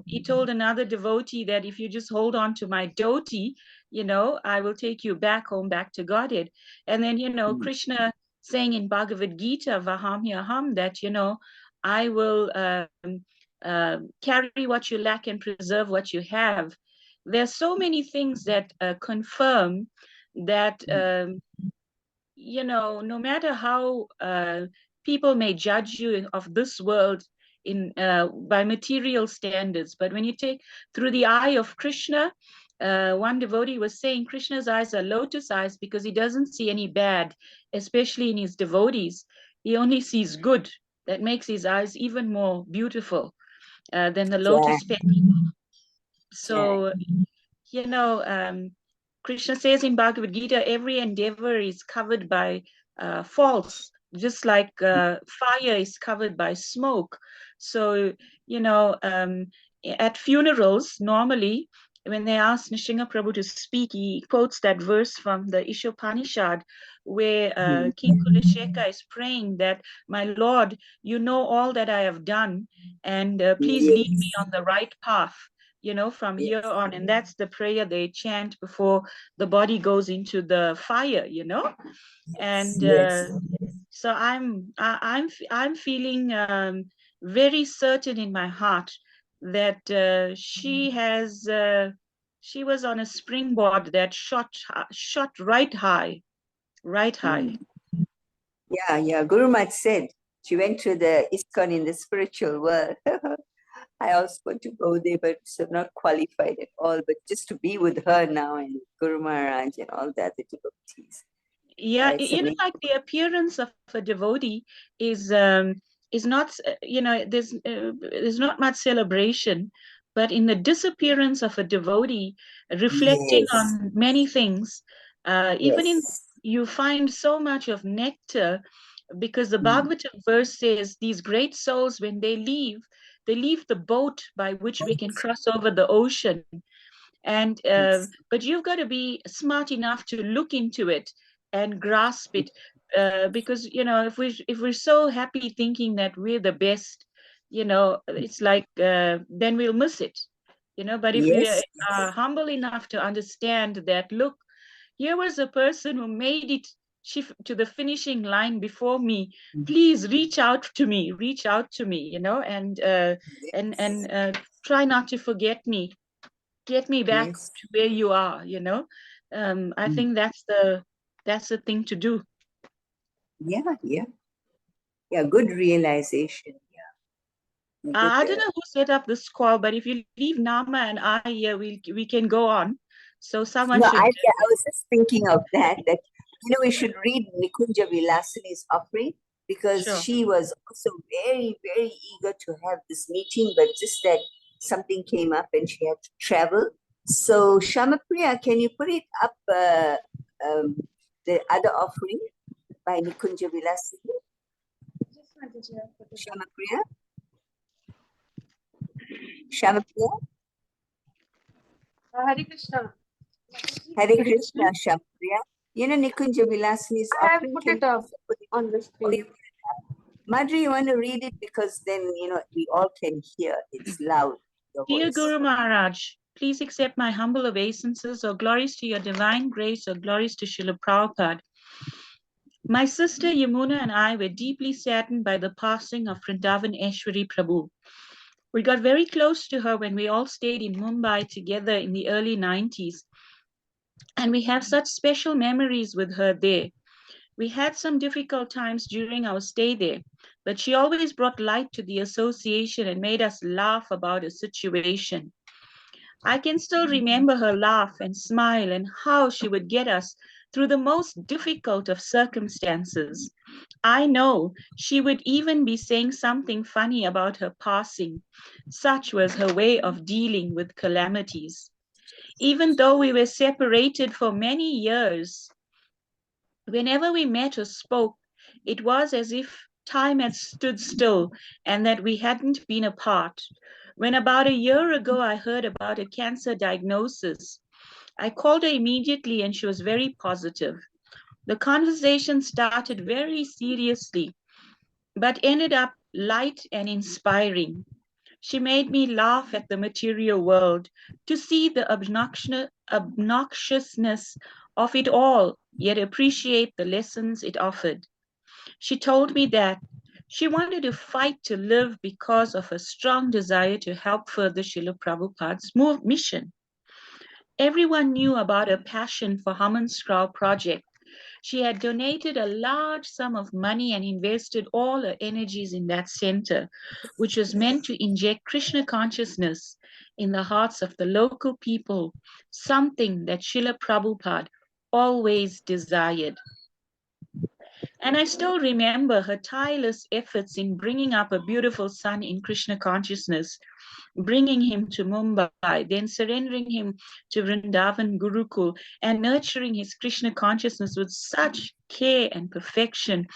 he told another devotee that if you just hold on to my dhoti, I will take you back home, back to Godhead. And then, Krishna saying in Bhagavad Gita, Vahamyaham, that, I will carry what you lack and preserve what you have. There's so many things that confirm that, no matter how people may judge you of this world by material standards, but when you take through the eye of Krishna, one devotee was saying Krishna's eyes are lotus eyes because he doesn't see any bad, especially in his devotees. He only sees good. That makes his eyes even more beautiful than the lotus petal. So, Krishna says in Bhagavad Gita, every endeavor is covered by faults, just like fire is covered by smoke. So, at funerals, normally, when they ask Nrsimha Prabhu to speak, he quotes that verse from the Ishopanishad, where King Kulasheka is praying that, my Lord, you know all that I have done, and please lead me on the right path. From here on. And that's the prayer they chant before the body goes into the fire, And so I'm feeling very certain in my heart that she was on a springboard that shot right high. Yeah. Guru Maharaj said she went to the ISKCON in the spiritual world. I also want to go there, but I'm not qualified at all. But just to be with her now and Guru Maharaj and all the other devotees. Yeah, like the appearance of a devotee is not, there's not much celebration, but in the disappearance of a devotee, reflecting on many things, even you find so much of nectar, because the Bhagavatam verse says these great souls, when they leave the boat by which we can cross over the ocean. And but you've got to be smart enough to look into it and grasp it, because if we're so happy thinking that we're the best, it's like then we'll miss it. But if we are humble enough to understand that, look, here was a person who made it to the finishing line before me. Please reach out to me, and try not to forget me. Get me back to where you are. I think that's the thing to do. Yeah, good realization. I don't know who set up this call, but if you leave Nama and I here, we can go on. So someone should. I was just thinking of that we should read Nikunja Vilasini's offering, because she was also very, very eager to have this meeting, but just that something came up and she had to travel. So Shamapriya, can you put it up, the other offering by Nikunja Vilasini? Shamapriya? Hare Krishna. Hare Krishna, Shamapriya. Nikunja Vilasini's I have put it up on the screen. Madhuri, you want to read it, because then we all can hear. It's loud. Dear Guru Maharaj, please accept my humble obeisances, or glories to your divine grace, or glories to Srila Prabhupada. My sister Yamuna and I were deeply saddened by the passing of Vrindavanesvari Prabhu. We got very close to her when we all stayed in Mumbai together in the early 90s. And we have such special memories with her there. We had some difficult times during our stay there, but she always brought light to the association and made us laugh about a situation. I can still remember her laugh and smile, and how she would get us through the most difficult of circumstances. I know she would even be saying something funny about her passing. Such was her way of dealing with calamities. Even though we were separated for many years, whenever we met or spoke, it was as if time had stood still and that we hadn't been apart. When about a year ago I heard about a cancer diagnosis, I called her immediately and she was very positive. The conversation started very seriously, but ended up light and inspiring. She made me laugh at the material world, to see the obnoxiousness of it all, yet appreciate the lessons it offered. She told me that she wanted to fight to live because of a strong desire to help further Srila Prabhupada's mission. Everyone knew about her passion for Harman Scroll project. She had donated a large sum of money and invested all her energies in that center, which was meant to inject Krishna consciousness in the hearts of the local people, something that Srila Prabhupada always desired. And I still remember her tireless efforts in bringing up a beautiful son in Krishna consciousness, bringing him to Mumbai, then surrendering him to Vrindavan Gurukul, and nurturing his Krishna consciousness with such care and perfection.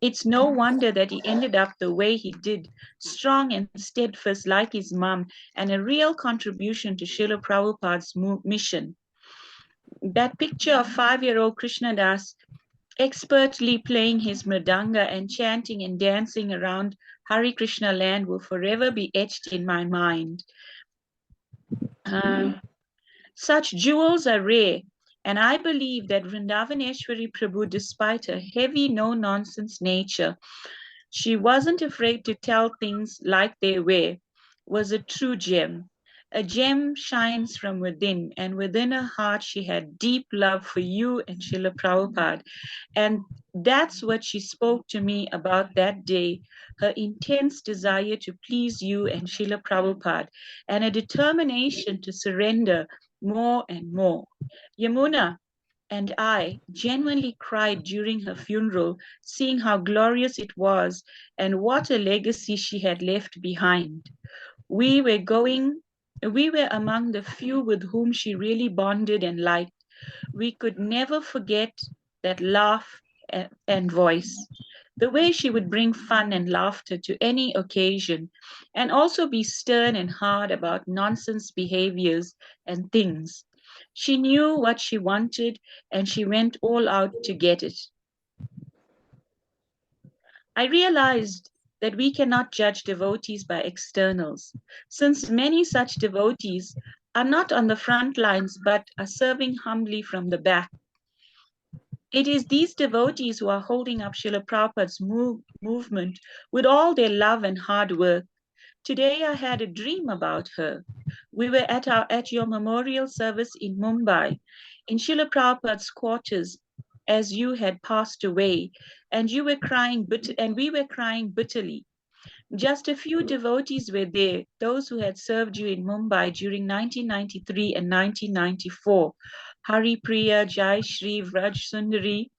It's no wonder that he ended up the way he did, strong and steadfast like his mom, and a real contribution to Srila Prabhupada's mission. That picture of 5-year-old Krishnadas expertly playing his mridanga and chanting and dancing around Hare Krishna land will forever be etched in my mind. Such jewels are rare, and I believe that Vrindavanesvari Prabhu, despite her heavy, no-nonsense nature, she wasn't afraid to tell things like they were, was a true gem. A gem shines from within, and within her heart she had deep love for you and Srila Prabhupada. And that's what she spoke to me about that day, her intense desire to please you and Srila Prabhupada, and a determination to surrender more and more. Yamuna and I genuinely cried during her funeral, seeing how glorious it was and what a legacy she had left behind. We were among the few with whom she really bonded and liked. We could never forget that laugh and voice, the way she would bring fun and laughter to any occasion, and also be stern and hard about nonsense behaviors and things. She knew what she wanted and she went all out to get it. I realized that we cannot judge devotees by externals, since many such devotees are not on the front lines but are serving humbly from the back. It is these devotees who are holding up Srila Prabhupada's movement with all their love and hard work. Today I had a dream about her. We were at your memorial service in Mumbai, in Srila Prabhupada's quarters, as you had passed away, and you were crying and we were crying bitterly. Just a few devotees were there, those who had served you in Mumbai during 1993 and 1994. Hari Priya, Jai Shri, Vraj Sundari,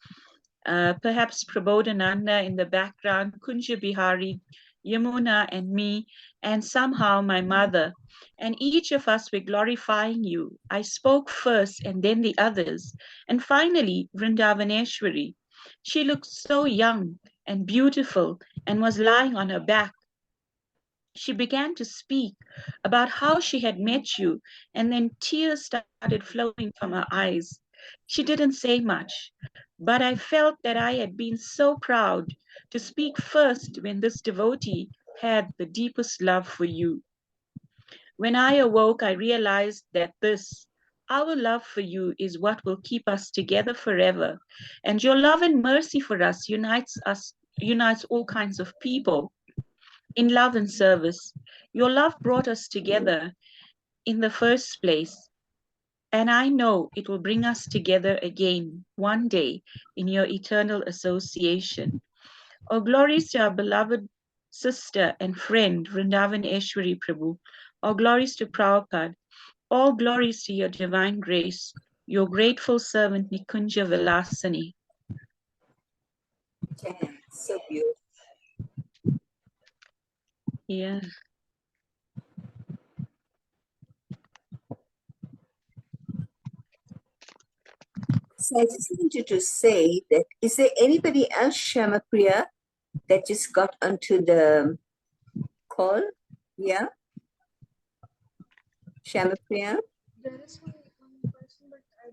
perhaps Prabodhananda in the background, Kunja Bihari, Yamuna and me, and somehow my mother. And each of us were glorifying you. I spoke first and then the others. And finally, Vrindavanesvari. She looked so young and beautiful and was lying on her back. She began to speak about how she had met you, and then tears started flowing from her eyes. She didn't say much, but I felt that I had been so proud to speak first when this devotee had the deepest love for you. When I awoke, I realized that our love for you, is what will keep us together forever. And your love and mercy for us unites all kinds of people in love and service. Your love brought us together in the first place, and I know it will bring us together again one day in your eternal association. All glories to our beloved sister and friend, Vrindavanesvari Prabhu. All glories to Prabhupada. All glories to your divine grace. your grateful servant Nikunja Vilasani. So beautiful. Yeah. So I just wanted to say that, is there anybody else, Shamapriya, that just got onto the call? Yeah? Shamapriya? There is one person, but I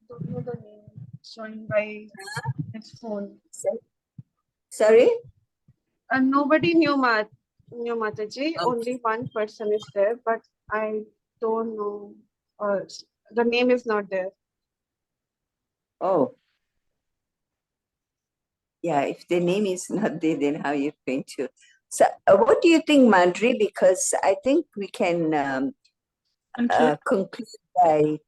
don't know the name. Showing by his phone. Sorry? Nobody knew Mataji. Only one person is there, but I don't know. The name is not there. Oh. Yeah, if the name is not there, then how you going to? So what do you think, Madri? Because I think we can conclude by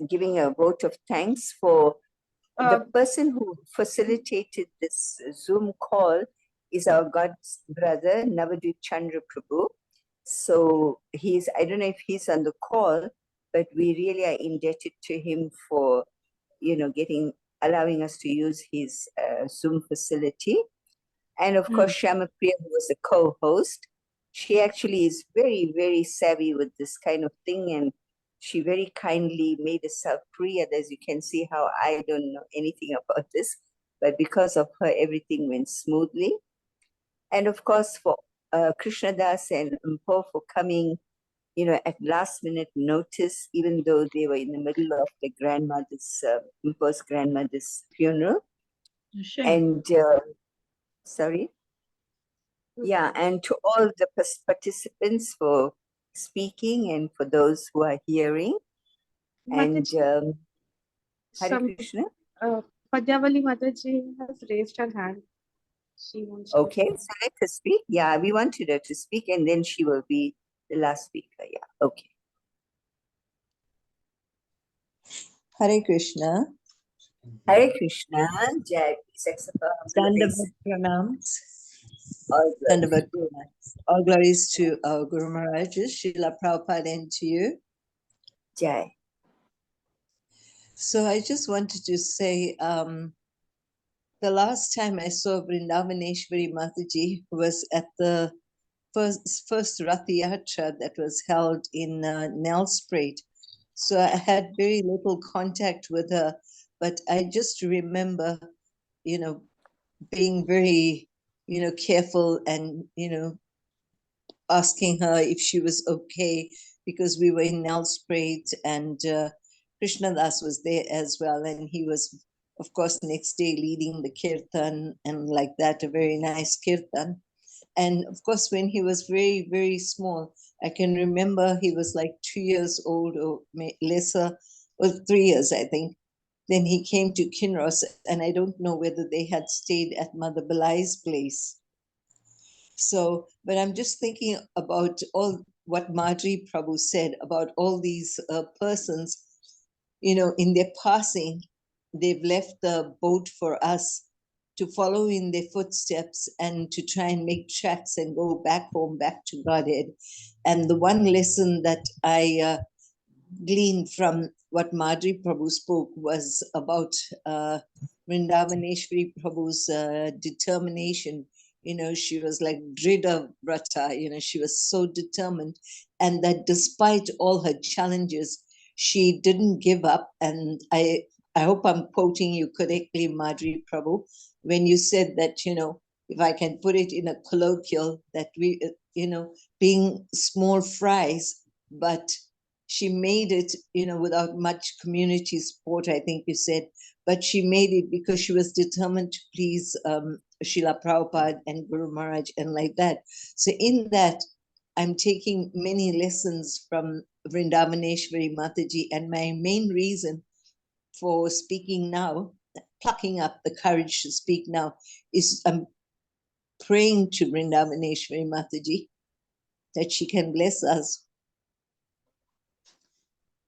giving a vote of thanks for the person who facilitated this Zoom call is our God's brother, Navadvip Chandra Prabhu. So I don't know if he's on the call, but we really are indebted to him for, allowing us to use his Zoom facility. And of course, Shama Priya, who was the co-host, she actually is very, very savvy with this kind of thing. And she very kindly made herself free. And as you can see how I don't know anything about this, but because of her, everything went smoothly. And of course, for Krishna Das and Mpo for coming, at last minute notice, even though they were in the middle of the Mpo's grandmother's funeral. Sure. And sorry. Yeah, and to all the participants for speaking and for those who are hearing. And Hare Krishna. Padyavali Mataji has raised her hand. She wants Okay, so let her speak. Yeah, we wanted her to speak and then she will be the last speaker. Yeah, okay. Hare Krishna. Hare Krishna. Jai. Please accept our humble Dandavat pranams. Dandavat pranams. All glories to our Guru Maharajas, Srila Prabhupada, and to you. Jai. So I just wanted to say, the last time I saw Vrindavanesvari Mataji was at the first Rath Yatra that was held in Nelspruit. So I had very little contact with her, but I just remember, being very, careful and, asking her if she was okay, because we were in Nelspruit and Krishna Das was there as well. And he was, of course, next day leading the kirtan and like that, a very nice kirtan. And of course, when he was very, very small, I can remember he was like 2 years old or lesser, or 3 years, I think. Then he came to Kinross, and I don't know whether they had stayed at Mother Balai's place. So, but I'm just thinking about all what Madri Prabhu said about all these persons, in their passing, they've left the boat for us to follow in their footsteps and to try and make tracks and go back home, back to Godhead. And the one lesson that I gleaned from what Madri Prabhu spoke was about Vrindavanesvari Prabhu's determination. She was like Drida Vrata, she was so determined. And that despite all her challenges, she didn't give up. And I hope I'm quoting you correctly, Madri Prabhu, when you said that, if I can put it in a colloquial, that we, being small fries, but she made it, without much community support, I think you said, but she made it because she was determined to please Srila Prabhupada and Guru Maharaj and like that. So in that, I'm taking many lessons from Vrindavanesvari Mataji, and my main reason for speaking now, plucking up the courage to speak now, is I'm praying to Vrindavanesvari Mataji that she can bless us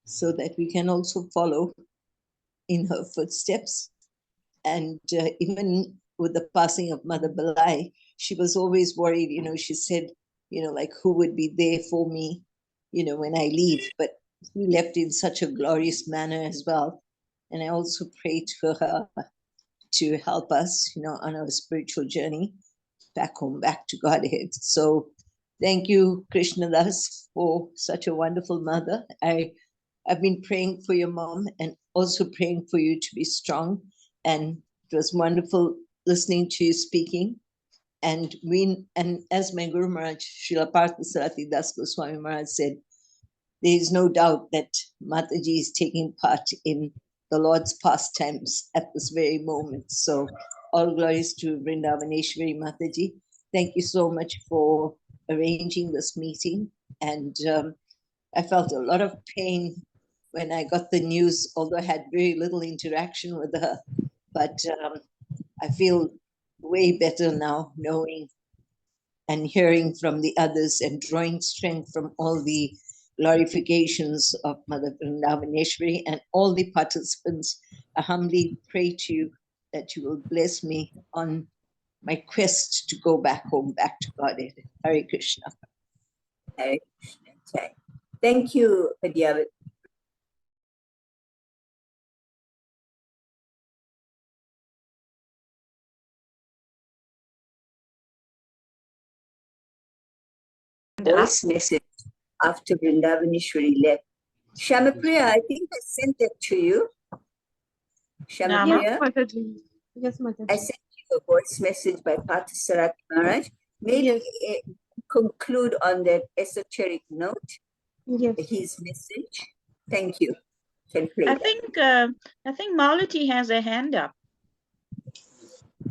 so that we can also follow in her footsteps. And even with the passing of Mother Balai, she was always worried, she said, like, who would be there for me, when I leave? But he left in such a glorious manner as well. And I also prayed for her to help us, on our spiritual journey back home, back to Godhead. So thank you, Krishna Das, for such a wonderful mother. I've been praying for your mom and also praying for you to be strong. And it was wonderful listening to you speaking. And as my Guru Maharaj, Srila Parthasarathi Das Goswami Maharaj said, there is no doubt that Mataji is taking part in the Lord's pastimes at this very moment. So all glories to Vrindavanesvari Mataji. Thank you so much for arranging this meeting. And I felt a lot of pain when I got the news, although I had very little interaction with her. But I feel way better now, knowing and hearing from the others and drawing strength from all the glorifications of Mother Vrindavanesvari and all the participants. I humbly pray to you that you will bless me on my quest to go back home, back to Godhead. Hare Krishna. Hare Krishna. Thank you, Padya. Voice message after Vrindavanesvari left. Shamapriya, I think I sent that to you. Shamapriya? Yes, Mataji. I sent you a voice message by Parthasarathi Maharaj. Maybe conclude on that esoteric note. Yes. His message. Thank you. Can play I that. think Malati has a hand up.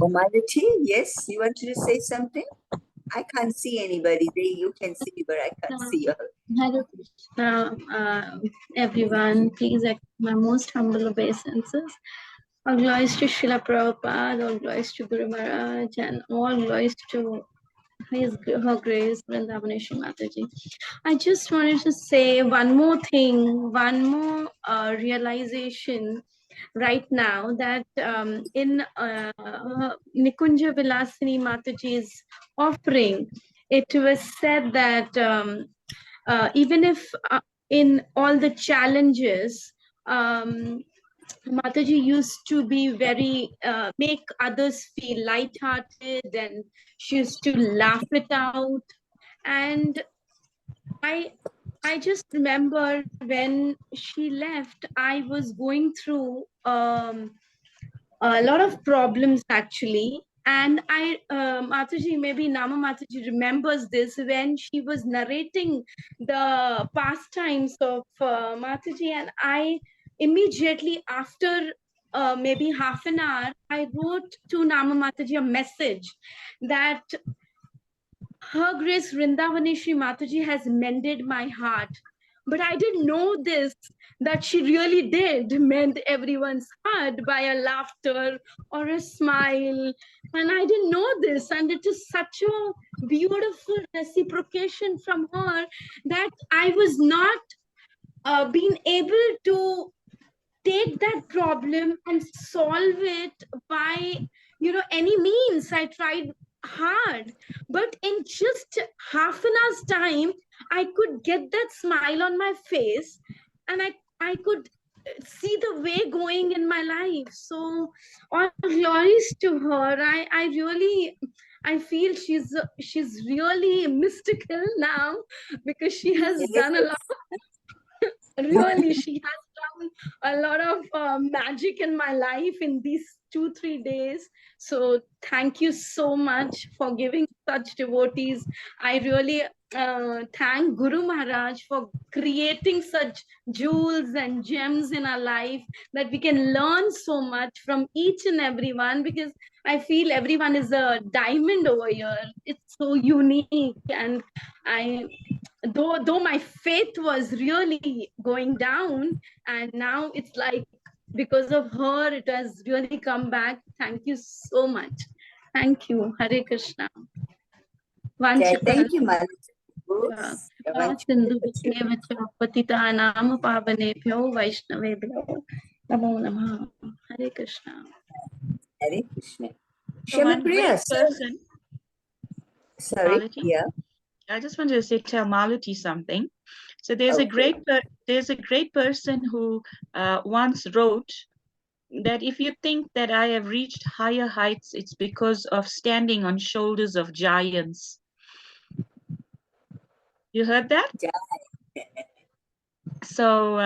Oh, Malati, yes, you wanted to say something? I can't see anybody. You can see me, but I can't see you. Hare Krishna, everyone. Please accept my most humble obeisances. All glories to Srila Prabhupada, all glories to Guru Maharaj, and all glories to Her Grace Vrindavanesvari Mataji. I just wanted to say one more thing, one more realization right now, that in Nikunja Vilasini Mataji's offering, it was said that even if in all the challenges, Mataji used to be very, make others feel lighthearted, and she used to laugh it out. And I just remember when she left, I was going through a lot of problems actually. And Mataji, maybe Nama Mataji remembers this, when she was narrating the pastimes of Mataji, and I immediately after maybe half an hour, I wrote to Nama Mataji a message that Her Grace Vrindavanesvari Mataji has mended my heart. But I didn't know this, that she really did mend everyone's heart by a laughter or a smile. And I didn't know this. And it is such a beautiful reciprocation from her that I was not being able to take that problem and solve it by any means. I tried hard, but in just half an hour's time, I could get that smile on my face, and I could see the way going in my life. So all glories to her. I feel she's really mystical now, because she has done a lot. Really, she has done a lot of magic in my life in these 2-3 days. So thank you so much for giving such devotees. I really thank Guru Maharaj for creating such jewels and gems in our life, that we can learn so much from each and every one, because I feel everyone is a diamond over here. It's so unique. And though my faith was really going down, and now it's like, because of her, it has really come back. Thank you so much. Thank you. Hare Krishna. Thank you, Malati. Patitanam pavanebhyo Vaishnavebhyo Namo Namah. Hare Krishna. Hare Krishna. So one Shamapriya, great person, sorry, Malati, yeah. I just wanted to tell Malati something. So there's a great person who once wrote that if you think that I have reached higher heights, it's because of standing on shoulders of giants. You heard that? So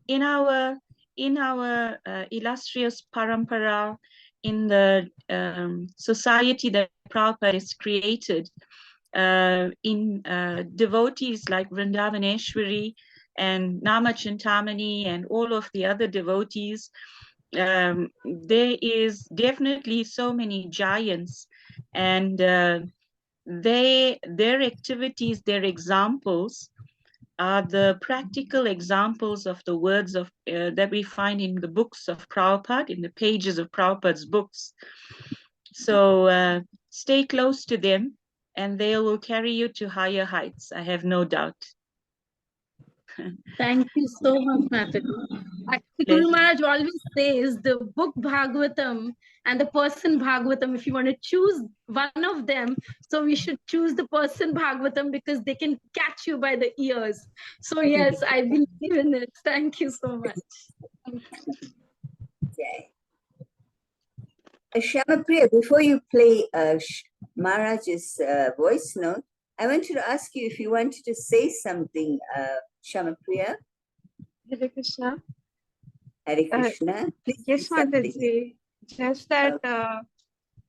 in our illustrious parampara, in the society that Prabhupada has created, in devotees like Vrindavanesvari and Nama Chintamani and all of the other devotees, there is definitely so many giants, and their activities, their examples are the practical examples of the words of that we find in the books of Prabhupada, in the pages of Prabhupada's books. So stay close to them and they will carry you to higher heights, I have no doubt. Thank you so much, Mataji. Actually, Guru Maharaj always says the book Bhagavatam and the person Bhagavatam, if you want to choose one of them, so we should choose the person Bhagavatam because they can catch you by the ears. So yes, I believe in it. Thank you so much. Okay. Shamapriya, before you play Maharaj's voice note, I wanted to ask you if you wanted to say something, Shamapriya. Hare Krishna. Hare Krishna. Please Yes, say something. Mataji. Just that I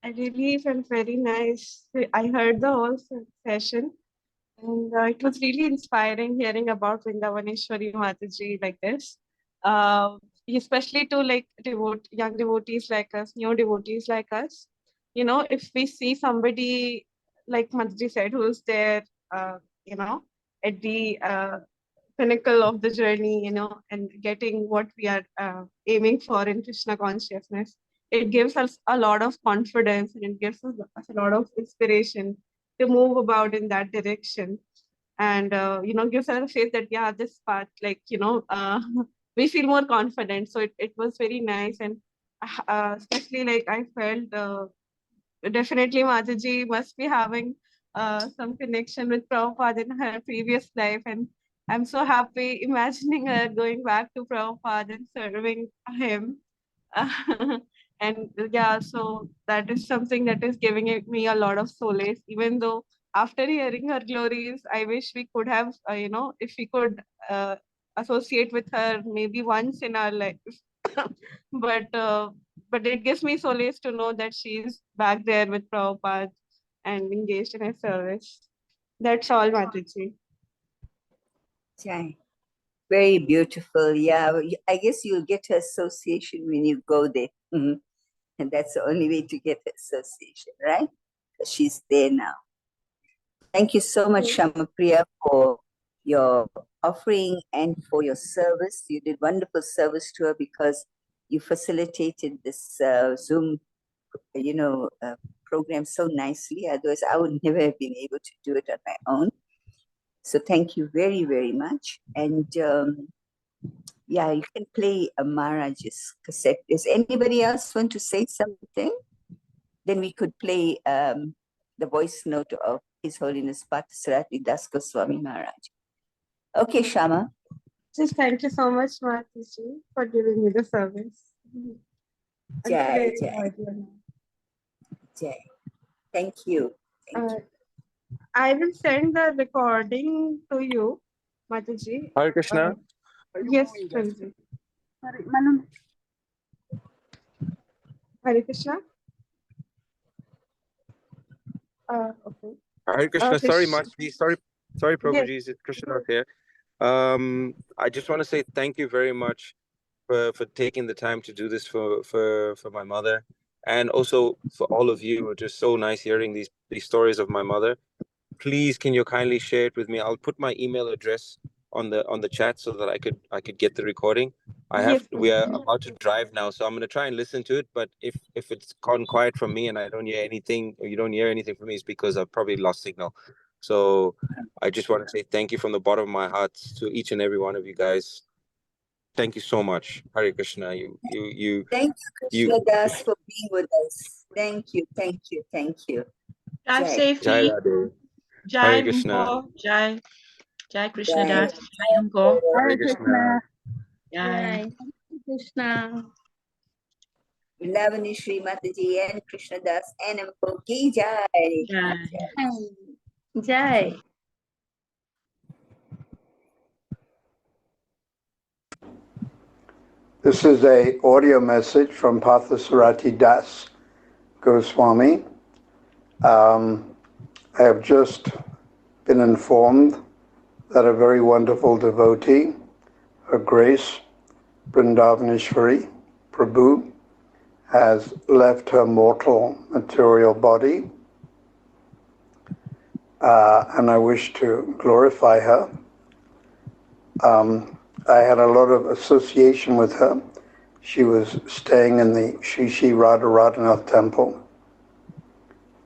really felt very nice. I heard the whole session, and it was really inspiring hearing about Vrindavanesvari Mataji like this. Especially to like young devotees like us, new devotees like us. You know, if we see somebody like Mataji said, who's there, you know, at the pinnacle of the journey, you know, and getting what we are aiming for in Krishna consciousness, it gives us a lot of confidence and it gives us a lot of inspiration to move about in that direction. And, you know, gives us a faith that, yeah, this path, like, you know, we feel more confident. So it was very nice. And especially like I felt definitely Mataji must be having some connection with Prabhupada in her previous life. And I'm so happy imagining her going back to Prabhupada and serving him. And yeah, so that is something that is giving me a lot of solace, even though after hearing her glories, I wish we could have, you know, if we could associate with her maybe once in our life. But it gives me solace to know that she's back there with Prabhupada and engaged in her service. That's all, Mataji. Jai. Very beautiful. Yeah, I guess you'll get her association when you go there. Mm-hmm. And that's the only way to get her association, right? Because she's there now. Thank you so much, Shamapriya, for your offering and for your service. You did wonderful service to her because you facilitated this Zoom, you know, program so nicely. Otherwise, I would never have been able to do it on my own. So thank you very, very much. And yeah, you can play Maharaj's cassette. Does anybody else want to say something? Then we could play the voice note of His Holiness Parthasarathi Das Goswami Maharaj. Okay, Shama. Just thank you so much, Mataji, for giving me the service. Jai, Jai. Jai. Thank you. Thank you. I will send the recording to you, Mataji. Hare Krishna. Yes, Pranji. Hare Krishna. Okay. Hare Krishna. Sorry, Krishna. Mataji. Sorry, Prabhuji. It's Krishna here. I just want to say thank you very much for taking the time to do this for my mother, and also for all of you. It's just so nice hearing these stories of my mother. Please, can you kindly share it with me? I'll put my email address on the chat so that I could get the recording. We are about to drive now, so I'm gonna try and listen to it. But if it's gone quiet from me and I don't hear anything, or you don't hear anything from me, it's because I've probably lost signal. So I just want to say thank you from the bottom of my heart to each and every one of you guys. Thank you so much. Hare Krishna. You. Thank you, Krishna Das, for being with us. Thank you. Drive safely. Jai Radhe. Jai Krishna. Mpo, Jai. Jai Krishna Jai. Das. Jai Mpo. Hare Krishna. Jai. Krishna. Vrindavanesvari Mataji and Krishna Das and Ki Jai. Jai. Jai. This is a audio message from Parthasarati Das Goswami. I have just been informed that a very wonderful devotee, Her Grace Vrindavanesvari Prabhu, has left her mortal material body, and I wish to glorify her. I had a lot of association with her. She was staying in the Shri Shri Radha Radhanath temple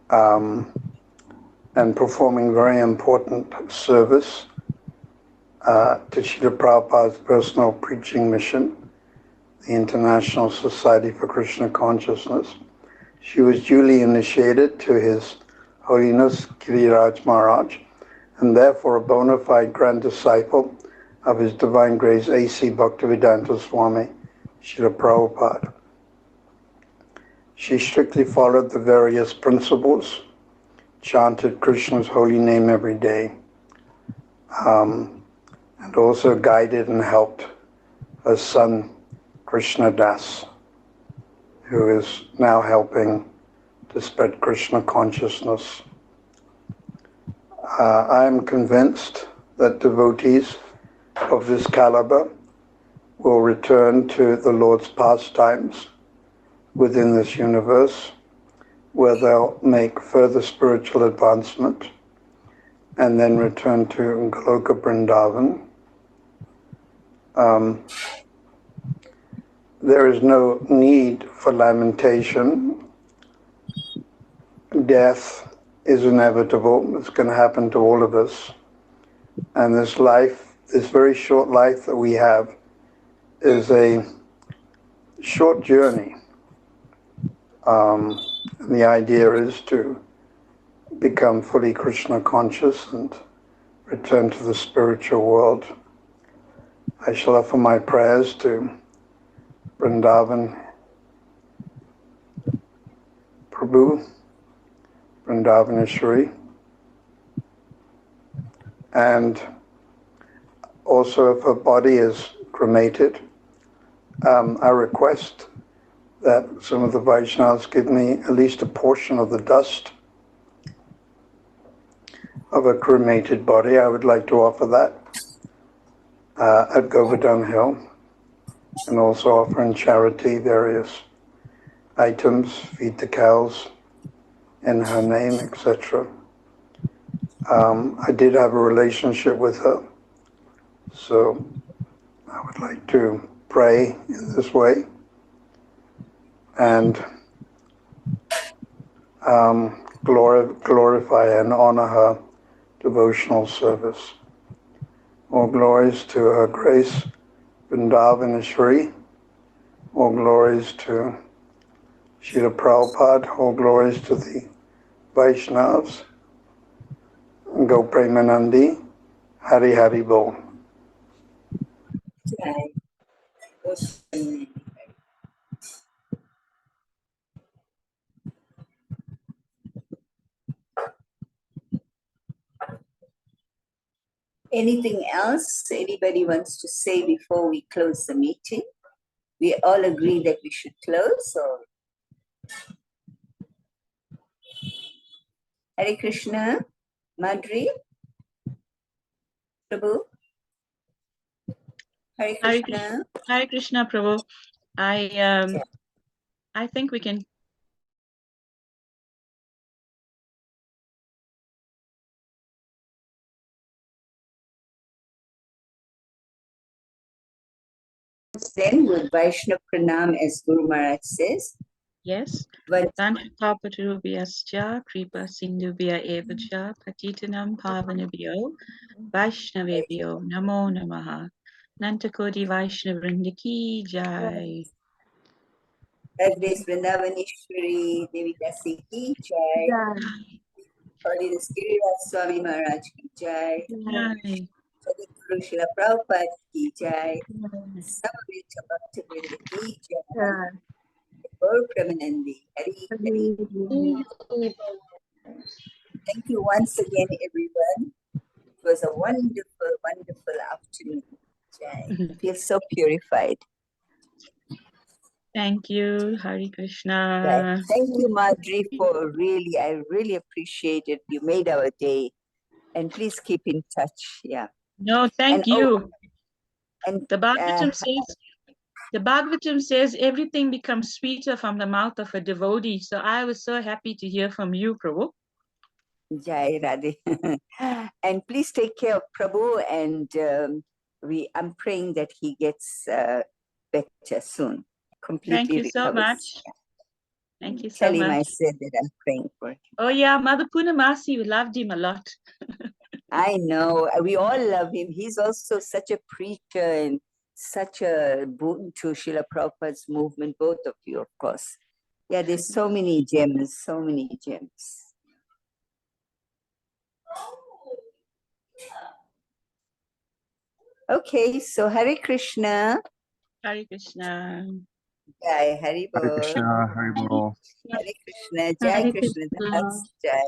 and performing very important service to Srila Prabhupada's personal preaching mission, the International Society for Krishna Consciousness. She was duly initiated to His Holiness Giriraj Maharaj, and therefore a bona fide grand disciple of His Divine Grace A.C. Bhaktivedanta Swami, Srila Prabhupada. She strictly followed the various principles, chanted Krishna's holy name every day, and also guided and helped her son, Krishna Das, who is now helping to spread Krishna consciousness. I am convinced that devotees of this caliber will return to the Lord's pastimes within this universe, where they'll make further spiritual advancement and then return to Goloka Vrindavan. There is no need for lamentation. Death is inevitable. It's going to happen to all of us. And this life, this very short life that we have, is a short journey. And the idea is to become fully Krishna conscious and return to the spiritual world. I shall offer my prayers to Vrindavan Prabhu, Vrindavanesvari, and also if her body is cremated, I request that some of the Vaishnavas give me at least a portion of the dust of a cremated body. I would like to offer that at Govardhan Hill, and also offer in charity various items, feed the cows in her name, etc. I did have a relationship with her, so I would like to pray in this way and glorify and honor her devotional service. All glories to Her Grace Vrindavanesvari, all glories to Srila Prabhupada, all glories to the Vaishnavas, Go Premanandi, Hari Hari Bol. Anything else anybody wants to say before we close the meeting? We all agree that we should close, or? Hare Krishna, Madhuri, Prabhu. Hare Krishna. Hare Krishna, Prabhu. I think we can. Then with Vaishnav Pranam, as Guru Maharaj says. Yes. But Tantrapapatubhyascha kripa sindhubhya evacha patitanam pavanabhyo Vaishnavebhyo namo namaha. Nantakoti Vaishnav Vrindaki Jai. Her Grace Vrindavanesvari Devi Dasi ki jai. Holiness Giriraj Swami Maharaj ki jai. Jai. Guru Srila Prabhupada ki jai. Samaveta Bhaktivinoda ki jai. Gaur Premanandi. Hari Hari. Thank you once again, everyone. It was a wonderful, wonderful afternoon. Jai. I feel so purified. Thank you, Hare Jai. Krishna. Thank you, Madhuri, for I really appreciate it. You made our day. And please keep in touch. Yeah. No, thank And you. And The Bhagavatam says everything becomes sweeter from the mouth of a devotee. So I was so happy to hear from you, Prabhu. Jai Radhe. And please take care of Prabhu, and I'm praying that he gets better soon. Completely Thank you so recovers. much. Thank you so Tell him I much. said that I'm praying for him. Oh yeah, Mother Purnamasi loved him a lot. I know. We all love him. He's also such a preacher and such a boon to Srila Prabhupada's movement, both of you, of course. Yeah, there's so many gems, so many gems. Okay, so Hare Krishna. Hare Krishna. Jai Hari Bol. Hare Krishna, Hare Bol. Hare Krishna, Jai Hare Krishna Krishna. Das, Jai.